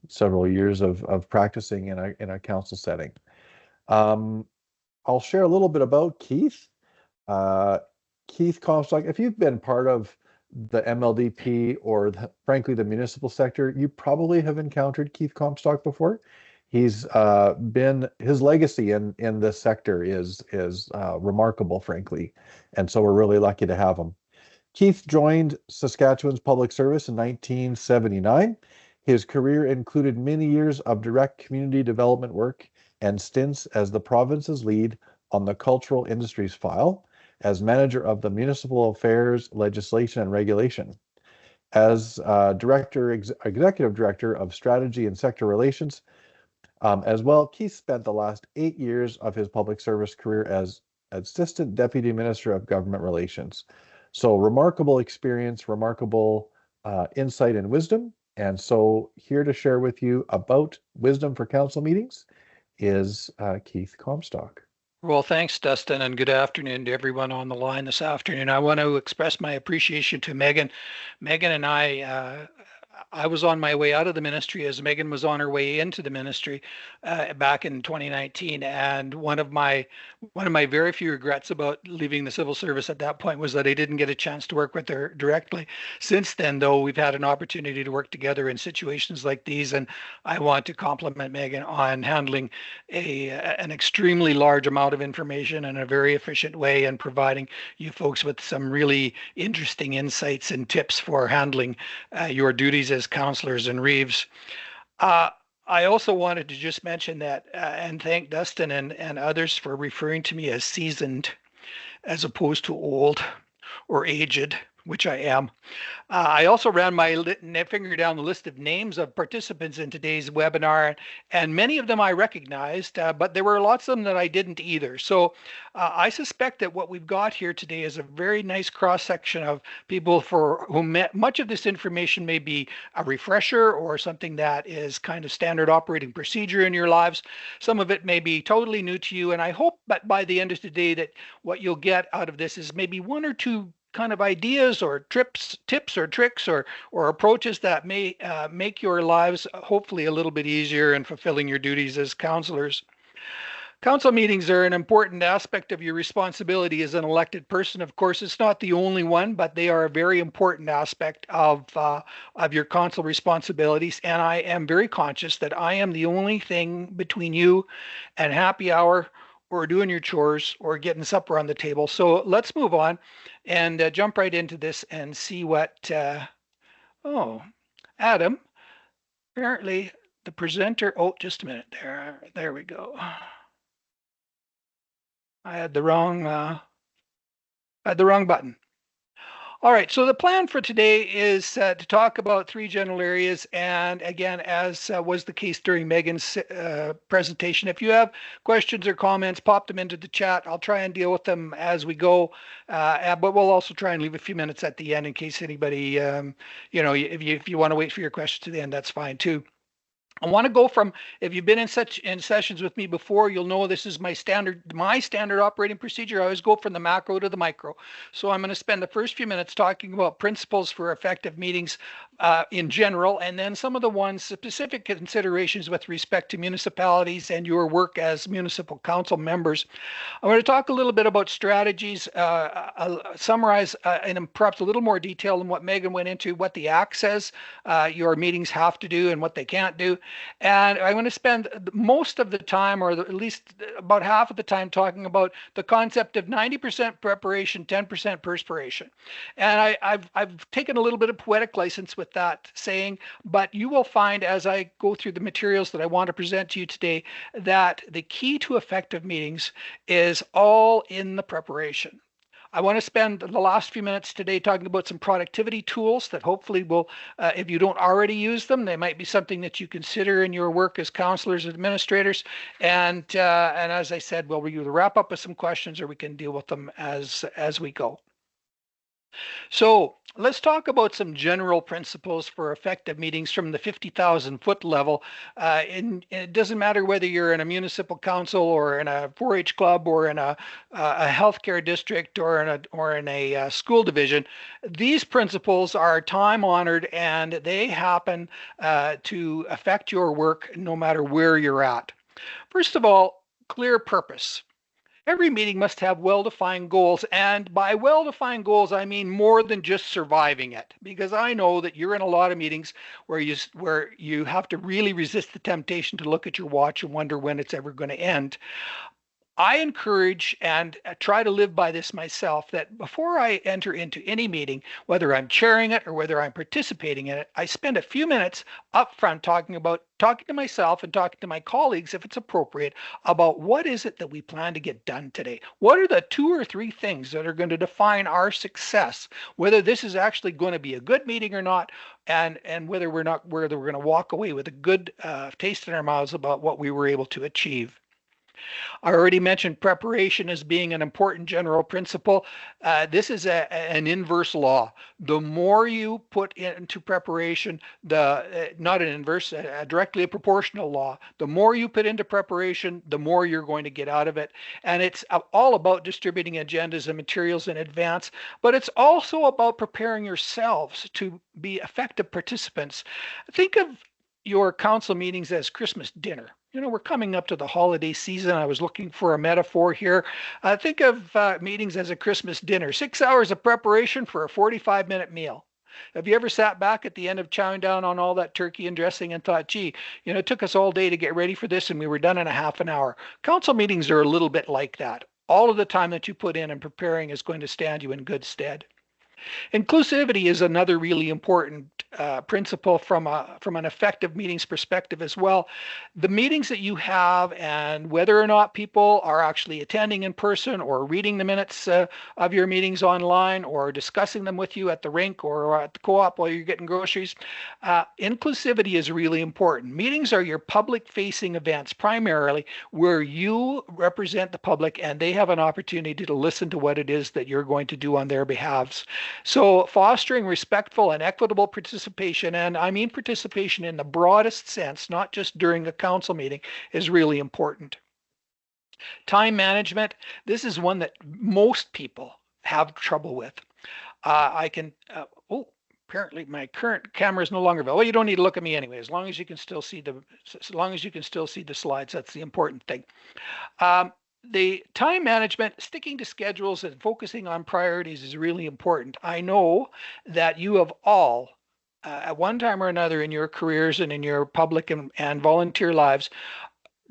several years of practicing in a council setting. I'll share a little bit about Keith. Keith Comstock, if you've been part of the MLDP or frankly the municipal sector, you probably have encountered Keith Comstock before. He's his legacy in this sector is remarkable, frankly, and so we're really lucky to have him. Keith joined Saskatchewan's Public Service in 1979. His career included many years of direct community development work and stints as the province's lead on the Cultural Industries File, as manager of the Municipal Affairs, Legislation and Regulation. As Executive Director of Strategy and Sector Relations, as well, Keith spent the last 8 years of his public service career as Assistant Deputy Minister of Government Relations. So remarkable experience, remarkable insight and wisdom. And so here to share with you about wisdom for council meetings is Keith Comstock. Well, thanks, Dustin, and good afternoon to everyone on the line this afternoon. I want to express my appreciation to Megan. Megan and I was on my way out of the ministry as Megan was on her way into the ministry back in 2019. And one of my very few regrets about leaving the civil service at that point was that I didn't get a chance to work with her directly. Since then, though, we've had an opportunity to work together in situations like these. And I want to compliment Megan on handling an extremely large amount of information in a very efficient way and providing you folks with some really interesting insights and tips for handling your duties as counselors in Reeves. I also wanted to just mention that and thank Dustin and others for referring to me as seasoned as opposed to old or aged, which I am. I also ran my finger down the list of names of participants in today's webinar, and many of them I recognized, but there were lots of them that I didn't either. So I suspect that what we've got here today is a very nice cross-section of people for whom much of this information may be a refresher or something that is kind of standard operating procedure in your lives. Some of it may be totally new to you, and I hope that by the end of today that what you'll get out of this is maybe one or two kind of ideas or tips or tricks or approaches that may make your lives hopefully a little bit easier in fulfilling your duties as counselors. Council meetings are an important aspect of your responsibility as an elected person. Of course, it's not the only one, but they are a very important aspect of your council responsibilities. And I am very conscious that I am the only thing between you and happy hour or doing your chores or getting supper on the table. So let's move on and jump right into this and see what, Adam, apparently the presenter, just a minute there we go. I had the wrong button. All right, so the plan for today is to talk about three general areas. And again, as was the case during Megan's presentation, if you have questions or comments, pop them into the chat. I'll try and deal with them as we go. But we'll also try and leave a few minutes at the end in case anybody, if you want to wait for your question to the end, that's fine too. I want to go from, if you've been in sessions with me before, you'll know this is my standard operating procedure. I always go from the macro to the micro. So I'm going to spend the first few minutes talking about principles for effective meetings in general, and then some of the specific considerations with respect to municipalities and your work as municipal council members. I'm going to talk a little bit about strategies, summarize in perhaps a little more detail than what Megan went into, what the Act says your meetings have to do and what they can't do. And I'm going to spend most of the time, or at least about half of the time, talking about the concept of 90% preparation, 10% perspiration. And I've taken a little bit of poetic license with that saying, but you will find as I go through the materials that I want to present to you today that the key to effective meetings is all in the preparation. I want to spend the last few minutes today talking about some productivity tools that hopefully will, if you don't already use them, they might be something that you consider in your work as counselors and administrators. And as I said, we'll either wrap up with some questions or we can deal with them as we go. So let's talk about some general principles for effective meetings from the 50,000-foot level. It doesn't matter whether you're in a municipal council or in a 4-H club or in a healthcare district or in a school division. These principles are time honored and they happen to affect your work no matter where you're at. First of all, clear purpose. Every meeting must have well-defined goals, and by well-defined goals, I mean more than just surviving it. Because I know that you're in a lot of meetings where you have to really resist the temptation to look at your watch and wonder when it's ever going to end. I encourage and try to live by this myself that before I enter into any meeting, whether I'm chairing it or whether I'm participating in it, I spend a few minutes up front talking to myself and talking to my colleagues, if it's appropriate, about what is it that we plan to get done today? What are the 2 or 3 things that are going to define our success, whether this is actually going to be a good meeting or not, and whether we're going to walk away with a good taste in our mouths about what we were able to achieve. I already mentioned preparation as being an important general principle. This is an inverse law. The more you put into preparation, not an inverse, directly a proportional law. The more you put into preparation, the more you're going to get out of it. And it's all about distributing agendas and materials in advance, but it's also about preparing yourselves to be effective participants. Think of your council meetings as Christmas dinner. We're coming up to the holiday season. I was looking for a metaphor here. Think of meetings as a Christmas dinner, 6 hours of preparation for a 45-minute meal. Have you ever sat back at the end of chowing down on all that turkey and dressing and thought, gee, it took us all day to get ready for this and we were done in a half an hour? Council meetings are a little bit like that. All of the time that you put in preparing is going to stand you in good stead. Inclusivity is another really important principle from an effective meetings perspective as well. The meetings that you have and whether or not people are actually attending in person or reading the minutes of your meetings online or discussing them with you at the rink or at the co-op while you're getting groceries, inclusivity is really important. Meetings are your public-facing events primarily where you represent the public and they have an opportunity to listen to what it is that you're going to do on their behalves. So fostering respectful and equitable participation, and I mean participation in the broadest sense, not just during a council meeting, is really important. Time management, this is one that most people have trouble with. Apparently my current camera is no longer available. Well, you don't need to look at me anyway, as long as you can still see the slides, that's the important thing. The time management, sticking to schedules and focusing on priorities is really important. I know that you have all, at one time or another in your careers and in your public and volunteer lives,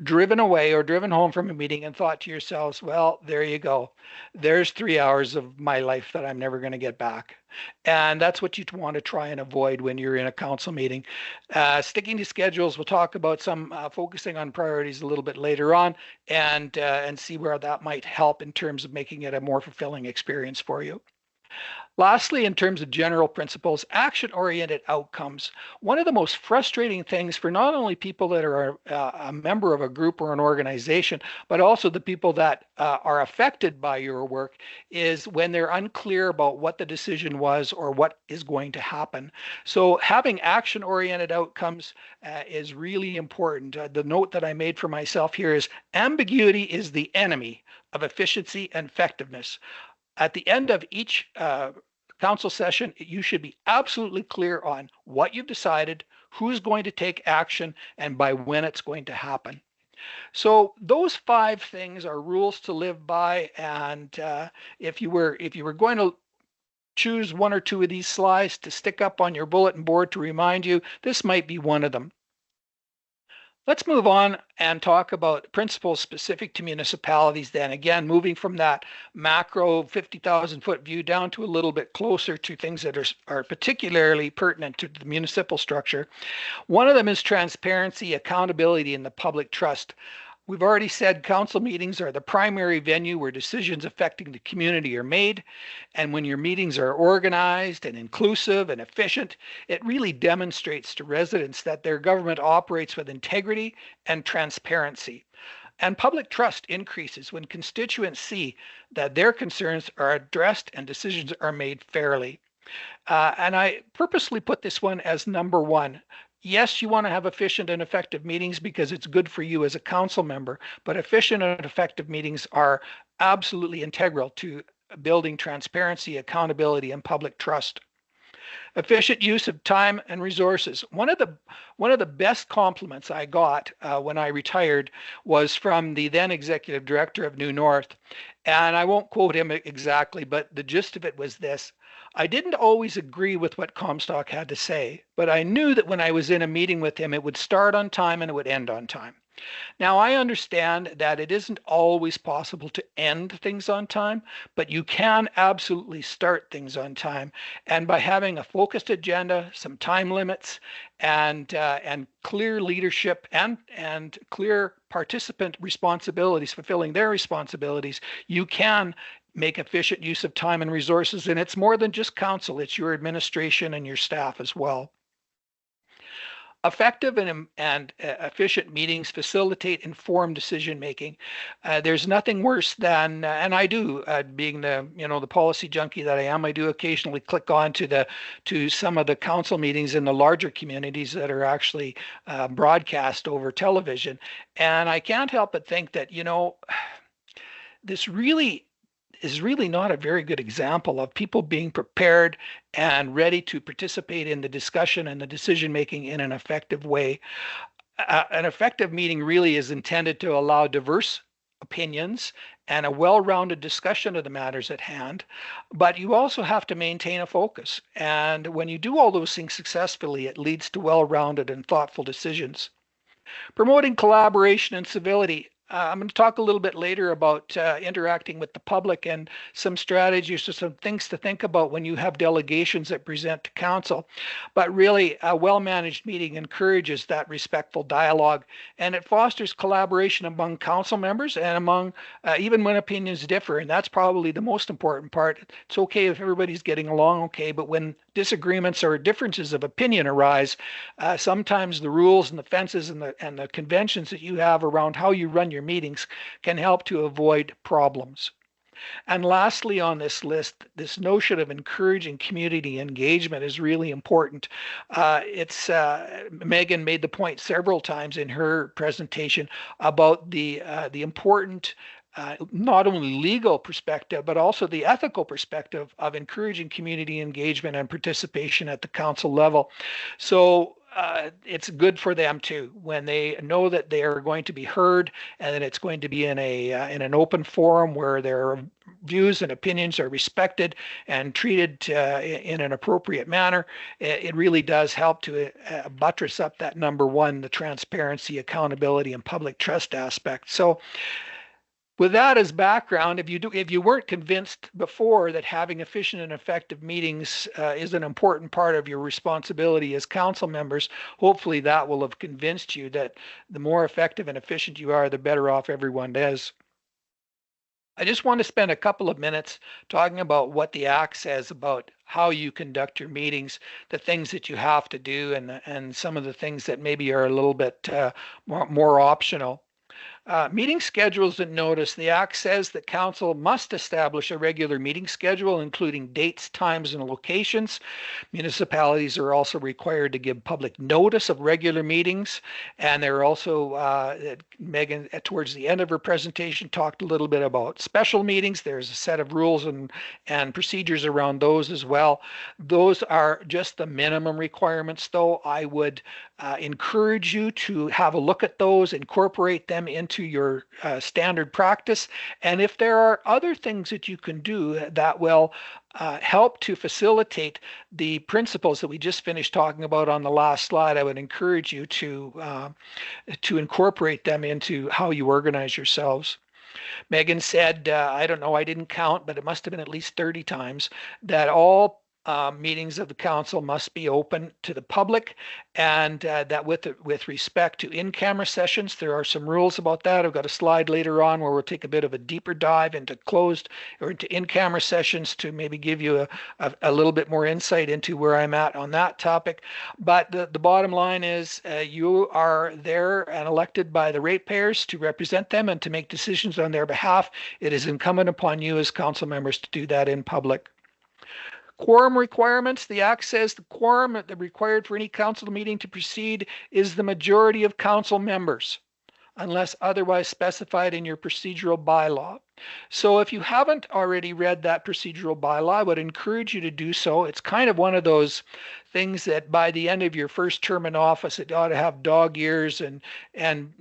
driven away or driven home from a meeting and thought to yourselves, well, there you go. There's 3 hours of my life that I'm never going to get back. And that's what you want to try and avoid when you're in a council meeting. Sticking to schedules, we'll talk about some focusing on priorities a little bit later on and see where that might help in terms of making it a more fulfilling experience for you. Lastly, in terms of general principles, action-oriented outcomes. One of the most frustrating things for not only people that are a member of a group or an organization, but also the people that are affected by your work is when they're unclear about what the decision was or what is going to happen. So having action-oriented outcomes is really important. The note that I made for myself here is ambiguity is the enemy of efficiency and effectiveness. At the end of each council session, you should be absolutely clear on what you've decided, who's going to take action, and by when it's going to happen. So those 5 things are rules to live by. And if you were going to choose 1 or 2 of these slides to stick up on your bulletin board to remind you, this might be one of them. Let's move on and talk about principles specific to municipalities then. Again, moving from that macro 50,000-foot view down to a little bit closer to things that are particularly pertinent to the municipal structure. One of them is transparency, accountability, and the public trust. We've already said council meetings are the primary venue where decisions affecting the community are made. And when your meetings are organized and inclusive and efficient, it really demonstrates to residents that their government operates with integrity and transparency. And public trust increases when constituents see that their concerns are addressed and decisions are made fairly. And I purposely put this one as number one. Yes, you want to have efficient and effective meetings because it's good for you as a council member, but efficient and effective meetings are absolutely integral to building transparency, accountability, and public trust. Efficient use of time and resources. One of the best compliments I got when I retired was from the then executive director of New North. And I won't quote him exactly, but the gist of it was this. I didn't always agree with what Comstock had to say, but I knew that when I was in a meeting with him, it would start on time and it would end on time. Now, I understand that it isn't always possible to end things on time, but you can absolutely start things on time. And by having a focused agenda, some time limits, and clear leadership and clear participant responsibilities, fulfilling their responsibilities, you can make efficient use of time and resources. And it's more than just council, it's your administration and your staff as well. Effective and efficient meetings facilitate informed decision making. There's nothing worse than, and I do, being the policy junkie that I am, I do occasionally click on to some of the council meetings in the larger communities that are actually broadcast over television, and I can't help but think that this really is really not a very good example of people being prepared and ready to participate in the discussion and the decision making in an effective way. An effective meeting really is intended to allow diverse opinions and a well-rounded discussion of the matters at hand, but you also have to maintain a focus. And when you do all those things successfully, it leads to well-rounded and thoughtful decisions. Promoting collaboration and civility. I'm going to talk a little bit later about interacting with the public and some strategies or some things to think about when you have delegations that present to council. But really, a well-managed meeting encourages that respectful dialogue, and it fosters collaboration among council members and among, even when opinions differ. And that's probably the most important part. It's okay if everybody's getting along okay, but when disagreements or differences of opinion arise, sometimes the rules and the fences and the conventions that you have around how you run your meetings can help to avoid problems. And lastly on this list, this notion of encouraging community engagement is really important. Megan made the point several times in her presentation about the important not only legal perspective, but also the ethical perspective of encouraging community engagement and participation at the council level. So it's good for them too when they know that they are going to be heard and that it's going to be in an open forum where their views and opinions are respected and treated in an appropriate manner. It really does help to buttress up that number one, the transparency, accountability, and public trust aspect. So with that as background, if you weren't convinced before that having efficient and effective meetings is an important part of your responsibility as council members, hopefully that will have convinced you that the more effective and efficient you are, the better off everyone is. I just want to spend a couple of minutes talking about what the Act says about how you conduct your meetings, the things that you have to do, and some of the things that maybe are a little bit more optional. Meeting schedules and notice. The Act says that council must establish a regular meeting schedule, including dates, times, and locations. Municipalities are also required to give public notice of regular meetings. And they're also, Megan, towards the end of her presentation, talked a little bit about special meetings. There's a set of rules and procedures around those as well. Those are just the minimum requirements, though. I would encourage you to have a look at those, incorporate them into your standard practice. And if there are other things that you can do that will help to facilitate the principles that we just finished talking about on the last slide, I would encourage you to incorporate them into how you organize yourselves. Megan said, I don't know, I didn't count, but it must have been at least 30 times, that all meetings of the council must be open to the public, and that with respect to in-camera sessions, there are some rules about that. I've got a slide later on where we'll take a bit of a deeper dive into closed or into in-camera sessions to maybe give you a little bit more insight into where I'm at on that topic. But the bottom line is you are there and elected by the ratepayers to represent them and to make decisions on their behalf. It is incumbent upon you as council members to do that in public. Quorum requirements. The Act says the quorum that required for any council meeting to proceed is the majority of council members, unless otherwise specified in your procedural bylaw. So if you haven't already read that procedural bylaw, I would encourage you to do so. It's kind of one of those things that by the end of your first term in office, it ought to have dog ears and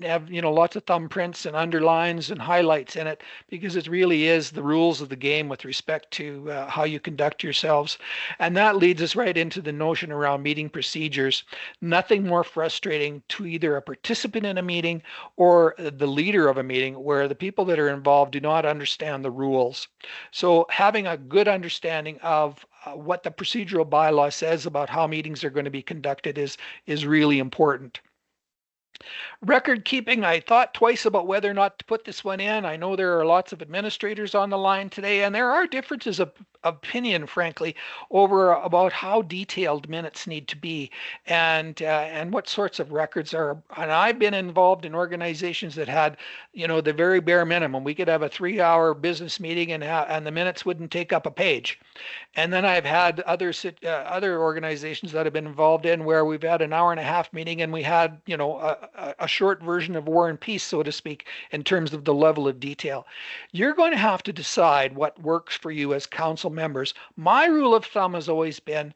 have, you know, lots of thumbprints and underlines and highlights in it, because it really is the rules of the game with respect to how you conduct yourselves. And that leads us right into the notion around meeting procedures. Nothing more frustrating to either a participant in a meeting or the leader of a meeting where the people that are involved do not understand the rules. So having a good understanding of what the procedural bylaw says about how meetings are going to be conducted is really important. Record keeping, I thought twice about whether or not to put this one in. I know there are lots of administrators on the line today, and there are differences of opinion, frankly, over about how detailed minutes need to be and what sorts of records are. And I've been involved in organizations that had, you know, the very bare minimum. We could have a 3-hour business meeting and the minutes wouldn't take up a page. And then I've had other organizations that I've been involved in where we've had an hour-and-a-half meeting and we had, you know, a short version of War and Peace, so to speak, in terms of the level of detail. You're going to have to decide what works for you as council members. My rule of thumb has always been,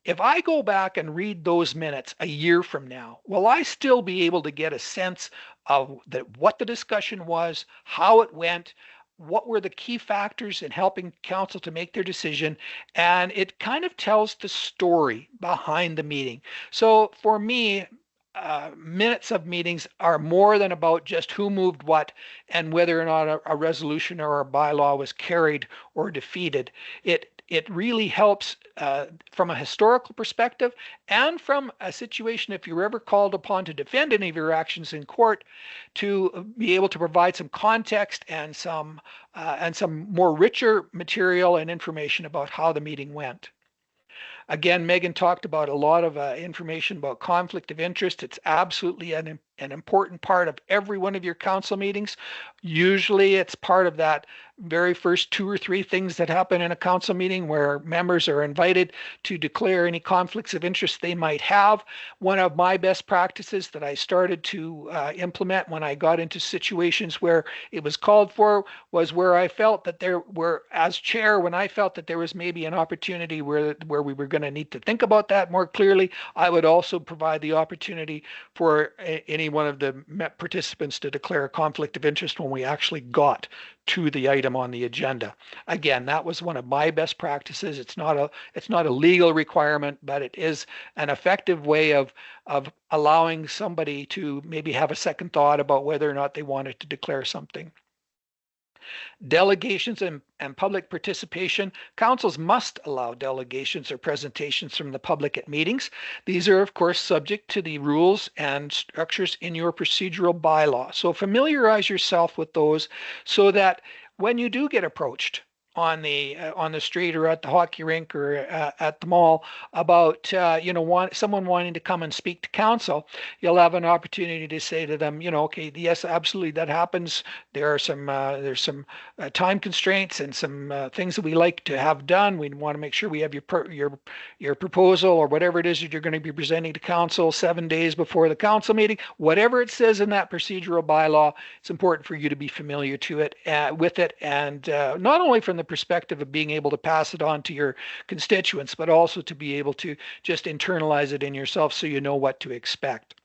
if I go back and read those minutes a year from now, will I still be able to get a sense of what the discussion was, how it went, what were the key factors in helping council to make their decision? And it kind of tells the story behind the meeting. So for me, minutes of meetings are more than about just who moved what and whether or not a resolution or a bylaw was carried or defeated. It really helps from a historical perspective and from a situation, if you're ever called upon to defend any of your actions in court, to be able to provide some context and some more richer material and information about how the meeting went. Again, Megan talked about a lot of information about conflict of interest. It's absolutely an important part of every one of your council meetings. Usually it's part of that very first 2 or 3 things that happen in a council meeting where members are invited to declare any conflicts of interest they might have. One of my best practices that I started to implement when I got into situations where it was called for was where I felt that there were, as chair, when I felt that there was maybe an opportunity where we were going to need to think about that more clearly, I would also provide the opportunity for any one of the participants to declare a conflict of interest when we actually got to the item on the agenda. Again, that was one of my best practices. It's not a legal requirement, but it is an effective way of allowing somebody to maybe have a second thought about whether or not they wanted to declare something. Delegations and public participation. Councils must allow delegations or presentations from the public at meetings. These are, of course, subject to the rules and structures in your procedural bylaw. So familiarize yourself with those so that when you do get approached on the street or at the hockey rink or at the mall about someone wanting to come and speak to council, you'll have an opportunity to say to them, okay, yes, absolutely, that happens. There's some time constraints and some things that we like to have done. We want to make sure we have your proposal or whatever it is that you're going to be presenting to council 7 days before the council meeting. Whatever it says in that procedural bylaw, it's important for you to be familiar to it with it, and not only from the perspective of being able to pass it on to your constituents, but also to be able to just internalize it in yourself so you know what to expect.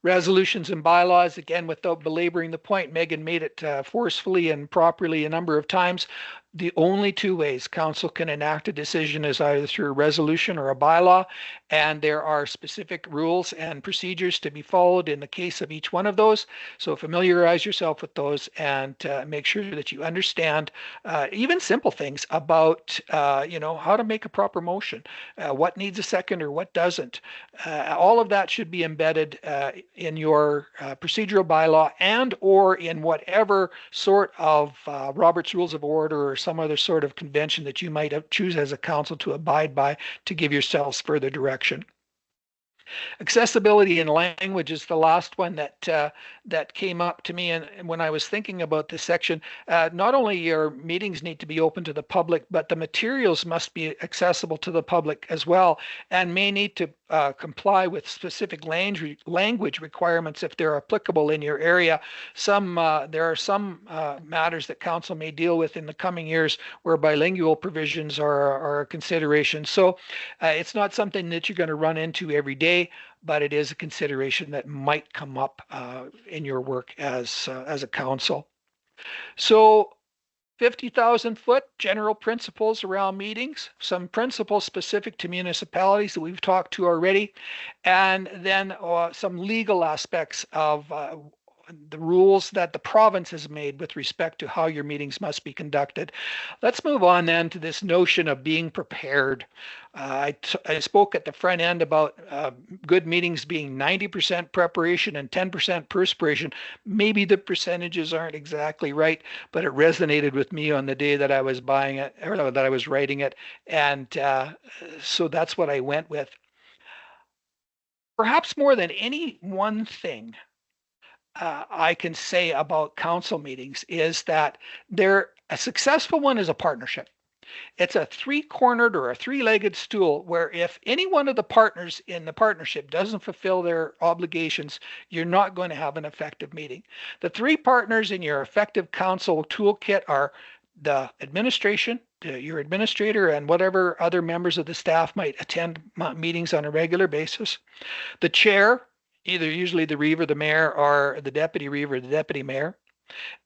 Resolutions and bylaws, again, without belaboring the point, Megan made it forcefully and properly a number of times. The only two ways council can enact a decision is either through a resolution or a bylaw, and there are specific rules and procedures to be followed in the case of each one of those. So familiarize yourself with those and make sure that you understand even simple things about how to make a proper motion, what needs a second or what doesn't. All of that should be embedded in your procedural bylaw and or in whatever sort of Robert's Rules of Order or some other sort of convention that you might choose as a council to abide by to give yourselves further direction. Accessibility in language is the last one that came up to me, and when I was thinking about this section, not only your meetings need to be open to the public, but the materials must be accessible to the public as well, and may need to comply with specific language requirements if they're applicable in your area. There are some matters that council may deal with in the coming years where bilingual provisions are a consideration. So it's not something that you're going to run into every day, but it is a consideration that might come up in your work as a council. So 50,000 foot general principles around meetings, some principles specific to municipalities that we've talked to already, and then some legal aspects of the rules that the province has made with respect to how your meetings must be conducted. Let's move on then to this notion of being prepared. I spoke at the front end about good meetings being 90% preparation and 10% perspiration. Maybe the percentages aren't exactly right, but it resonated with me on the day that I was buying it or that I was writing it. And so that's what I went with. Perhaps more than any one thing, I can say about council meetings is that a successful one is a partnership. It's a three-cornered or a three-legged stool where if any one of the partners in the partnership doesn't fulfill their obligations, you're not going to have an effective meeting. The three partners in your effective council toolkit are the administration, your administrator, and whatever other members of the staff might attend meetings on a regular basis. The chair, either usually the reeve or the mayor or the deputy reeve or the deputy mayor,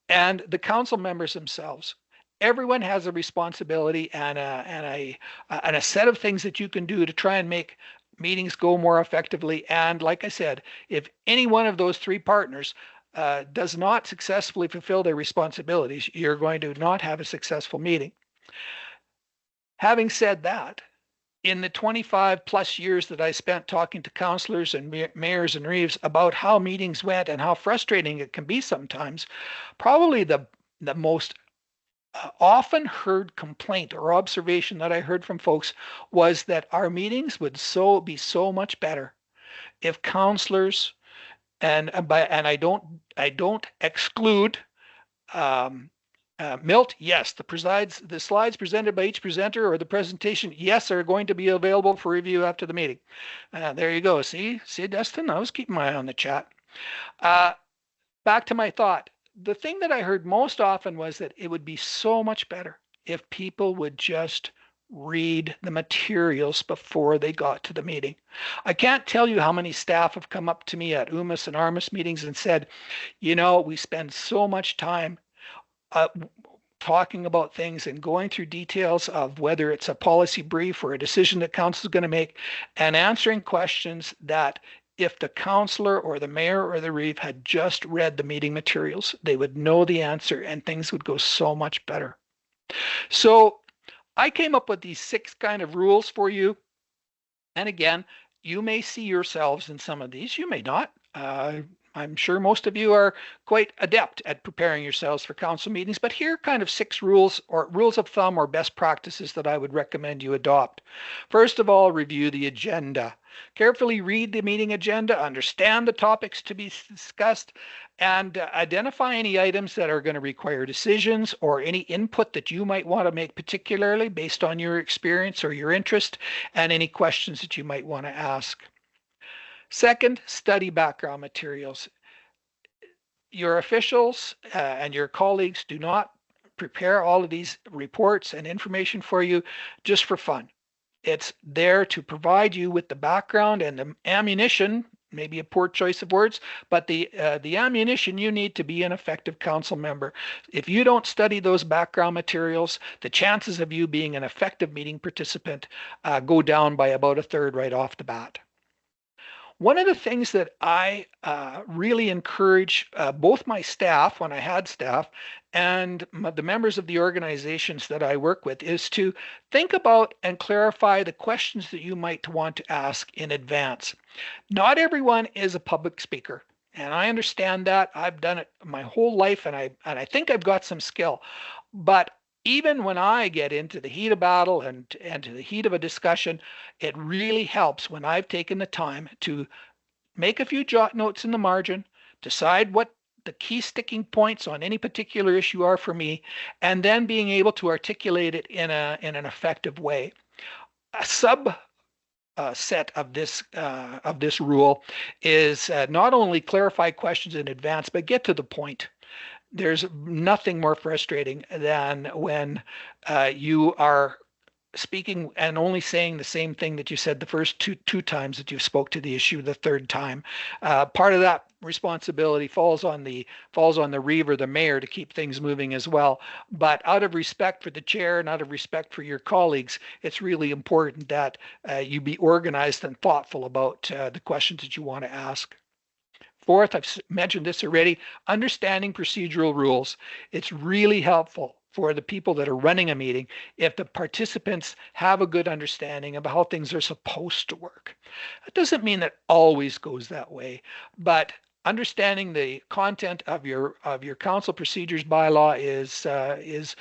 and the council members themselves. Everyone has a responsibility and a set of things that you can do to try and make meetings go more effectively. And like I said, if any one of those three partners does not successfully fulfill their responsibilities, you're going to not have a successful meeting. Having said that, in the 25 plus years that I spent talking to councillors and mayors and reeves about how meetings went and how frustrating it can be sometimes, probably the most often heard complaint or observation that I heard from folks was that our meetings would be so much better if councillors and I don't exclude Milt, yes, the slides presented by each presenter or the presentation, yes, are going to be available for review after the meeting. There you go. See, Dustin, I was keeping my eye on the chat. Back to my thought. The thing that I heard most often was that it would be so much better if people would just read the materials before they got to the meeting. I can't tell you how many staff have come up to me at UMAS and ARMAS meetings and said, we spend so much time talking about things and going through details of whether it's a policy brief or a decision that council is going to make and answering questions that if the councillor or the mayor or the reeve had just read the meeting materials, they would know the answer and things would go so much better. So I came up with these 6 kind of rules for you. And again, you may see yourselves in some of these, you may not. I'm sure most of you are quite adept at preparing yourselves for council meetings, but here are kind of 6 rules or rules of thumb or best practices that I would recommend you adopt. First of all, review the agenda. Carefully read the meeting agenda, understand the topics to be discussed, and identify any items that are going to require decisions or any input that you might want to make, particularly based on your experience or your interest, and any questions that you might want to ask. Second, study background materials. Your officials and your colleagues do not prepare all of these reports and information for you just for fun. It's there to provide you with the background and the ammunition maybe a poor choice of words, but the ammunition you need to be an effective council member. If you don't study those background materials, the chances of you being an effective meeting participant go down by about a third right off the bat. One of the things that I really encourage both my staff, when I had staff, and the members of the organizations that I work with is to think about and clarify the questions that you might want to ask in advance. Not everyone is a public speaker, and I understand that. I've done it my whole life, and I think I've got some skill. But even when I get into the heat of battle and to the heat of a discussion, it really helps when I've taken the time to make a few jot notes in the margin, decide what the key sticking points on any particular issue are for me, and then being able to articulate it in an effective way. A sub set of this rule is not only clarify questions in advance, but get to the point. There's nothing more frustrating than when you are speaking and only saying the same thing that you said the first two times that you spoke to the issue the third time. Part of that responsibility falls on the reeve or the mayor to keep things moving as well. But out of respect for the chair and out of respect for your colleagues, it's really important that you be organized and thoughtful about the questions that you want to ask. Fourth, I've mentioned this already, understanding procedural rules. It's really helpful for the people that are running a meeting if the participants have a good understanding of how things are supposed to work. That doesn't mean that always goes that way, but understanding the content of your council procedures bylaw is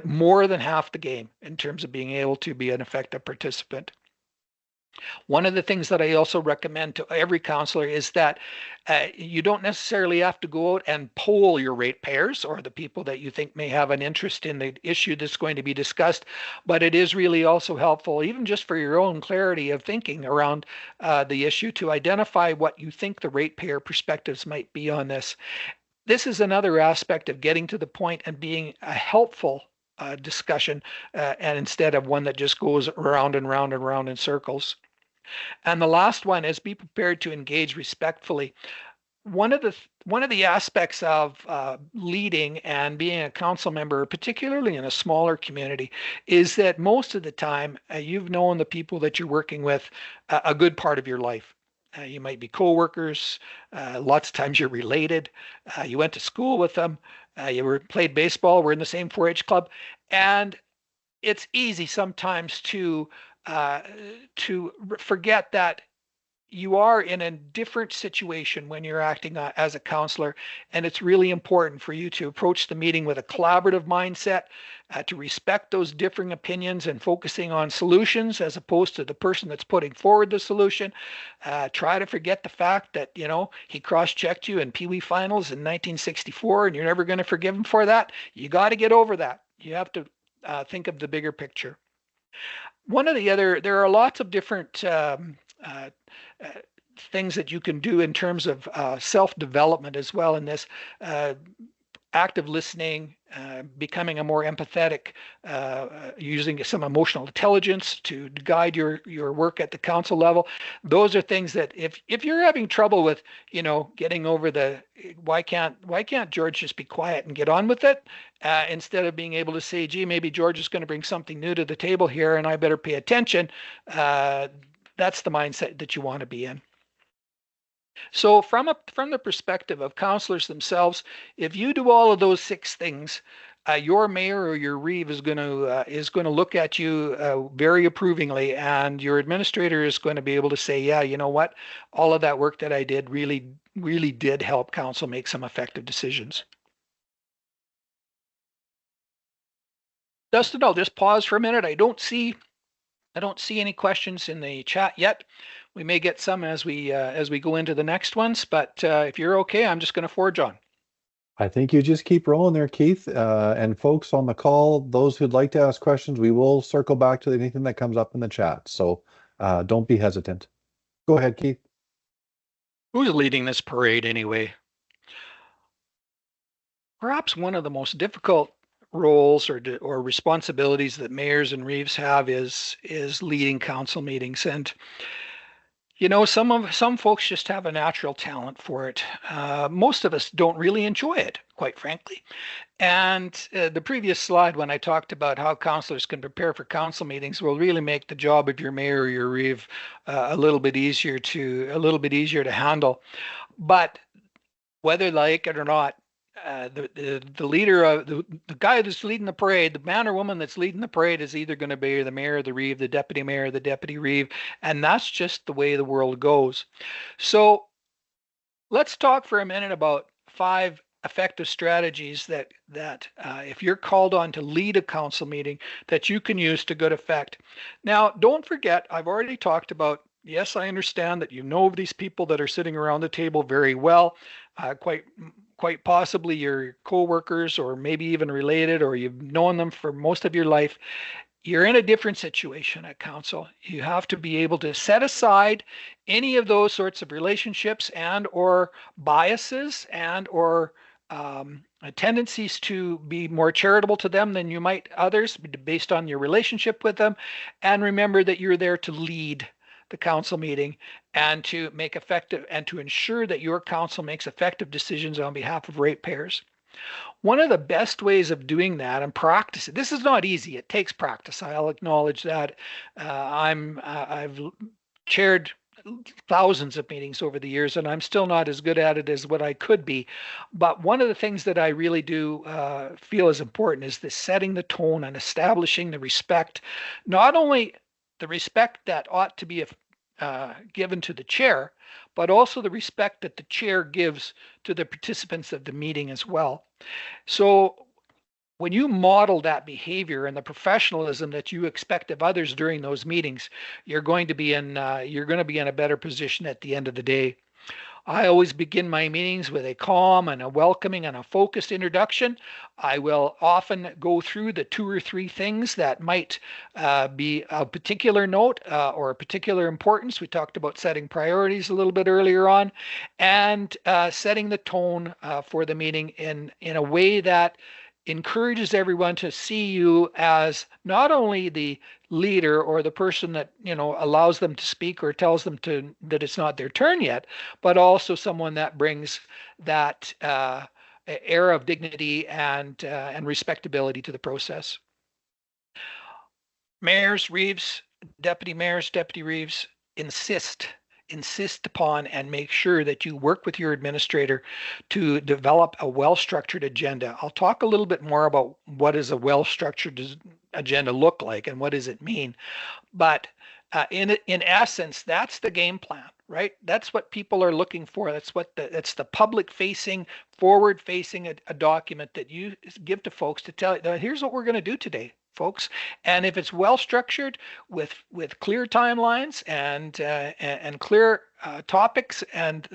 more than half the game in terms of being able to be an effective participant. One of the things that I also recommend to every councillor is that you don't necessarily have to go out and poll your ratepayers or the people that you think may have an interest in the issue that's going to be discussed, but it is really also helpful, even just for your own clarity of thinking around the issue, to identify what you think the ratepayer perspectives might be on this. This is another aspect of getting to the point and being a helpful discussion, and instead of one that just goes around and round and round in circles. And the last one is be prepared to engage respectfully. One of the aspects of leading and being a council member, particularly in a smaller community, is that most of the time you've known the people that you're working with a good part of your life. You might be co-workers, lots of times you're related, you went to school with them, you played baseball, we're in the same 4-H club, and it's easy sometimes to forget that you are in a different situation when you're acting as a counselor, and it's really important for you to approach the meeting with a collaborative mindset, to respect those differing opinions and focusing on solutions as opposed to the person that's putting forward the solution. Try to forget the fact that, you know, he cross-checked you in Pee Wee finals in 1964 and you're never going to forgive him for that. You got to get over that. You have to think of the bigger picture. There are lots of different things that you can do in terms of self-development as well in this. Active listening, becoming a more empathetic, using some emotional intelligence to guide your work at the council level. Those are things that if you're having trouble with, you know, getting over the why can't George just be quiet and get on with it, instead of being able to say, gee, maybe George is going to bring something new to the table here and I better pay attention. That's the mindset that you want to be in. So from the perspective of councillors themselves, if you do all of those 6 things, your mayor or your reeve is going to look at you very approvingly, and your administrator is going to be able to say, yeah, you know what, all of that work that I did really did help council make some effective decisions. Dustin, I'll just pause for a minute. I don't see any questions in the chat yet. We may get some as we go into the next ones, but if you're okay, I'm just going to forge on. I think you just keep rolling there, Keith. And folks on the call, those who'd like to ask questions, we will circle back to anything that comes up in the chat. So don't be hesitant. Go ahead, Keith. Who's leading this parade anyway? Perhaps one of the most difficult roles or responsibilities that mayors and reeves have is leading council meetings. And You know, some folks just have a natural talent for it. Most of us don't really enjoy it, quite frankly. And the previous slide, when I talked about how councillors can prepare for council meetings, will really make the job of your mayor or your reeve a little bit easier to handle. But whether they like it or not, the leader of the guy that's leading the parade, the man or woman that's leading the parade, is either going to be the mayor, the reeve, the deputy mayor, the deputy reeve, and that's just the way the world goes. So let's talk for a minute about 5 effective strategies that if you're called on to lead a council meeting, that you can use to good effect. Now, don't forget, I've already talked about, yes, I understand that you know these people that are sitting around the table very well, quite possibly your co-workers or maybe even related, or you've known them for most of your life. You're in a different situation at council. You have to be able to set aside any of those sorts of relationships and or biases and or tendencies to be more charitable to them than you might others based on your relationship with them. And remember that you're there to lead the council meeting and to make effective and to ensure that your council makes effective decisions on behalf of ratepayers. One of the best ways of doing that and practice it, this is not easy, it takes practice. I'll acknowledge that. I've chaired thousands of meetings over the years, and I'm still not as good at it as what I could be. But one of the things that I really do feel is important is this setting the tone and establishing the respect, not only the respect that ought to be given to the chair, but also the respect that the chair gives to the participants of the meeting as well. So when you model that behavior and the professionalism that you expect of others during those meetings, you're going to be in a better position at the end of the day. I always begin my meetings with a calm and a welcoming and a focused introduction. I will often go through the 2 or 3 things that might be of particular note or particular importance. We talked about setting priorities a little bit earlier on, and setting the tone for the meeting in a way that encourages everyone to see you as not only the leader or the person that allows them to speak or tells them that it's not their turn yet, but also someone that brings that air of dignity and respectability to the process. Mayors, reeves, deputy mayors, deputy reeves, insist upon and make sure that you work with your administrator to develop a well-structured agenda. I'll talk a little bit more about what does a well-structured agenda look like and what does it mean. But in essence, that's the game plan, right? That's what people are looking for. That's the public-facing, forward-facing a document that you give to folks to tell you, here's what we're going to do today, folks. And if it's well structured with clear timelines and clear topics and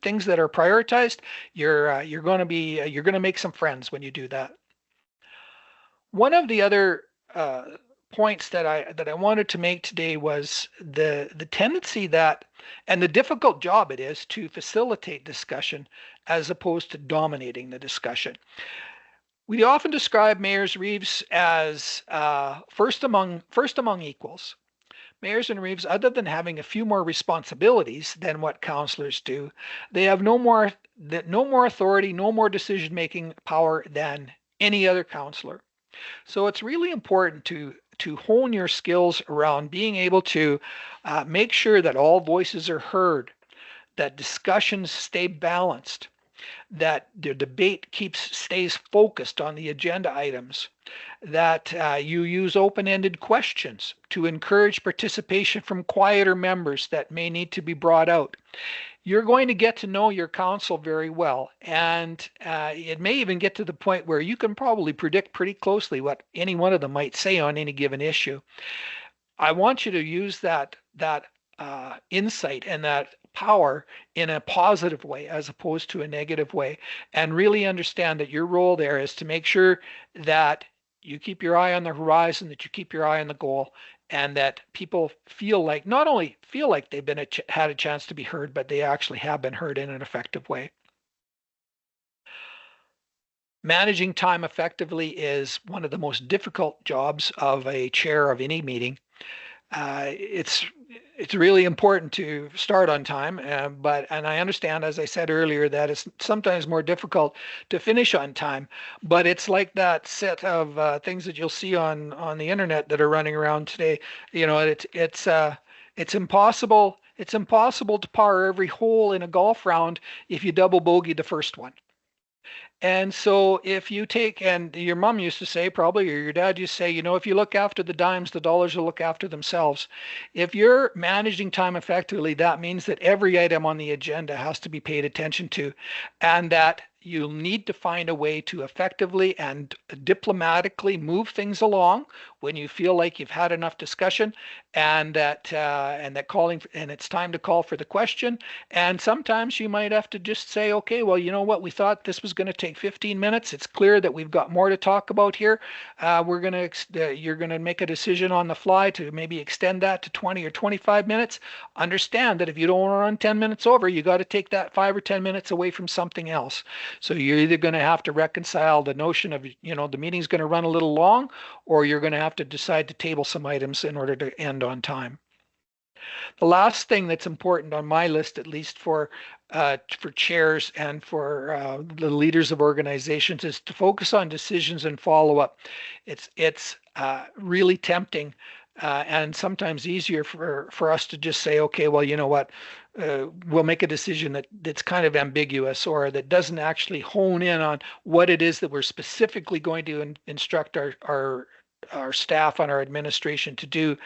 things that are prioritized, you're going to make some friends when you do that. One of the other points that I wanted to make today was the tendency that, and the difficult job it is to facilitate discussion as opposed to dominating the discussion. We often describe mayors, reeves as first among equals. Mayors and reeves, other than having a few more responsibilities than what councillors do, they have no more authority, no more decision-making power than any other councillor. So it's really important to hone your skills around being able to make sure that all voices are heard, that discussions stay balanced, that the debate stays focused on the agenda items, that you use open-ended questions to encourage participation from quieter members that may need to be brought out. You're going to get to know your council very well, and it may even get to the point where you can probably predict pretty closely what any one of them might say on any given issue. I want you to use that insight and that power in a positive way as opposed to a negative way, and really understand that your role there is to make sure that you keep your eye on the horizon, that you keep your eye on the goal, and that people feel like, not only feel like they've had a chance to be heard, but they actually have been heard in an effective way. Managing time effectively is one of the most difficult jobs of a chair of any meeting. It's it's really important to start on time, and I understand, as I said earlier, that it's sometimes more difficult to finish on time. But it's like that set of things that you'll see on the internet that are running around today. You know, it's impossible. It's impossible to par every hole in a golf round if you double bogey the first one. And so if you take, and your mom used to say probably, or your dad used to say, you know, if you look after the dimes, the dollars will look after themselves. If you're managing time effectively, that means that every item on the agenda has to be paid attention to, and that you'll need to find a way to effectively and diplomatically move things along when you feel like you've had enough discussion, and that calling, and it's time to call for the question. And sometimes you might have to just say, okay, well, you know what, we thought this was going to take 15 minutes. It's clear that we've got more to talk about here. You're going to make a decision on the fly to maybe extend that to 20 or 25 minutes. Understand that if you don't want to run 10 minutes over, you got to take that 5 or 10 minutes away from something else. So you're either going to have to reconcile the notion of, you know, the meeting's going to run a little long, or you're going to have to decide to table some items in order to end on time. The last thing that's important on my list, at least for chairs and for the leaders of organizations, is to focus on decisions and follow up. It's really tempting and sometimes easier for us to just say, okay, well, you know what, we'll make a decision that's kind of ambiguous, or that doesn't actually hone in on what it is that we're specifically going to instruct our staff and our administration to do.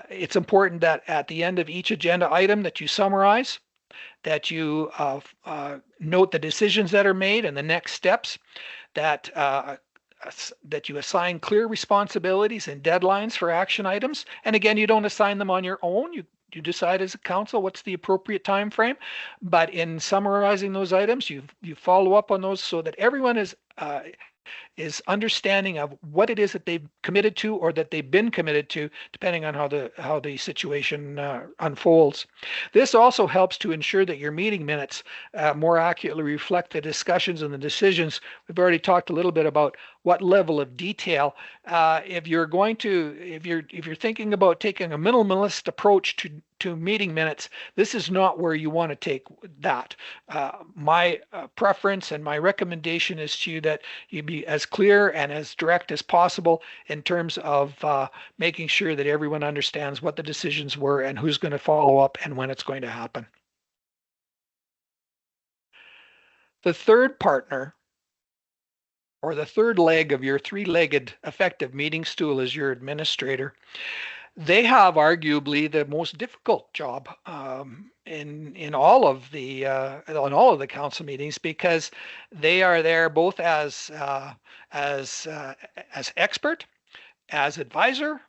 It's important that at the end of each agenda item that you summarize, that you note the decisions that are made and the next steps, that you assign clear responsibilities and deadlines for action items. And again, you don't assign them on your own. You decide as a council what's the appropriate time frame. But in summarizing those items, you follow up on those so that everyone is understanding of what it is that they've committed to, or that they've been committed to, depending on how the situation unfolds. This also helps to ensure that your meeting minutes more accurately reflect the discussions and the decisions. We've already talked a little bit about what level of detail. If you're thinking about taking a minimalist approach to meeting minutes, this is not where you want to take that. My preference and my recommendation is to you that you be as clear and as direct as possible in terms of making sure that everyone understands what the decisions were and who's going to follow up and when it's going to happen. The third partner, or the third leg of your three-legged effective meeting stool, is your administrator. They have arguably the most difficult job in all of the council meetings, because they are there both as expert, as advisor,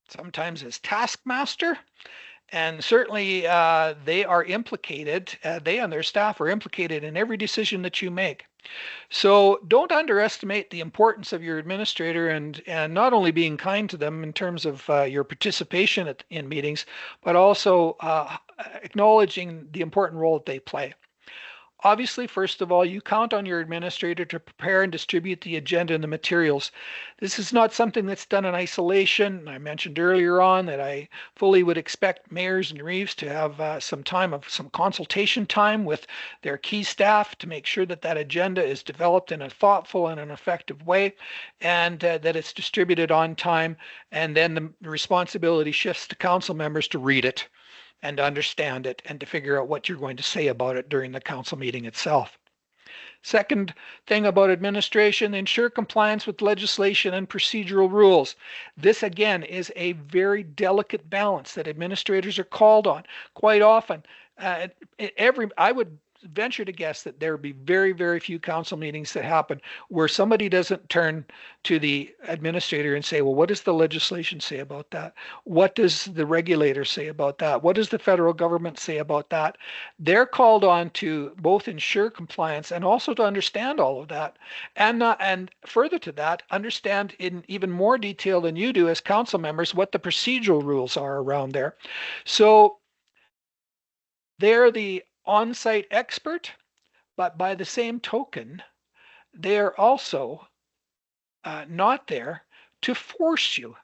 sometimes as taskmaster, and certainly they are implicated. They and their staff are implicated in every decision that you make. So don't underestimate the importance of your administrator, and not only being kind to them in terms of your participation in meetings, but also acknowledging the important role that they play. Obviously, first of all, you count on your administrator to prepare and distribute the agenda and the materials. This is not something that's done in isolation. I mentioned earlier on that I fully would expect mayors and reeves to have some consultation time with their key staff to make sure that that agenda is developed in a thoughtful and an effective way, and that it's distributed on time. And then the responsibility shifts to council members to read it and to understand it and to figure out what you're going to say about it during the council meeting itself. Second thing about administration, ensure compliance with legislation and procedural rules. This again is a very delicate balance that administrators are called on quite often. I would venture to guess that there would be very, very few council meetings that happen where somebody doesn't turn to the administrator and say, well, what does the legislation say about that? What does the regulator say about that? What does the federal government say about that? They're called on to both ensure compliance and also to understand all of that. And further to that, understand in even more detail than you do as council members what the procedural rules are around there. So they're the on-site expert, but by the same token, they are also not there to force you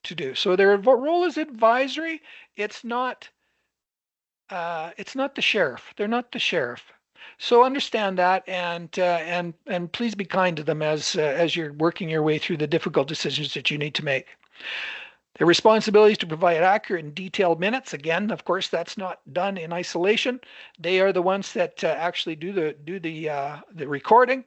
to do. So their role is advisory. It's not the sheriff. They're not the sheriff. So understand that, and please be kind to them as you're working your way through the difficult decisions that you need to make. Their responsibility is to provide accurate and detailed minutes. Again, of course, that's not done in isolation. They are the ones that actually do the recording,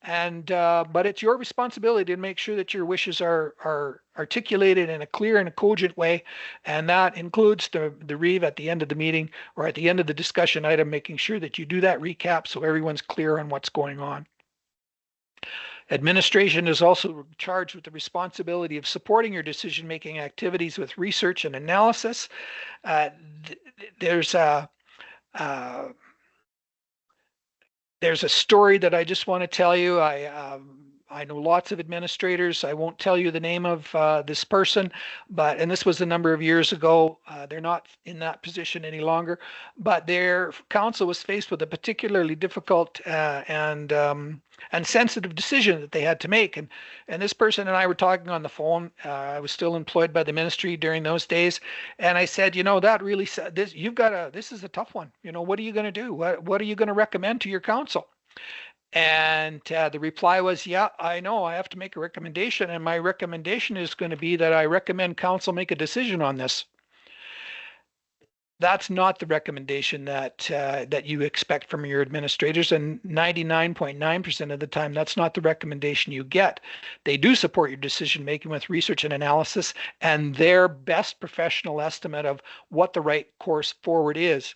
and but it's your responsibility to make sure that your wishes are articulated in a clear and a cogent way, and that includes the reeve at the end of the meeting or at the end of the discussion item, making sure that you do that recap so everyone's clear on what's going on. Administration is also charged with the responsibility of supporting your decision-making activities with research and analysis. There's a story that I just want to tell you. I know lots of administrators. I won't tell you the name of this person, and this was a number of years ago. They're not in that position any longer, but their council was faced with a particularly difficult and sensitive decision that they had to make. And this person and I were talking on the phone. I was still employed by the ministry during those days, and I said, that really this is a tough one. What are you going to do? What are you going to recommend to your council? And the reply was, yeah, I know I have to make a recommendation, and my recommendation is going to be that I recommend council make a decision on this. That's not the recommendation that you expect from your administrators, and 99.9% of the time, that's not the recommendation you get. They do support your decision making with research and analysis and their best professional estimate of what the right course forward is.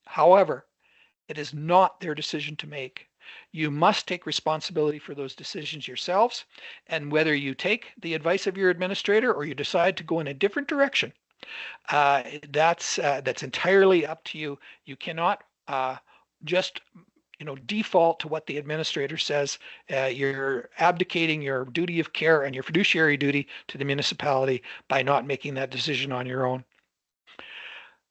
However, it is not their decision to make. You must take responsibility for those decisions yourselves, and whether you take the advice of your administrator or you decide to go in a different direction, that's entirely up to you. You cannot just default to what the administrator says. You're abdicating your duty of care and your fiduciary duty to the municipality by not making that decision on your own.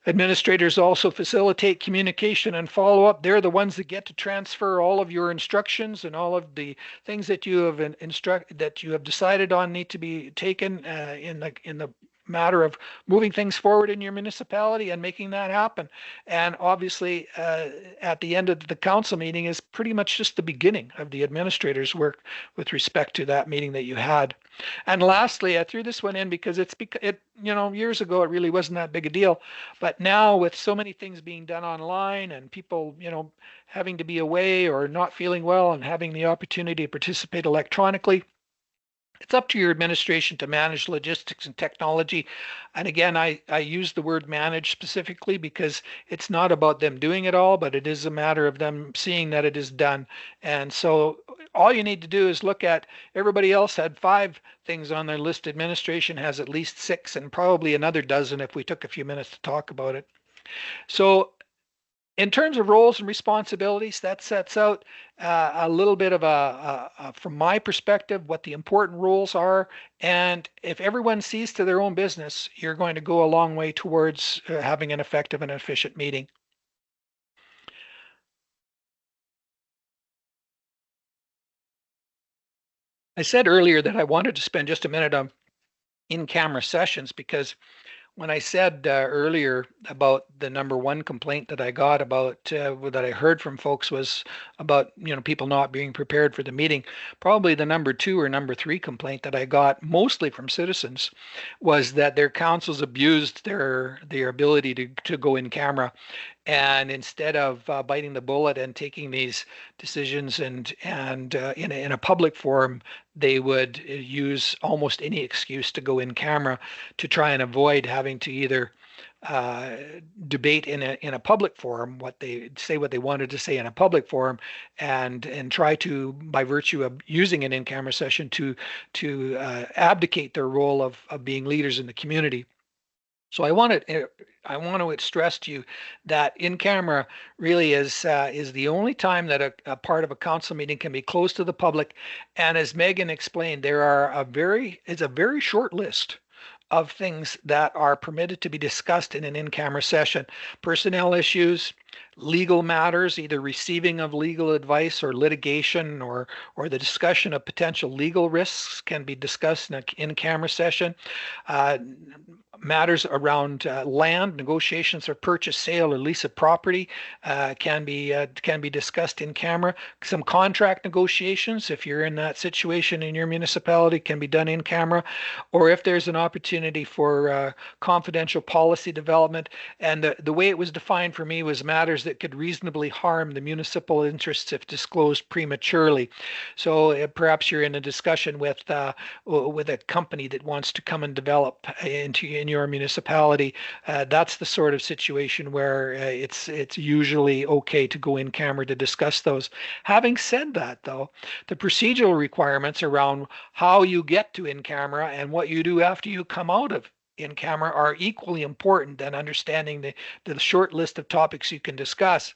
Administrators also facilitate communication and follow-up. They're the ones that get to transfer all of your instructions and all of the things that you have decided on need to be taken in the matter of moving things forward in your municipality and making that happen. And obviously, at the end of the council meeting is pretty much just the beginning of the administrator's work with respect to that meeting that you had. And lastly, I threw this one in because years ago it really wasn't that big a deal, but now with so many things being done online and people having to be away or not feeling well and having the opportunity to participate electronically, it's up to your administration to manage logistics and technology. And again, I use the word manage specifically because it's not about them doing it all, but it is a matter of them seeing that it is done. And so all you need to do is look at everybody else had 5 things on their list. Administration has at least 6 and probably another dozen if we took a few minutes to talk about it. So in terms of roles and responsibilities, that sets out a little bit of from my perspective, what the important roles are. And if everyone sees to their own business, you're going to go a long way towards having an effective and efficient meeting. I said earlier that I wanted to spend just a minute on in-camera sessions because when I said earlier about the number 1 complaint that I got about that I heard from folks was about people not being prepared for the meeting, probably the number 2 or number 3 complaint that I got mostly from citizens was that their councils abused their ability to go in camera. And instead of biting the bullet and taking these decisions and in a public forum, they would use almost any excuse to go in camera to try and avoid having to either debate in a public forum what they wanted to say in a public forum, and try to, by virtue of using an in-camera session, to abdicate their role of being leaders in the community. So I want to stress to you that in camera really is the only time that a part of a council meeting can be closed to the public. And as Megan explained, there are it's a very short list of things that are permitted to be discussed in an in-camera session. Personnel issues, Legal matters, either receiving of legal advice or litigation or the discussion of potential legal risks can be discussed in an in-camera session. Matters around land, negotiations for purchase, sale, or lease of property can be discussed in camera. Some contract negotiations, if you're in that situation in your municipality, can be done in camera. Or if there's an opportunity for confidential policy development, and the way it was defined for me was matters that could reasonably harm the municipal interests if disclosed prematurely. So perhaps you're in a discussion with a company that wants to come and develop in your municipality. That's the sort of situation where it's usually okay to go in camera to discuss those. Having said that, though, the procedural requirements around how you get to in camera and what you do after you come out of in camera are equally important than understanding the short list of topics you can discuss.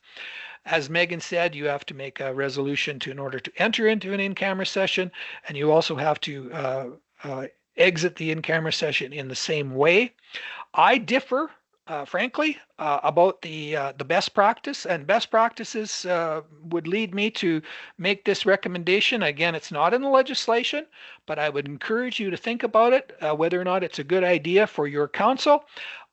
As Megan said, you have to make a resolution in order to enter into an in-camera session, and you also have to exit the in-camera session in the same way. I differ, frankly, about the best practice, and best practices would lead me to make this recommendation. Again, it's not in the legislation, but I would encourage you to think about it, whether or not it's a good idea for your council.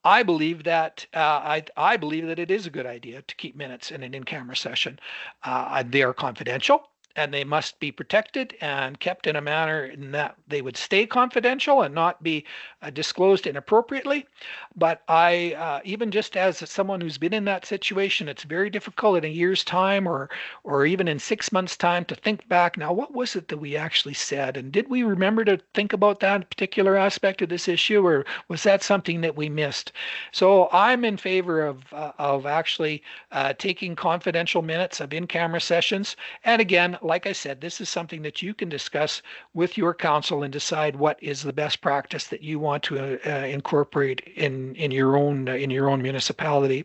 I believe that I believe that it is a good idea to keep minutes in an in-camera session. They are confidential, and they must be protected and kept in a manner in that they would stay confidential and not be disclosed inappropriately. But I, even just as someone who's been in that situation, it's very difficult in a year's time or even in 6 months' time to think back. Now, what was it that we actually said? And did we remember to think about that particular aspect of this issue, or was that something that we missed? So I'm in favor of actually taking confidential minutes of in-camera sessions. And again, like I said, this is something that you can discuss with your council and decide what is the best practice that you want to incorporate in your own municipality.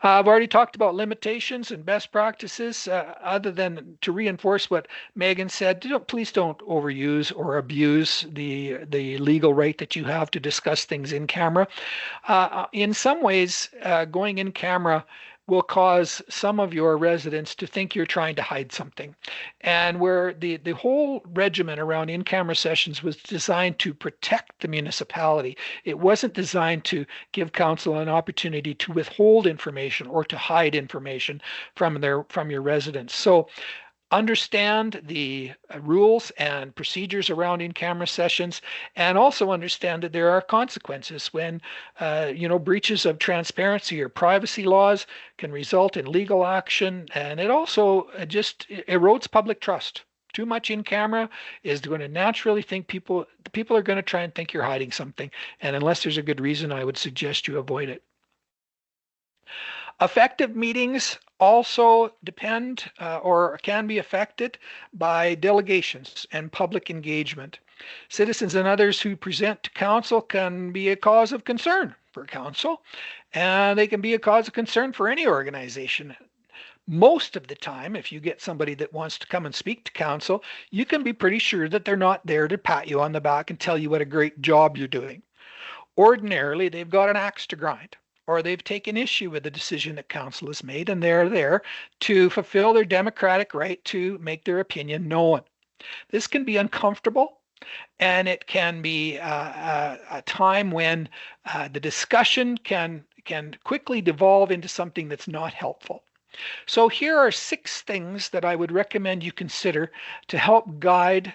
I've already talked about limitations and best practices. Other than to reinforce what Megan said, please don't overuse or abuse the legal right that you have to discuss things in camera. In some ways, going in camera will cause some of your residents to think you're trying to hide something. And where the whole regimen around in-camera sessions was designed to protect the municipality, it wasn't designed to give council an opportunity to withhold information or to hide information from your residents. So understand the rules and procedures around in-camera sessions, and also understand that there are consequences when breaches of transparency or privacy laws can result in legal action, and it also just erodes public trust. Too much in camera is going to naturally think people are going to try and think you're hiding something, and unless there's a good reason, I would suggest you avoid it. Effective meetings also depend or can be affected by delegations and public engagement. Citizens and others who present to council can be a cause of concern for council, and they can be a cause of concern for any organization. Most of the time, if you get somebody that wants to come and speak to council, you can be pretty sure that they're not there to pat you on the back and tell you what a great job you're doing. Ordinarily, they've got an axe to grind, or they've taken issue with the decision that council has made, and they're there to fulfill their democratic right to make their opinion known. This can be uncomfortable, and it can be a time when the discussion can quickly devolve into something that's not helpful. So here are 6 things that I would recommend you consider to help guide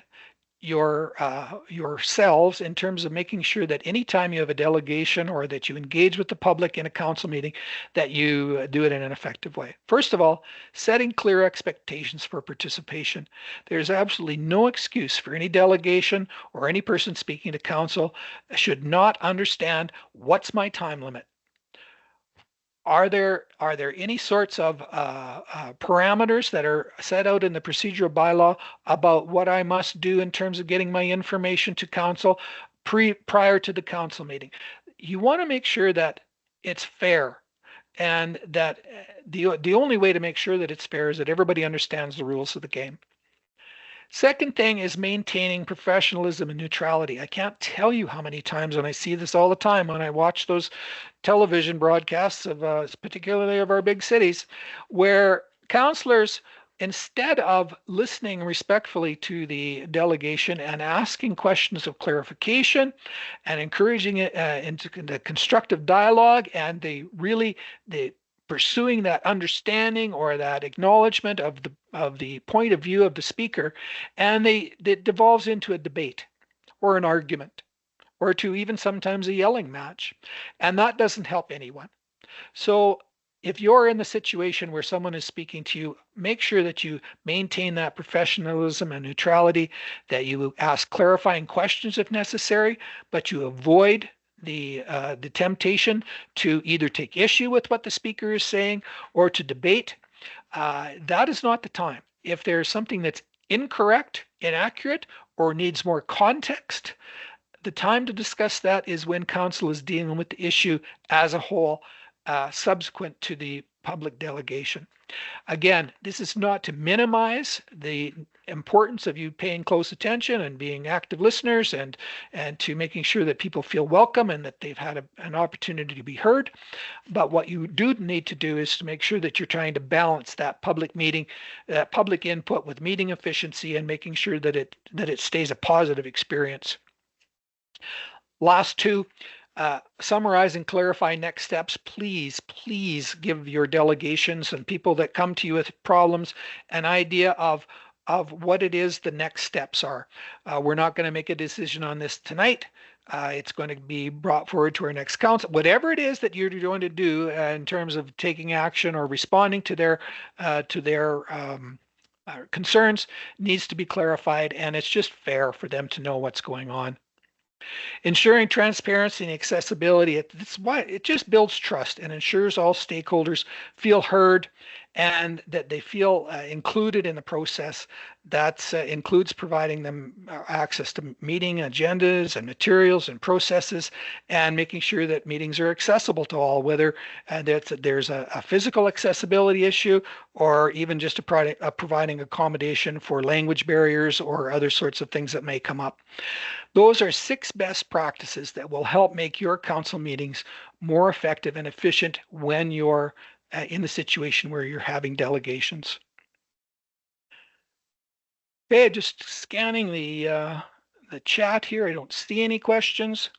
yourselves in terms of making sure that anytime you have a delegation or that you engage with the public in a council meeting, that you do it in an effective way. First of all, setting clear expectations for participation. There's absolutely no excuse for any delegation or any person speaking to council should not understand what's my time limit. Are there any sorts of parameters that are set out in the procedural bylaw about what I must do in terms of getting my information to council prior to the council meeting? You want to make sure that it's fair, and that the only way to make sure that it's fair is that everybody understands the rules of the game. Second thing is maintaining professionalism and neutrality. I can't tell you how many times, and I see this all the time when I watch those television broadcasts of particularly of our big cities, where councillors, instead of listening respectfully to the delegation and asking questions of clarification and encouraging it into the constructive dialogue and the pursuing that understanding or that acknowledgement of the point of view of the speaker, and it devolves into a debate or an argument or to even sometimes a yelling match, and that doesn't help anyone. So if you're in the situation where someone is speaking to you, make sure that you maintain that professionalism and neutrality, that you ask clarifying questions if necessary, but you avoid the temptation to either take issue with what the speaker is saying or to debate. That is not the time. If there's something that's incorrect, inaccurate, or needs more context, the time to discuss that is when council is dealing with the issue as a whole, subsequent to the public delegation. Again, this is not to minimize the importance of you paying close attention and being active listeners and to making sure that people feel welcome and that they've had an opportunity to be heard. But what you do need to do is to make sure that you're trying to balance that public meeting, that public input with meeting efficiency and making sure that it stays a positive experience. Last two, summarize and clarify next steps. Please give your delegations and people that come to you with problems an idea of what it is the next steps are. We're not going to make a decision on this tonight. It's going to be brought forward to our next council. Whatever it is that you're going to do in terms of taking action or responding to their concerns needs to be clarified, and it's just fair for them to know what's going on. Ensuring transparency and accessibility, it's why it just builds trust and ensures all stakeholders feel heard and that they feel included in the process. That includes providing them access to meeting agendas and materials and processes and making sure that meetings are accessible to all, whether there's a physical accessibility issue or even just providing accommodation for language barriers or other sorts of things that may come up. Those are 6 best practices that will help make your council meetings more effective and efficient when you're in the situation where you're having delegations. Okay, just scanning the chat here. I don't see any questions.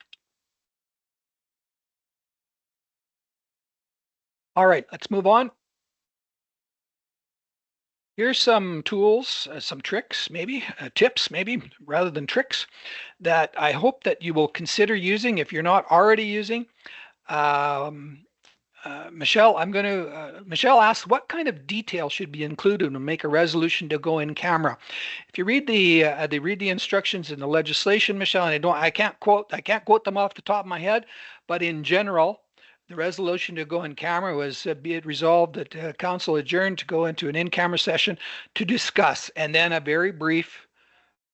All right, let's move on. Here's some tools, some tricks, maybe tips, maybe rather than tricks, that I hope that you will consider using if you're not already using. Michelle, Michelle asks, what kind of detail should be included to make a resolution to go in camera? If you read the instructions in the legislation, Michelle, and I can't quote them off the top of my head, but in general, the resolution to go in camera was be it resolved that council adjourned to go into an in-camera session to discuss, and then a very brief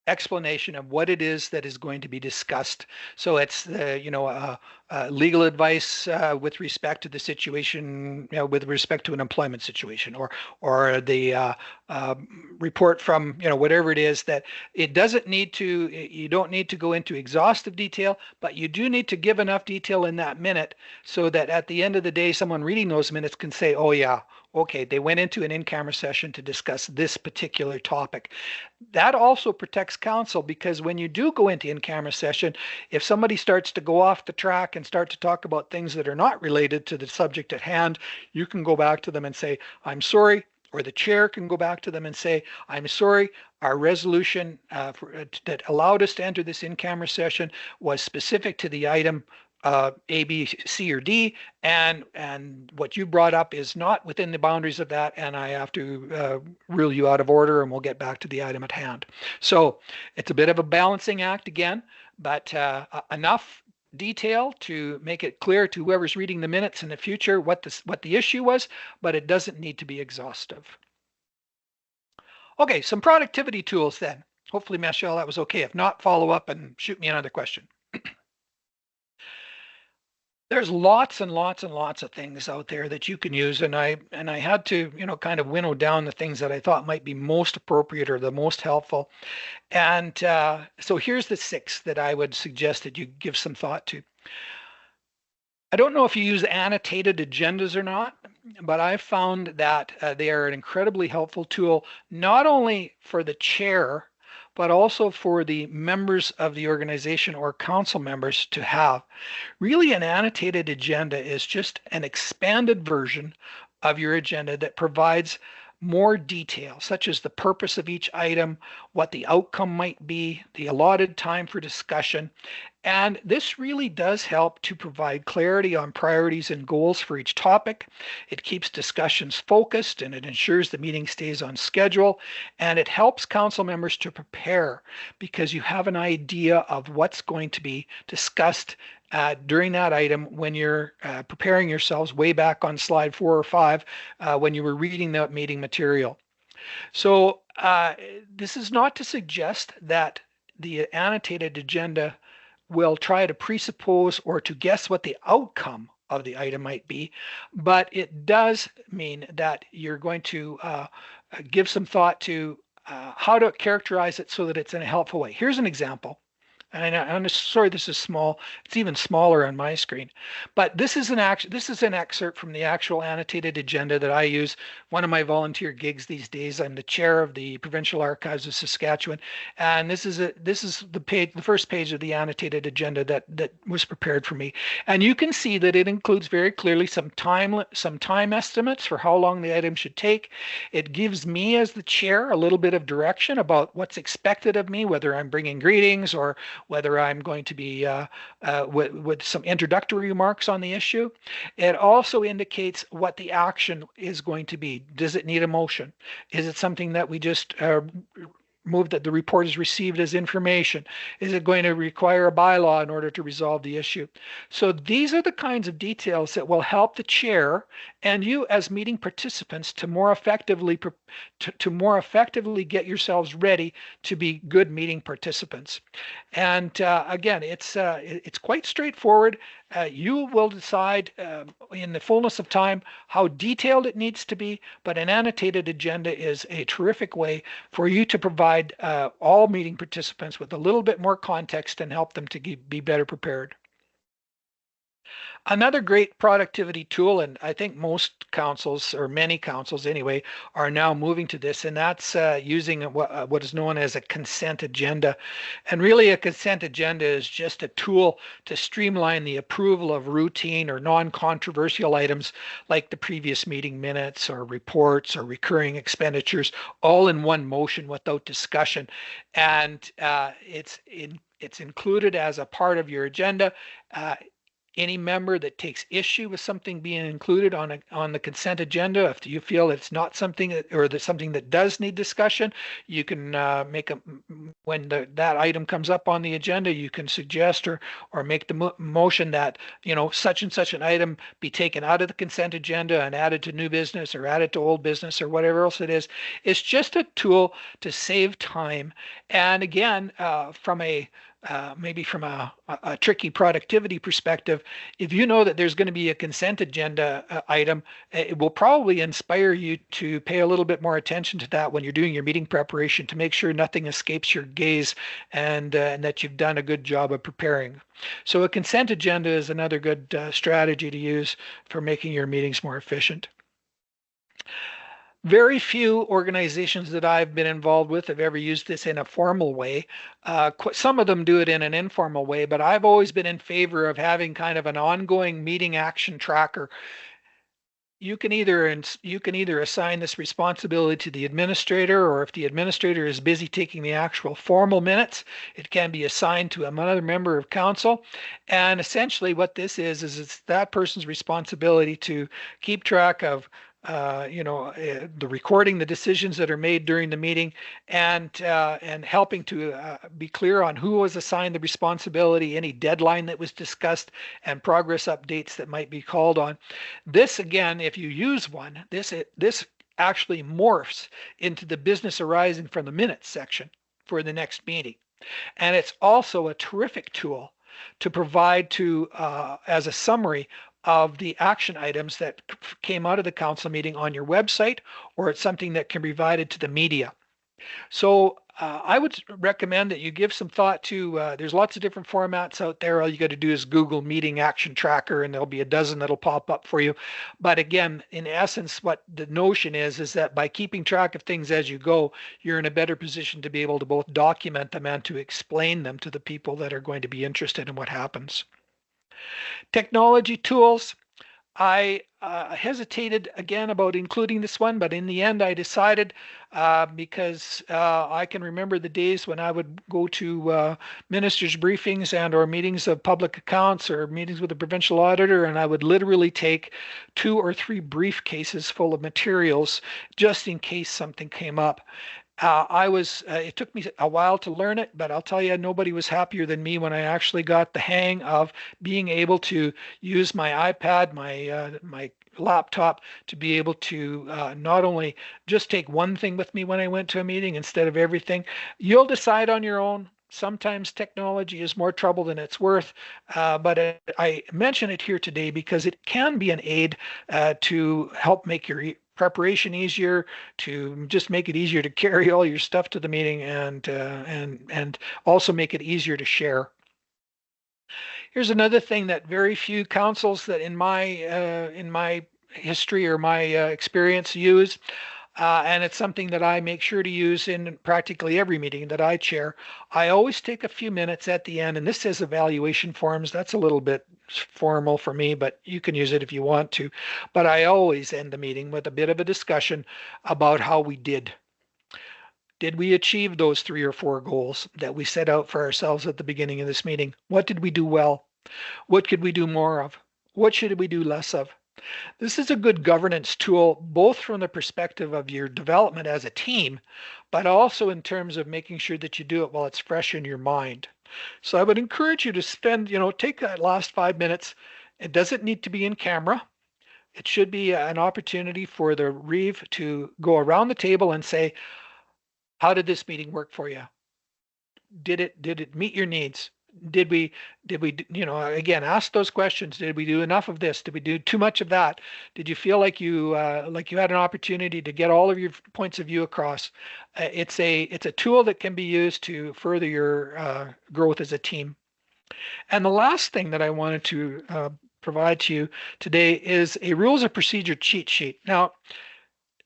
explanation of what it is that is going to be discussed. So it's legal advice with respect to the situation, with respect to an employment situation, or the report from whatever it is. That it doesn't need to. You don't need to go into exhaustive detail, but you do need to give enough detail in that minute so that at the end of the day, someone reading those minutes can say, "Oh yeah, okay, they went into an in-camera session to discuss this particular topic." That also protects council, because when you do go into in-camera session, if somebody starts to go off the track and start to talk about things that are not related to the subject at hand, you can go back to them and say, "I'm sorry," or the chair can go back to them and say, "I'm sorry, our resolution that allowed us to enter this in-camera session was specific to the item A, B, C, or D, and what you brought up is not within the boundaries of that, and I have to rule you out of order, and we'll get back to the item at hand." So it's a bit of a balancing act again, but enough detail to make it clear to whoever's reading the minutes in the future what the issue was, but it doesn't need to be exhaustive. Okay, some productivity tools then. Hopefully, Michelle, that was okay. If not, follow up and shoot me another question. There's lots and lots and lots of things out there that you can use, and I had to, kind of winnow down the things that I thought might be most appropriate or the most helpful. And so here's the 6 that I would suggest that you give some thought to. I don't know if you use annotated agendas or not, but I found that they are an incredibly helpful tool, not only for the chair, but also for the members of the organization or council members to have. Really, an annotated agenda is just an expanded version of your agenda that provides more detail, such as the purpose of each item, what the outcome might be, the allotted time for discussion. And this really does help to provide clarity on priorities and goals for each topic. It keeps discussions focused and it ensures the meeting stays on schedule. And it helps council members to prepare because you have an idea of what's going to be discussed during that item when you're preparing yourselves way back on slide 4 or 5 when you were reading that meeting material. So this is not to suggest that the annotated agenda will try to presuppose or to guess what the outcome of the item might be, but it does mean that you're going to give some thought to how to characterize it so that it's in a helpful way. Here's an example. And I'm sorry, this is small. It's even smaller on my screen. But this is an excerpt from the actual annotated agenda that I use. One of my volunteer gigs these days. I'm the chair of the Provincial Archives of Saskatchewan, and this is the first page of the annotated agenda that was prepared for me. And you can see that it includes very clearly some time estimates for how long the item should take. It gives me as the chair a little bit of direction about what's expected of me, whether I'm bringing greetings or whether I'm going to be with some introductory remarks on the issue. It also indicates what the action is going to be. Does it need a motion? Is it something that we just move that the report is received as information? Is it going to require a bylaw in order to resolve the issue? So these are the kinds of details that will help the chair and you as meeting participants to more effectively get yourselves ready to be good meeting participants. And again, it's quite straightforward. You will decide in the fullness of time how detailed it needs to be, but an annotated agenda is a terrific way for you to provide all meeting participants with a little bit more context and help them to be better prepared. Another great productivity tool, and I think most councils, or many councils anyway, are now moving to this, and that's using what is known as a consent agenda. And really a consent agenda is just a tool to streamline the approval of routine or non-controversial items like the previous meeting minutes or reports or recurring expenditures, all in one motion without discussion. And it's included as a part of your agenda. Any member that takes issue with something being included on the consent agenda, if you feel it's not something that something that does need discussion, you can make when that item comes up on the agenda, you can suggest or make the motion that such and such an item be taken out of the consent agenda and added to new business or added to old business or whatever else it is. It's just a tool to save time. And again, maybe from a tricky productivity perspective, if you know that there's going to be a consent agenda item, it will probably inspire you to pay a little bit more attention to that when you're doing your meeting preparation to make sure nothing escapes your gaze and that you've done a good job of preparing. So a consent agenda is another good strategy to use for making your meetings more efficient. Very few organizations that I've been involved with have ever used this in a formal way. Some of them do it in an informal way, but I've always been in favor of having kind of an ongoing meeting action tracker. You can either assign this responsibility to the administrator, or if the administrator is busy taking the actual formal minutes, it can be assigned to another member of council. And essentially what this is it's that person's responsibility to keep track of the recording the decisions that are made during the meeting and helping to be clear on who was assigned the responsibility, any deadline that was discussed, and progress updates that might be called on. This, again, if you use one, this actually morphs into the business arising from the minutes section for the next meeting. And it's also a terrific tool to provide to as a summary of the action items that came out of the council meeting on your website, or it's something that can be provided to the media. So I would recommend that you give some thought to, there's lots of different formats out there. All you got to do is Google meeting action tracker and there'll be a dozen that'll pop up for you. But again, in essence, what the notion is that by keeping track of things as you go, you're in a better position to be able to both document them and to explain them to the people that are going to be interested in what happens. Technology tools. I hesitated again about including this one, but in the end I decided because I can remember the days when I would go to ministers' briefings and or meetings of public accounts or meetings with the provincial auditor, and I would literally take 2 or 3 briefcases full of materials just in case something came up. It took me a while to learn it, but I'll tell you, nobody was happier than me when I actually got the hang of being able to use my iPad, my laptop, to be able to not only just take one thing with me when I went to a meeting instead of everything. You'll decide on your own. Sometimes technology is more trouble than it's worth, but I mention it here today because it can be an aid to help make your preparation easier, to just make it easier to carry all your stuff to the meeting, and also make it easier to share. Here's another thing that very few councils that in my history or my experience use. And it's something that I make sure to use in practically every meeting that I chair. I always take a few minutes at the end, and this says evaluation forms. That's a little bit formal for me, but you can use it if you want to. But I always end the meeting with a bit of a discussion about how we did. Did we achieve those 3 or 4 goals that we set out for ourselves at the beginning of this meeting? What did we do well? What could we do more of? What should we do less of? This is a good governance tool, both from the perspective of your development as a team, but also in terms of making sure that you do it while it's fresh in your mind. So I would encourage you to take that last 5 minutes. It doesn't need to be in camera. It should be an opportunity for the Reeve to go around the table and say, how did this meeting work for you? Did it meet your needs? Did we, again, ask those questions. Did we do enough of this? Did we do too much of that? Did you feel like you had an opportunity to get all of your points of view across? It's a tool that can be used to further your growth as a team. And the last thing that I wanted to provide to you today is a rules of procedure cheat sheet. Now,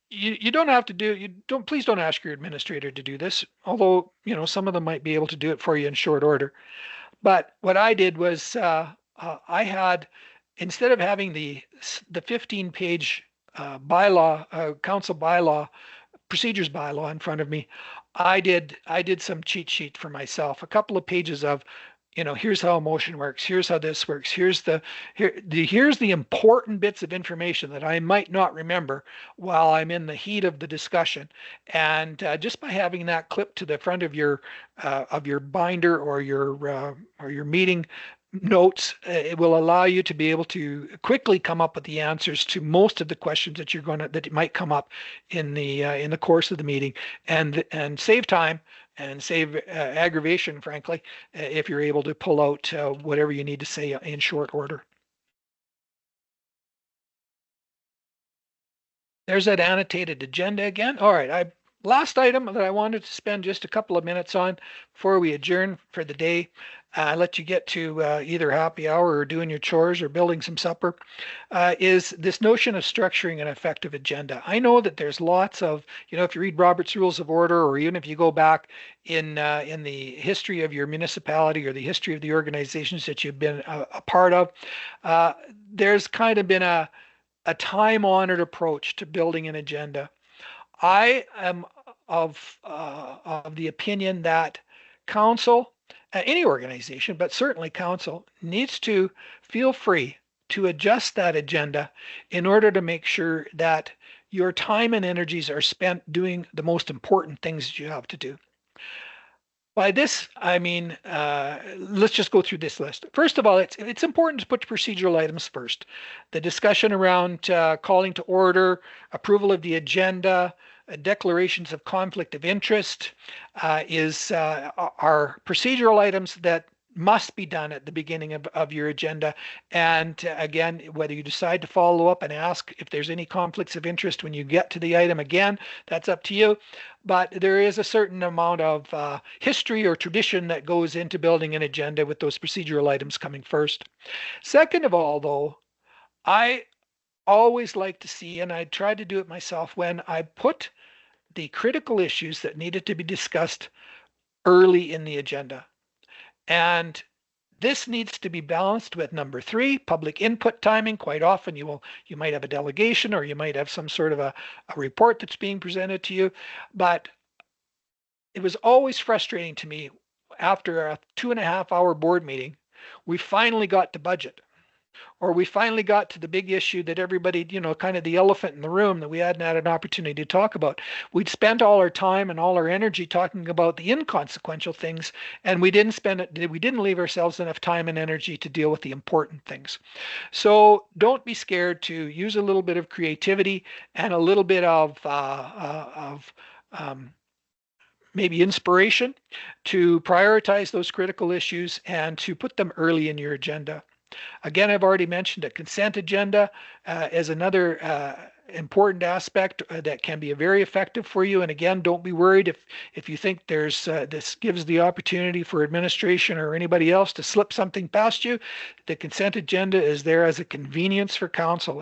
you don't have to please don't ask your administrator to do this, although, some of them might be able to do it for you in short order. But what I did was I had, instead of having the 15-page council bylaw, procedures bylaw in front of me, I did some cheat sheet for myself, a couple of pages of, here's how a motion works, here's how this works, here's the important bits of information that I might not remember while I'm in the heat of the discussion. And just by having that clipped to the front of your binder or your meeting notes, it will allow you to be able to quickly come up with the answers to most of the questions that might come up in the course of the meeting, and save time and save aggravation, frankly, if you're able to pull out whatever you need to say in short order. There's that annotated agenda again. All right, last item that I wanted to spend just a couple of minutes on before we adjourn for the day, let you get to either happy hour or doing your chores or building some supper, is this notion of structuring an effective agenda. I know that there's lots of, if you read Robert's Rules of Order, or even if you go back in the history of your municipality or the history of the organizations that you've been a part of, there's kind of been a time-honored approach to building an agenda. I am of the opinion that council, any organization, but certainly council, needs to feel free to adjust that agenda in order to make sure that your time and energies are spent doing the most important things that you have to do. By this, I mean, let's just go through this list. First of all, it's important to put procedural items first. The discussion around calling to order, approval of the agenda, declarations of conflict of interest are procedural items that must be done at the beginning of your agenda. And again, whether you decide to follow up and ask if there's any conflicts of interest when you get to the item again, that's up to you. But there is a certain amount of history or tradition that goes into building an agenda with those procedural items coming first. Second of all, though, I always like to see, and I try to do it myself, when I put the critical issues that needed to be discussed early in the agenda. And this needs to be balanced with number 3, public input timing. Quite often you might have a delegation, or you might have some sort of a report that's being presented to you. But it was always frustrating to me after a 2.5-hour board meeting, we finally got to budget, or we finally got to the big issue that everybody, kind of the elephant in the room that we hadn't had an opportunity to talk about. We'd spent all our time and all our energy talking about the inconsequential things, and we didn't leave ourselves enough time and energy to deal with the important things. So don't be scared to use a little bit of creativity and a little bit of maybe inspiration to prioritize those critical issues and to put them early in your agenda. Again, I've already mentioned a consent agenda as another important aspect that can be very effective for you. And again, don't be worried if you think this gives the opportunity for administration or anybody else to slip something past you. The consent agenda is there as a convenience for council.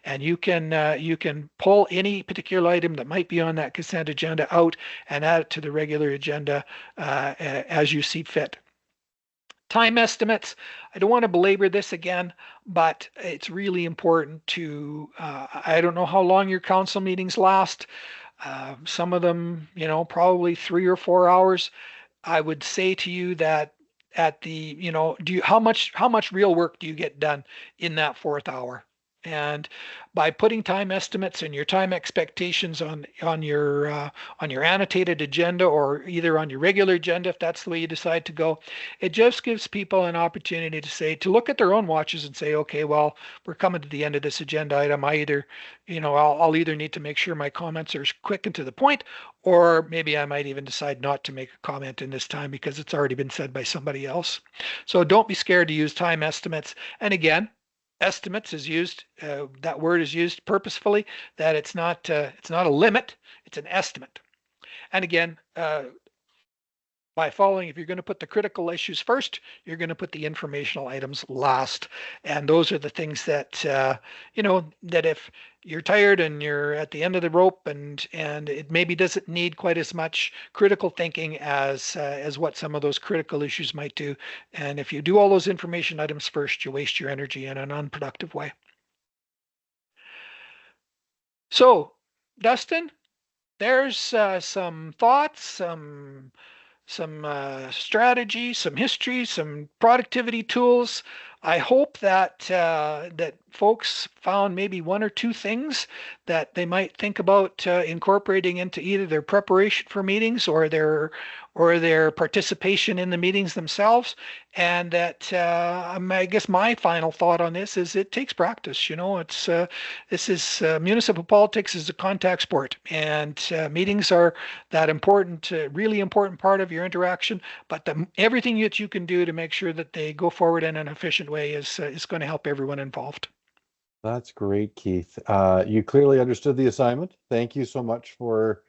And you can pull any particular item that might be on that consent agenda out and add it to the regular agenda as you see fit. Time estimates. I don't want to belabor this again, but it's really important to, I don't know how long your council meetings last. Some of them, probably 3 or 4 hours. I would say to you that at the, how much real work do you get done in that 4th hour? And by putting time estimates and your time expectations on your annotated agenda, or either on your regular agenda, if that's the way you decide to go, it just gives people an opportunity to look at their own watches and say, okay, well, we're coming to the end of this agenda item. I'll either need to make sure my comments are quick and to the point, or maybe I might even decide not to make a comment in this time because it's already been said by somebody else. So don't be scared to use time estimates. And again, estimates is used, that word is used purposefully, that it's not a limit, it's an estimate. And again, by following, if you're going to put the critical issues first, you're going to put the informational items last. And those are the things that, that if you're tired and you're at the end of the rope and it maybe doesn't need quite as much critical thinking as what some of those critical issues might do. And if you do all those information items first, you waste your energy in an unproductive way. So, Dustin, there's some thoughts, some strategy, some history, some productivity tools. I hope that that folks found maybe 1 or 2 things that they might think about incorporating into either their preparation for meetings or their participation in the meetings themselves. And that I guess my final thought on this is it takes practice. Municipal politics is a contact sport, and meetings are that important, really important part of your interaction. But everything that you can do to make sure that they go forward in an efficient way is going to help everyone involved. That's great, Keith. You clearly understood the assignment. Thank you so much for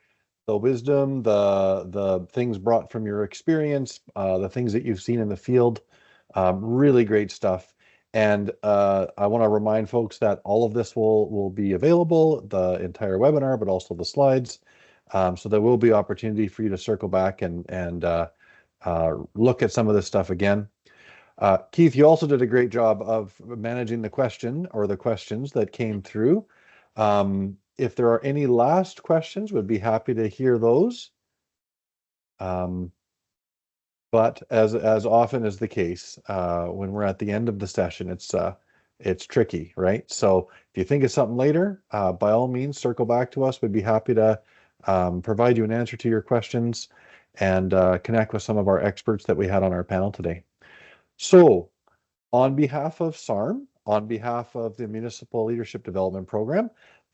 the wisdom, the things brought from your experience, the things that you've seen in the field. Really great stuff. And I want to remind folks that all of this will be available, the entire webinar, but also the slides. So there will be opportunity for you to circle back and look at some of this stuff again. Keith, you also did a great job of managing the question or the questions that came through. If there are any last questions, we'd be happy to hear those. But as often is the case, when we're at the end of the session, it's tricky, right? So if you think of something later, by all means, circle back to us. We'd be happy to provide you an answer to your questions and connect with some of our experts that we had on our panel today. So on behalf of SARM, on behalf of the Municipal Leadership Development Program,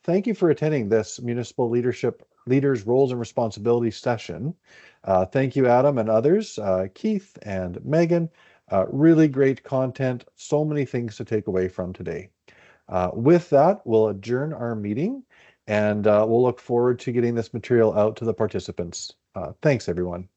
thank you for attending this Municipal Leaders Roles and Responsibilities session. Thank you, Adam and others, Keith and Megan, Really great content, so many things to take away from today. With that, we'll adjourn our meeting, and we'll look forward to getting this material out to the participants. Thanks, everyone.